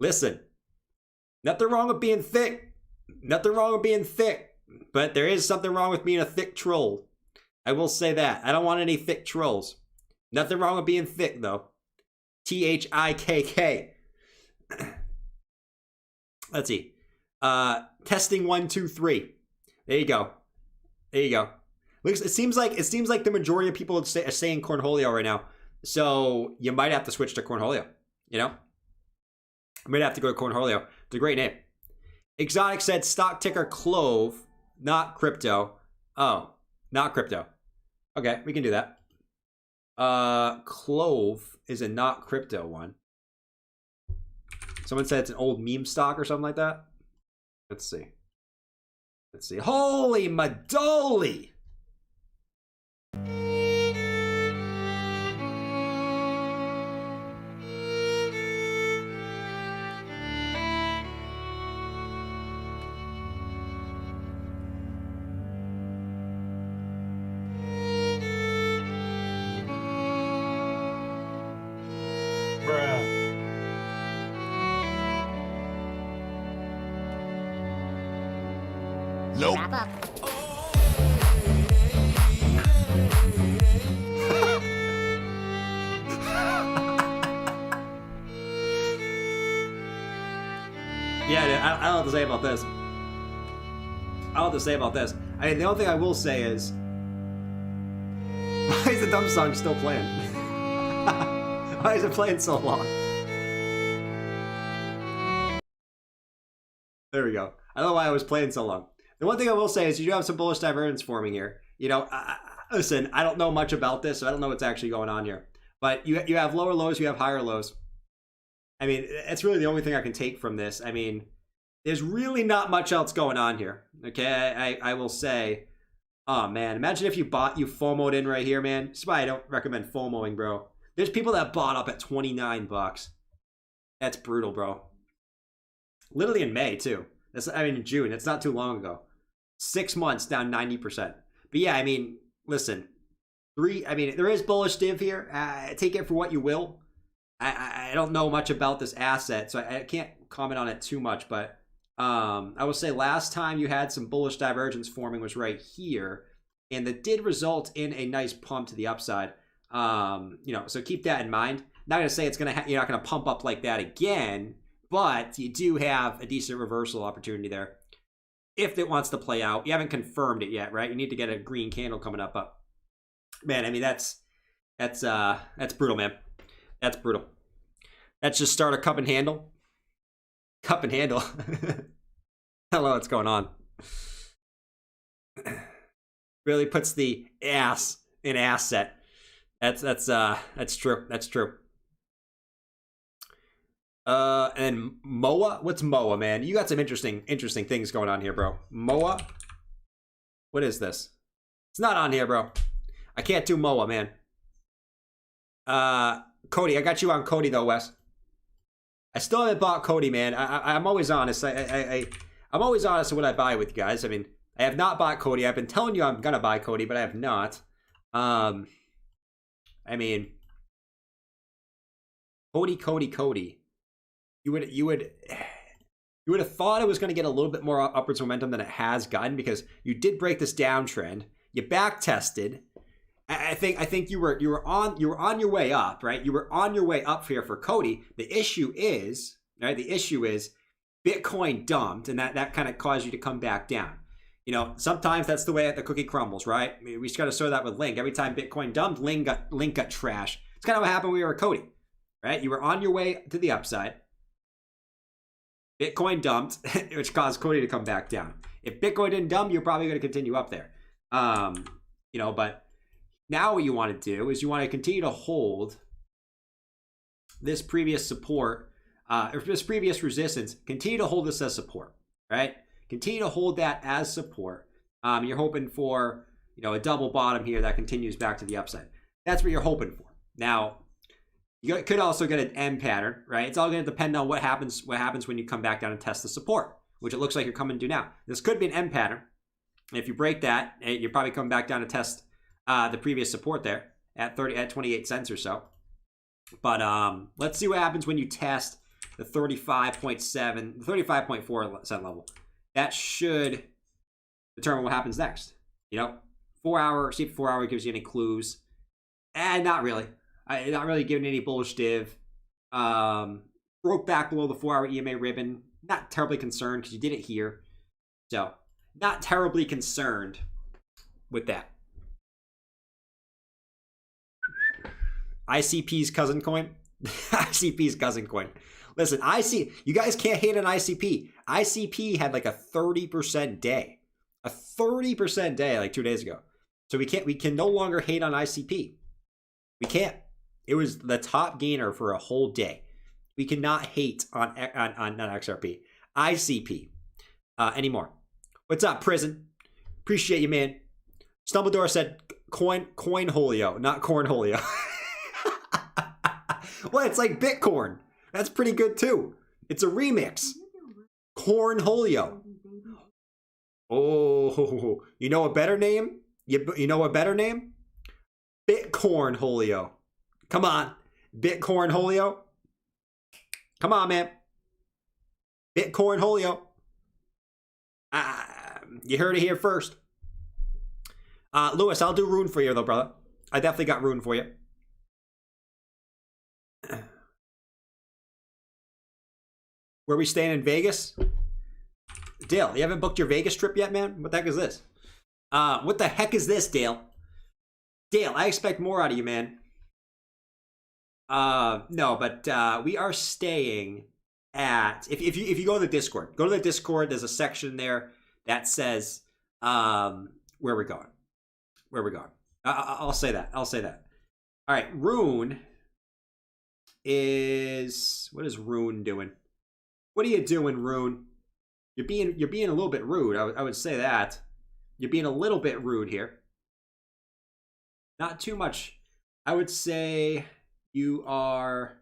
Listen, nothing wrong with being thick. Nothing wrong with being thick. But there is something wrong with being a thick troll. I will say that. I don't want any thick trolls. Nothing wrong with being thick, though. THIKK. Let's see. Testing 1, 2, 3. There you go. It seems like the majority of people are saying Cornholio right now. So you might have to switch to Cornholio. You know, I might have to go to Cornholio. It's a great name. Exotic said stock ticker Clove, not crypto. Oh, not crypto. Okay, we can do that. Clove is a not crypto one. Someone said it's an old meme stock or something like that. Let's see. Holy Madoli! Nope. Wrap up. Yeah, I don't know what to say about this. I mean, the only thing I will say is, why is the dumb song still playing? Why is it playing so long? There we go. I don't know why I was playing so long. The one thing I will say is you do have some bullish divergence forming here. You know, listen, I don't know much about this, so I don't know what's actually going on here. But you have lower lows, you have higher lows. I mean, that's really the only thing I can take from this. I mean, there's really not much else going on here. Okay, I will say, oh man, imagine if you FOMO'd in right here, man. That's why I don't recommend FOMOing, bro. There's people that bought up at 29 bucks. That's brutal, bro. Literally in May too. In June. It's not too long ago. 6 months down 90%. But yeah, I mean, listen. There is bullish div here. Take it for what you will. I don't know much about this asset, so I can't comment on it too much. But I will say last time you had some bullish divergence forming was right here, and that did result in a nice pump to the upside. So keep that in mind. Not gonna say you're not gonna pump up like that again. But you do have a decent reversal opportunity there. If it wants to play out. You haven't confirmed it yet, right? You need to get a green candle coming up. But man, I mean, that's brutal, man. That's brutal. Let's just start a cup and handle. Cup and handle. I don't know what's going on. Really puts the ass in asset. That's true. That's true. And MOA? What's MOA, man? You got some interesting things going on here, bro. MOA? What is this? It's not on here, bro. I can't do MOA, man. Cody, I got you on Cody though, Wes. I still haven't bought Cody, man. I'm always honest. I'm always honest with what I buy with you guys. I mean, I have not bought Cody. I've been telling you I'm gonna buy Cody, but I have not. I mean, Cody. You would have thought it was going to get a little bit more upwards momentum than it has gotten, because you did break this downtrend. You back tested. I think you were on your way up, right? You were on your way up here for Cody. The issue is, right? The issue is Bitcoin dumped, and that kind of caused you to come back down. You know, sometimes that's the way the cookie crumbles, right? I mean, we just got to show that with Link. Every time Bitcoin dumped, Link got trashed. It's kind of what happened when we were Cody, right? You were on your way to the upside. Bitcoin dumped, which caused Cody to come back down. If Bitcoin didn't dump, you're probably going to continue up there. You know, but now what you want to do is you want to continue to hold this previous support, or this previous resistance. Continue to hold this as support, right? Continue to hold that as support. You're hoping for, you know, a double bottom here that continues back to the upside. That's what you're hoping for. Now, you could also get an M pattern, right? It's all going to depend on what happens when you come back down and test the support, which it looks like you're coming to now. This could be an M pattern. If you break that, you probably come back down to test the previous support there at 28 cents or so. But let's see what happens when you test the 35.7, 35.4 cent level. That should determine what happens next. You know, 4 hour, see if 4 hour gives you any clues. Not really. Not really giving any bullish div. Broke back below the 4 hour EMA ribbon. Not terribly concerned because you did it here. So, not terribly concerned with that. ICP's cousin coin. ICP's cousin coin. Listen, you guys can't hate on ICP. ICP had like a 30% day. A 30% day like 2 days ago. So we can no longer hate on ICP. We can't. It was the top gainer for a whole day. We cannot hate on XRP. ICP anymore. What's up, Prison? Appreciate you, man. Stumbledore said coinholio, not cornholio. Well, it's like Bitcoin. That's pretty good too. It's a remix. Cornholio. Oh, you know a better name? You know a better name? Bitcornholio. Come on. Bitcornholio. Come on, man. Bitcornholio. You heard it here first. Lewis, I'll do Rune for you though, brother. I definitely got Rune for you. Where we staying in Vegas? Dale, you haven't booked your Vegas trip yet, man? What the heck is this? What the heck is this, Dale? Dale, I expect more out of you, man. No, but we are staying at, if you go to the Discord, there's a section there that says where we're going. I'll say that. All right, Rune is, what is Rune doing? What are you doing, Rune? You're being a little bit rude. I would say that. You're being a little bit rude here. Not too much. I would say you were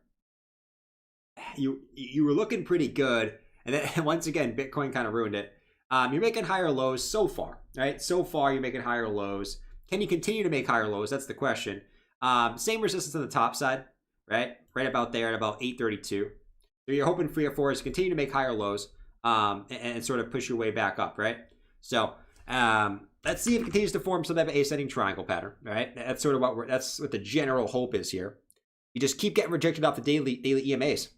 looking pretty good, and then once again Bitcoin kind of ruined it. You're making higher lows so far, right? So far you're making higher lows. Can you continue to make higher lows? That's the question. Same resistance on the top side, right? Right about there at about 832. So you're hoping for is to continue to make higher lows and sort of push your way back up, right? So let's see if it continues to form some type of ascending triangle pattern, right? That's sort of that's what the general hope is here. You just keep getting rejected off the daily EMAs.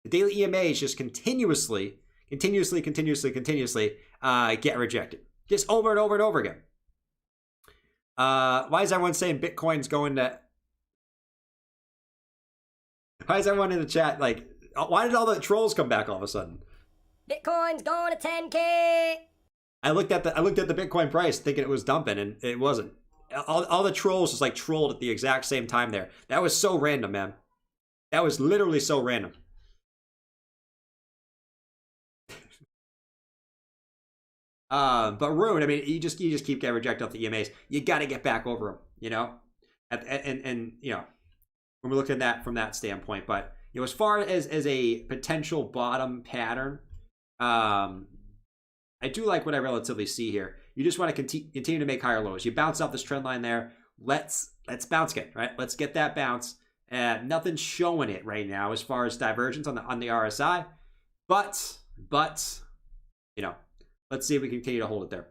The daily EMAs just continuously get rejected. Just over and over and over again. Why is everyone saying Bitcoin's going to... Why is everyone in the chat like... Why did all the trolls come back all of a sudden? Bitcoin's going to 10K. I looked at the Bitcoin price thinking it was dumping, and it wasn't. All the trolls just like trolled at the exact same time there. That was so random, man. That was literally so random. But Rune, I mean, you just keep getting rejected off the EMAs. You got to get back over them, you know. And you know, when we look at that from that standpoint, but you know, as far as a potential bottom pattern, I do like what I relatively see here. You just want to continue to make higher lows. You bounce off this trend line there. Let's bounce again, right? Let's get that bounce. Nothing's showing it right now as far as divergence on the RSI, but you know, let's see if we can continue to hold it there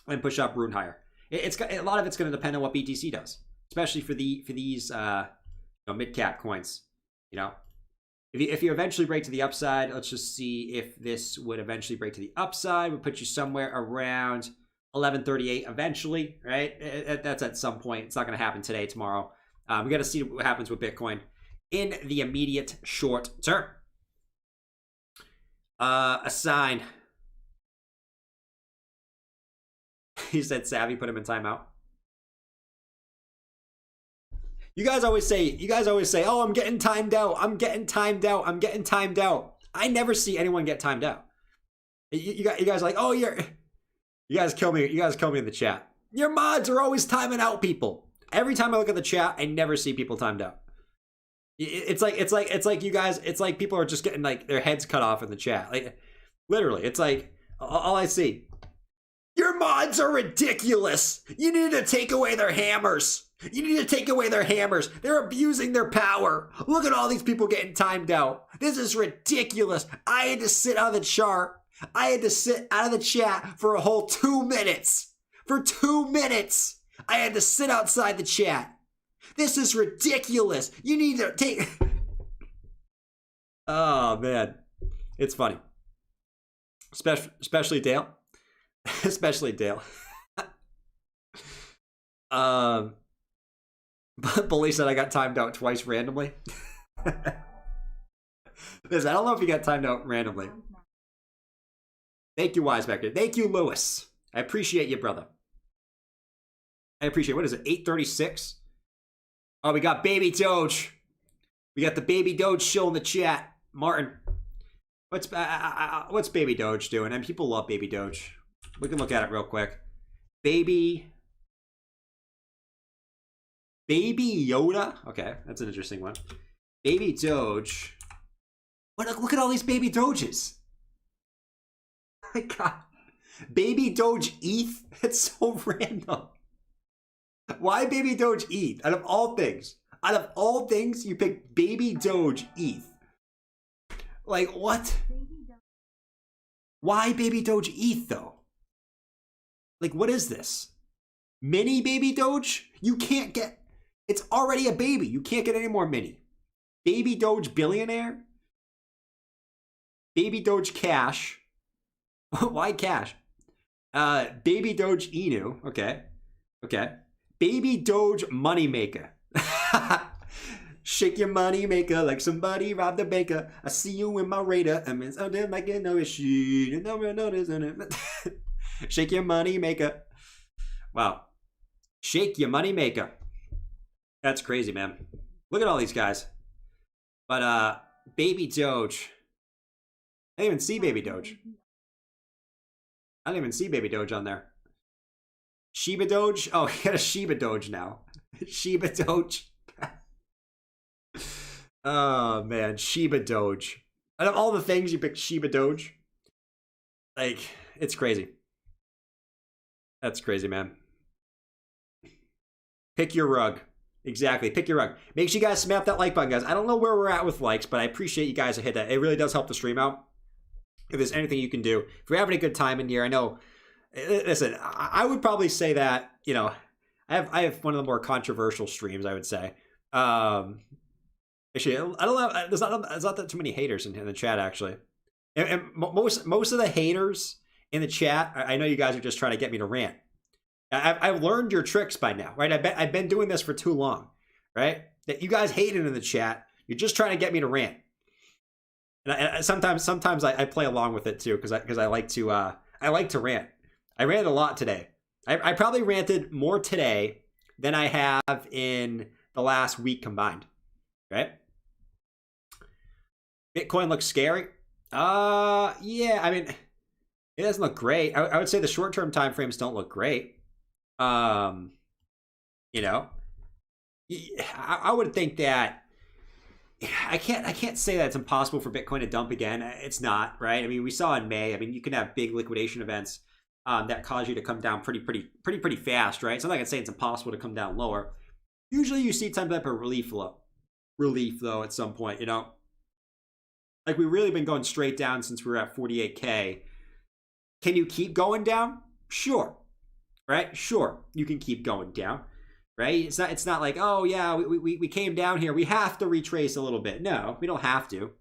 and push up rune higher. It's a lot of it's going to depend on what BTC does, especially for these mid cap coins. You know, if you eventually break to the upside, let's just see if this would eventually break to the upside. Would put you somewhere around 1138 eventually, right? That's at some point. It's not going to happen today, tomorrow. We got to see what happens with Bitcoin in the immediate short term. A sign. He said Savvy put him in timeout. You guys always say, oh, I'm getting timed out. I'm getting timed out. I'm getting timed out. I never see anyone get timed out. You guys are like, oh, you guys kill me. You guys kill me in the chat. Your mods are always timing out people. Every time I look at the chat, I never see people timed out. It's like you guys, it's like people are just getting like their heads cut off in the chat. Like literally, it's like all I see. Your mods are ridiculous. You need to take away their hammers. You need to take away their hammers. They're abusing their power. Look at all these people getting timed out. This is ridiculous. I had to sit on the chart. I had to sit out of the chat for a whole 2 minutes. For 2 minutes, I had to sit outside the chat. This is ridiculous. You need to take... Oh, man. It's funny. Especially Dale. Especially Dale. Bully said I got timed out twice randomly. Listen, I don't know if you got timed out randomly. Thank you, Wisebector. Thank you, Lewis. I appreciate you, brother. I appreciate it. What is it? 8:36? Oh, we got Baby Doge. We got the Baby Doge show in the chat. Martin, what's Baby Doge doing? And people love Baby Doge. We can look at it real quick. Baby Yoda. Okay, that's an interesting one. Baby Doge. Look at all these Baby Doges. My God. Baby Doge ETH? It's so random. Why Baby Doge ETH? Out of all things, you pick Baby Doge ETH. Like, what? Why Baby Doge ETH, though? Like, what is this? Mini Baby Doge? You can't get... It's already a baby. You can't get any more mini. Baby Doge Billionaire? Baby Doge Cash. Why Cash? Baby Doge Inu. Okay. Baby Doge Moneymaker. Shake your money maker like somebody robbed the baker. I see you in my radar. I mean, I didn't like it, no issue. No real notice in it. Shake your money maker. Wow. Shake your money maker. That's crazy, man. Look at all these guys. But Baby Doge. I didn't even see Baby Doge. I didn't even see Baby Doge on there. Shiba Doge? Oh, he got a Shiba Doge now. Shiba Doge. Oh, man. Shiba Doge. Out of all the things, you picked Shiba Doge. Like, it's crazy. That's crazy, man. Pick your rug. Exactly. Pick your rug. Make sure you guys smash that like button, guys. I don't know where we're at with likes, but I appreciate you guys to hit that. It really does help the stream out. If there's anything you can do. If you're having a good time in here, I know... Listen, I would probably say that, you know, I have one of the more controversial streams, I would say. Actually, I don't know. There's not that too many haters in the chat, actually. And most of the haters in the chat, I know you guys are just trying to get me to rant. I've learned your tricks by now, right? I've been doing this for too long, right? That you guys hate it in the chat. You're just trying to get me to rant. And sometimes I play along with it too, because I like to rant. I ranted a lot today. I probably ranted more today than I have in the last week combined. Right? Bitcoin looks scary. Yeah, I mean, it doesn't look great. I would say the short-term time frames don't look great. You know, I would think that I can't say that it's impossible for Bitcoin to dump again. It's not, right? I mean, we saw in May. I mean, you can have big liquidation events. that cause you to come down pretty fast, right? So I'm not gonna say it's impossible to come down lower. Usually you see some type of relief though at some point, you know? Like we've really been going straight down since we were at 48K. Can you keep going down? Sure. Right? Sure. You can keep going down. Right? It's not like, oh yeah, we came down here. We have to retrace a little bit. No, we don't have to.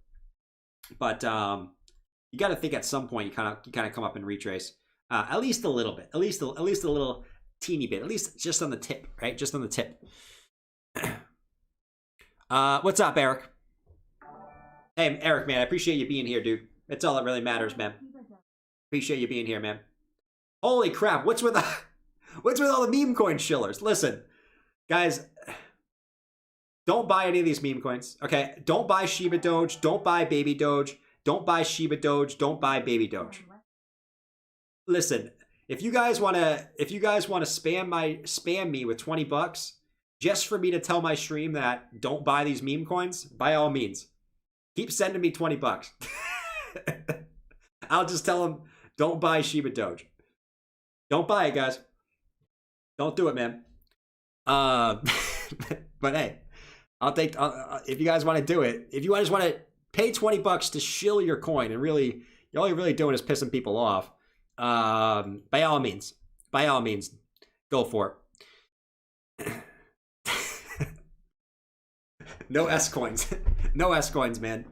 But you got to think at some point you kind of come up and retrace. At least a little bit. At least a little teeny bit. At least just on the tip, right? Just on the tip. What's up, Eric? Hey, Eric, man, I appreciate you being here, dude. That's all that really matters, man. Appreciate you being here, man. Holy crap, what's with all the meme coin shillers? Listen, guys, don't buy any of these meme coins, okay? Don't buy Shiba Doge, don't buy Baby Doge, don't buy Shiba Doge, don't buy Baby Doge. Listen, if you guys want to spam me with $20 just for me to tell my stream that don't buy these meme coins, by all means, keep sending me $20. I'll just tell them don't buy Shiba Doge. Don't buy it, guys. Don't do it, man. But hey, I'll take if you guys want to do it. If you guys want to pay $20 to shill your coin, and really, all you're really doing is pissing people off. By all means, go for it. No S coins, no S coins, man.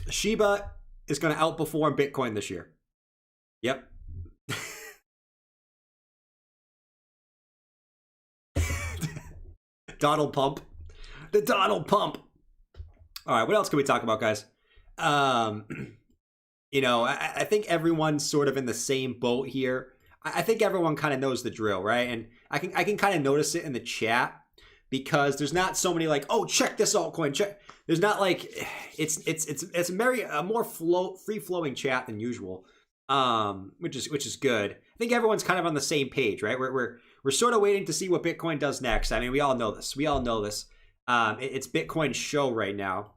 Shiba is going to outperform Bitcoin this year. Yep. Donald Pump. The Donald Pump. All right, what else can we talk about, guys? You know, I think everyone's sort of in the same boat here. I think everyone kind of knows the drill, right? And I can kind of notice it in the chat because there's not so many like, oh, check this altcoin, check. There's not like it's a more free flowing chat than usual, which is good. I think everyone's kind of on the same page, right? We're sort of waiting to see what Bitcoin does next. I mean, we all know this. It's Bitcoin's show right now.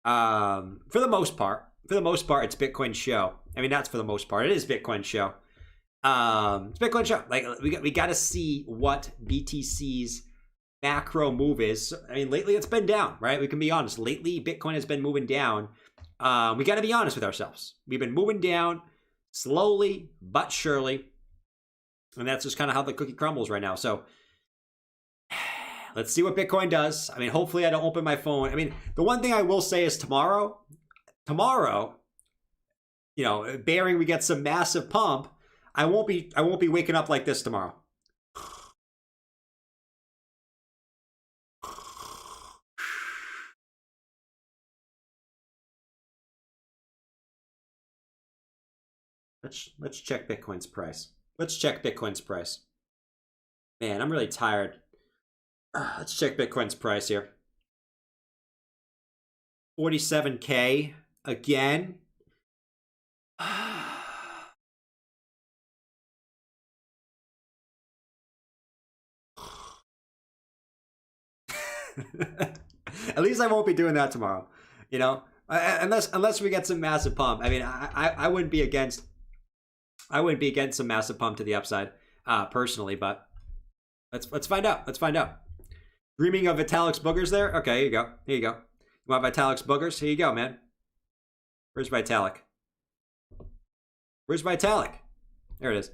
For the most part, it's Bitcoin's show. I mean, that's for the most part. It is Bitcoin's show. It's Bitcoin's show. Like we got to see what BTC's macro move is. I mean, lately it's been down, right? We can be honest. Lately, Bitcoin has been moving down. We got to be honest with ourselves. We've been moving down slowly but surely, and that's just kind of how the cookie crumbles right now. So let's see what Bitcoin does. I mean, hopefully I don't open my phone. I mean, the one thing I will say is tomorrow, you know, bearing we get some massive pump, I won't be waking up like this tomorrow. Let's check Bitcoin's price. Let's check Bitcoin's price. Man, I'm really tired. Let's check Bitcoin's price here. 47K again. At least I won't be doing that tomorrow. You know, unless we get some massive pump. I mean, I wouldn't be against. I wouldn't be against some massive pump to the upside, personally. But let's find out. Let's find out. Dreaming of Vitalik's boogers there? Okay, here you go. Here you go. You want Vitalik's boogers? Here you go, man. Where's Vitalik? Where's Vitalik? There it is.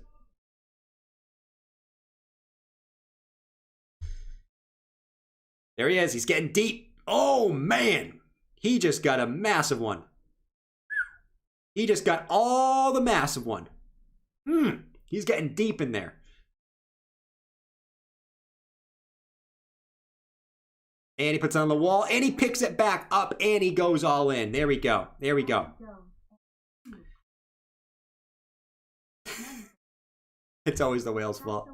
There he is. He's getting deep. Oh, man. He just got a massive one. He just got all the massive one. He's getting deep in there. And he puts it on the wall, and he picks it back up, and he goes all in. There we go. There we go. It's always the whale's fault.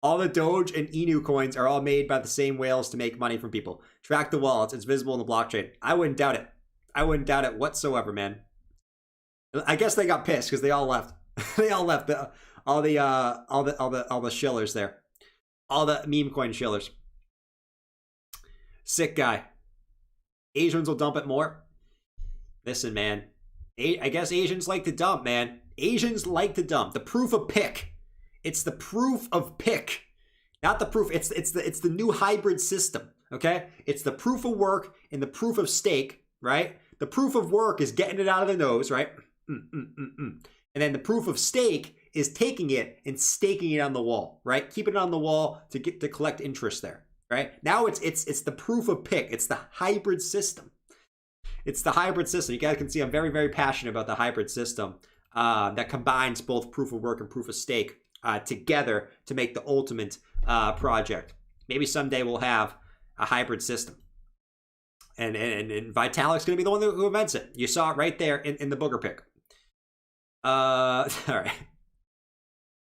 All the Doge and Inu coins are all made by the same whales to make money from people. Track the wallets. It's visible in the blockchain. I wouldn't doubt it. I wouldn't doubt it whatsoever, man. I guess they got pissed because they all left. They all left. All the shillers there. All the meme coin shillers. Sick guy. Asians will dump it more. Listen, man. I guess Asians like to dump, man. Asians like to dump. The proof of pick. It's the proof of pick. Not the proof. It's the new hybrid system. Okay? It's the proof of work and the proof of stake, right? The proof of work is getting it out of the nose, right? And then the proof of stake is taking it and staking it on the wall, right? Keeping it on the wall to get to collect interest there, right? Now it's the proof of pick. It's the hybrid system. It's the hybrid system. You guys can see I'm very, very passionate about the hybrid system that combines both proof of work and proof of stake together to make the ultimate project. Maybe someday we'll have a hybrid system. And Vitalik's going to be the one who invents it. You saw it right there in the booger pick. All right.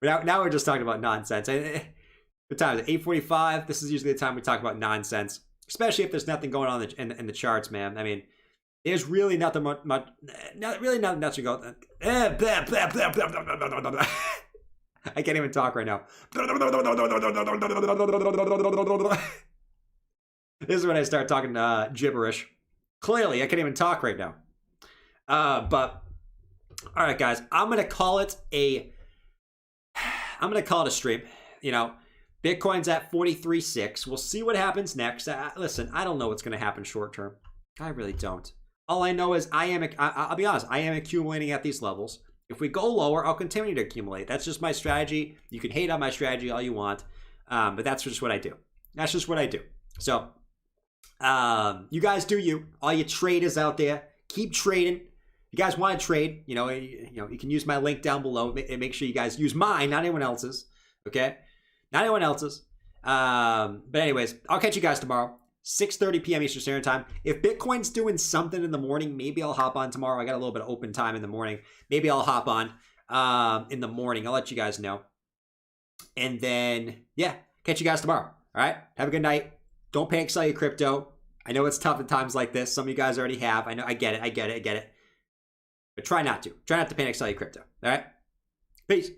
Now we're just talking about nonsense. What time is it? 8:45. This is usually the time we talk about nonsense, especially if there's nothing going on in the charts, man. I mean, there's really nothing much really nothing much to go. I can't even talk right now. This is when I start talking gibberish. Clearly, I can't even talk right now. But all right, guys, I'm gonna call it a stream. You know, Bitcoin's at 43.6. We'll see what happens next. Listen, I don't know what's gonna happen short term. I really don't. All I know is I'll be honest, I am accumulating at these levels. If we go lower, I'll continue to accumulate. That's just my strategy. You can hate on my strategy all you want, but that's just what I do. That's just what I do. So, you guys do you. All you traders out there, keep trading. You guys want to trade, you can use my link down below. Make sure you guys use mine, not anyone else's. Okay? Not anyone else's. But anyways, I'll catch you guys tomorrow. 6:30 p.m. Eastern Standard Time. If Bitcoin's doing something in the morning, maybe I'll hop on tomorrow. I got a little bit of open time in the morning. Maybe I'll hop on in the morning. I'll let you guys know. And then, yeah, catch you guys tomorrow. All right? Have a good night. Don't panic sell your crypto. I know it's tough at times like this. Some of you guys already have. I know. I get it. But try not to. Try not to panic sell your crypto. All right? Peace.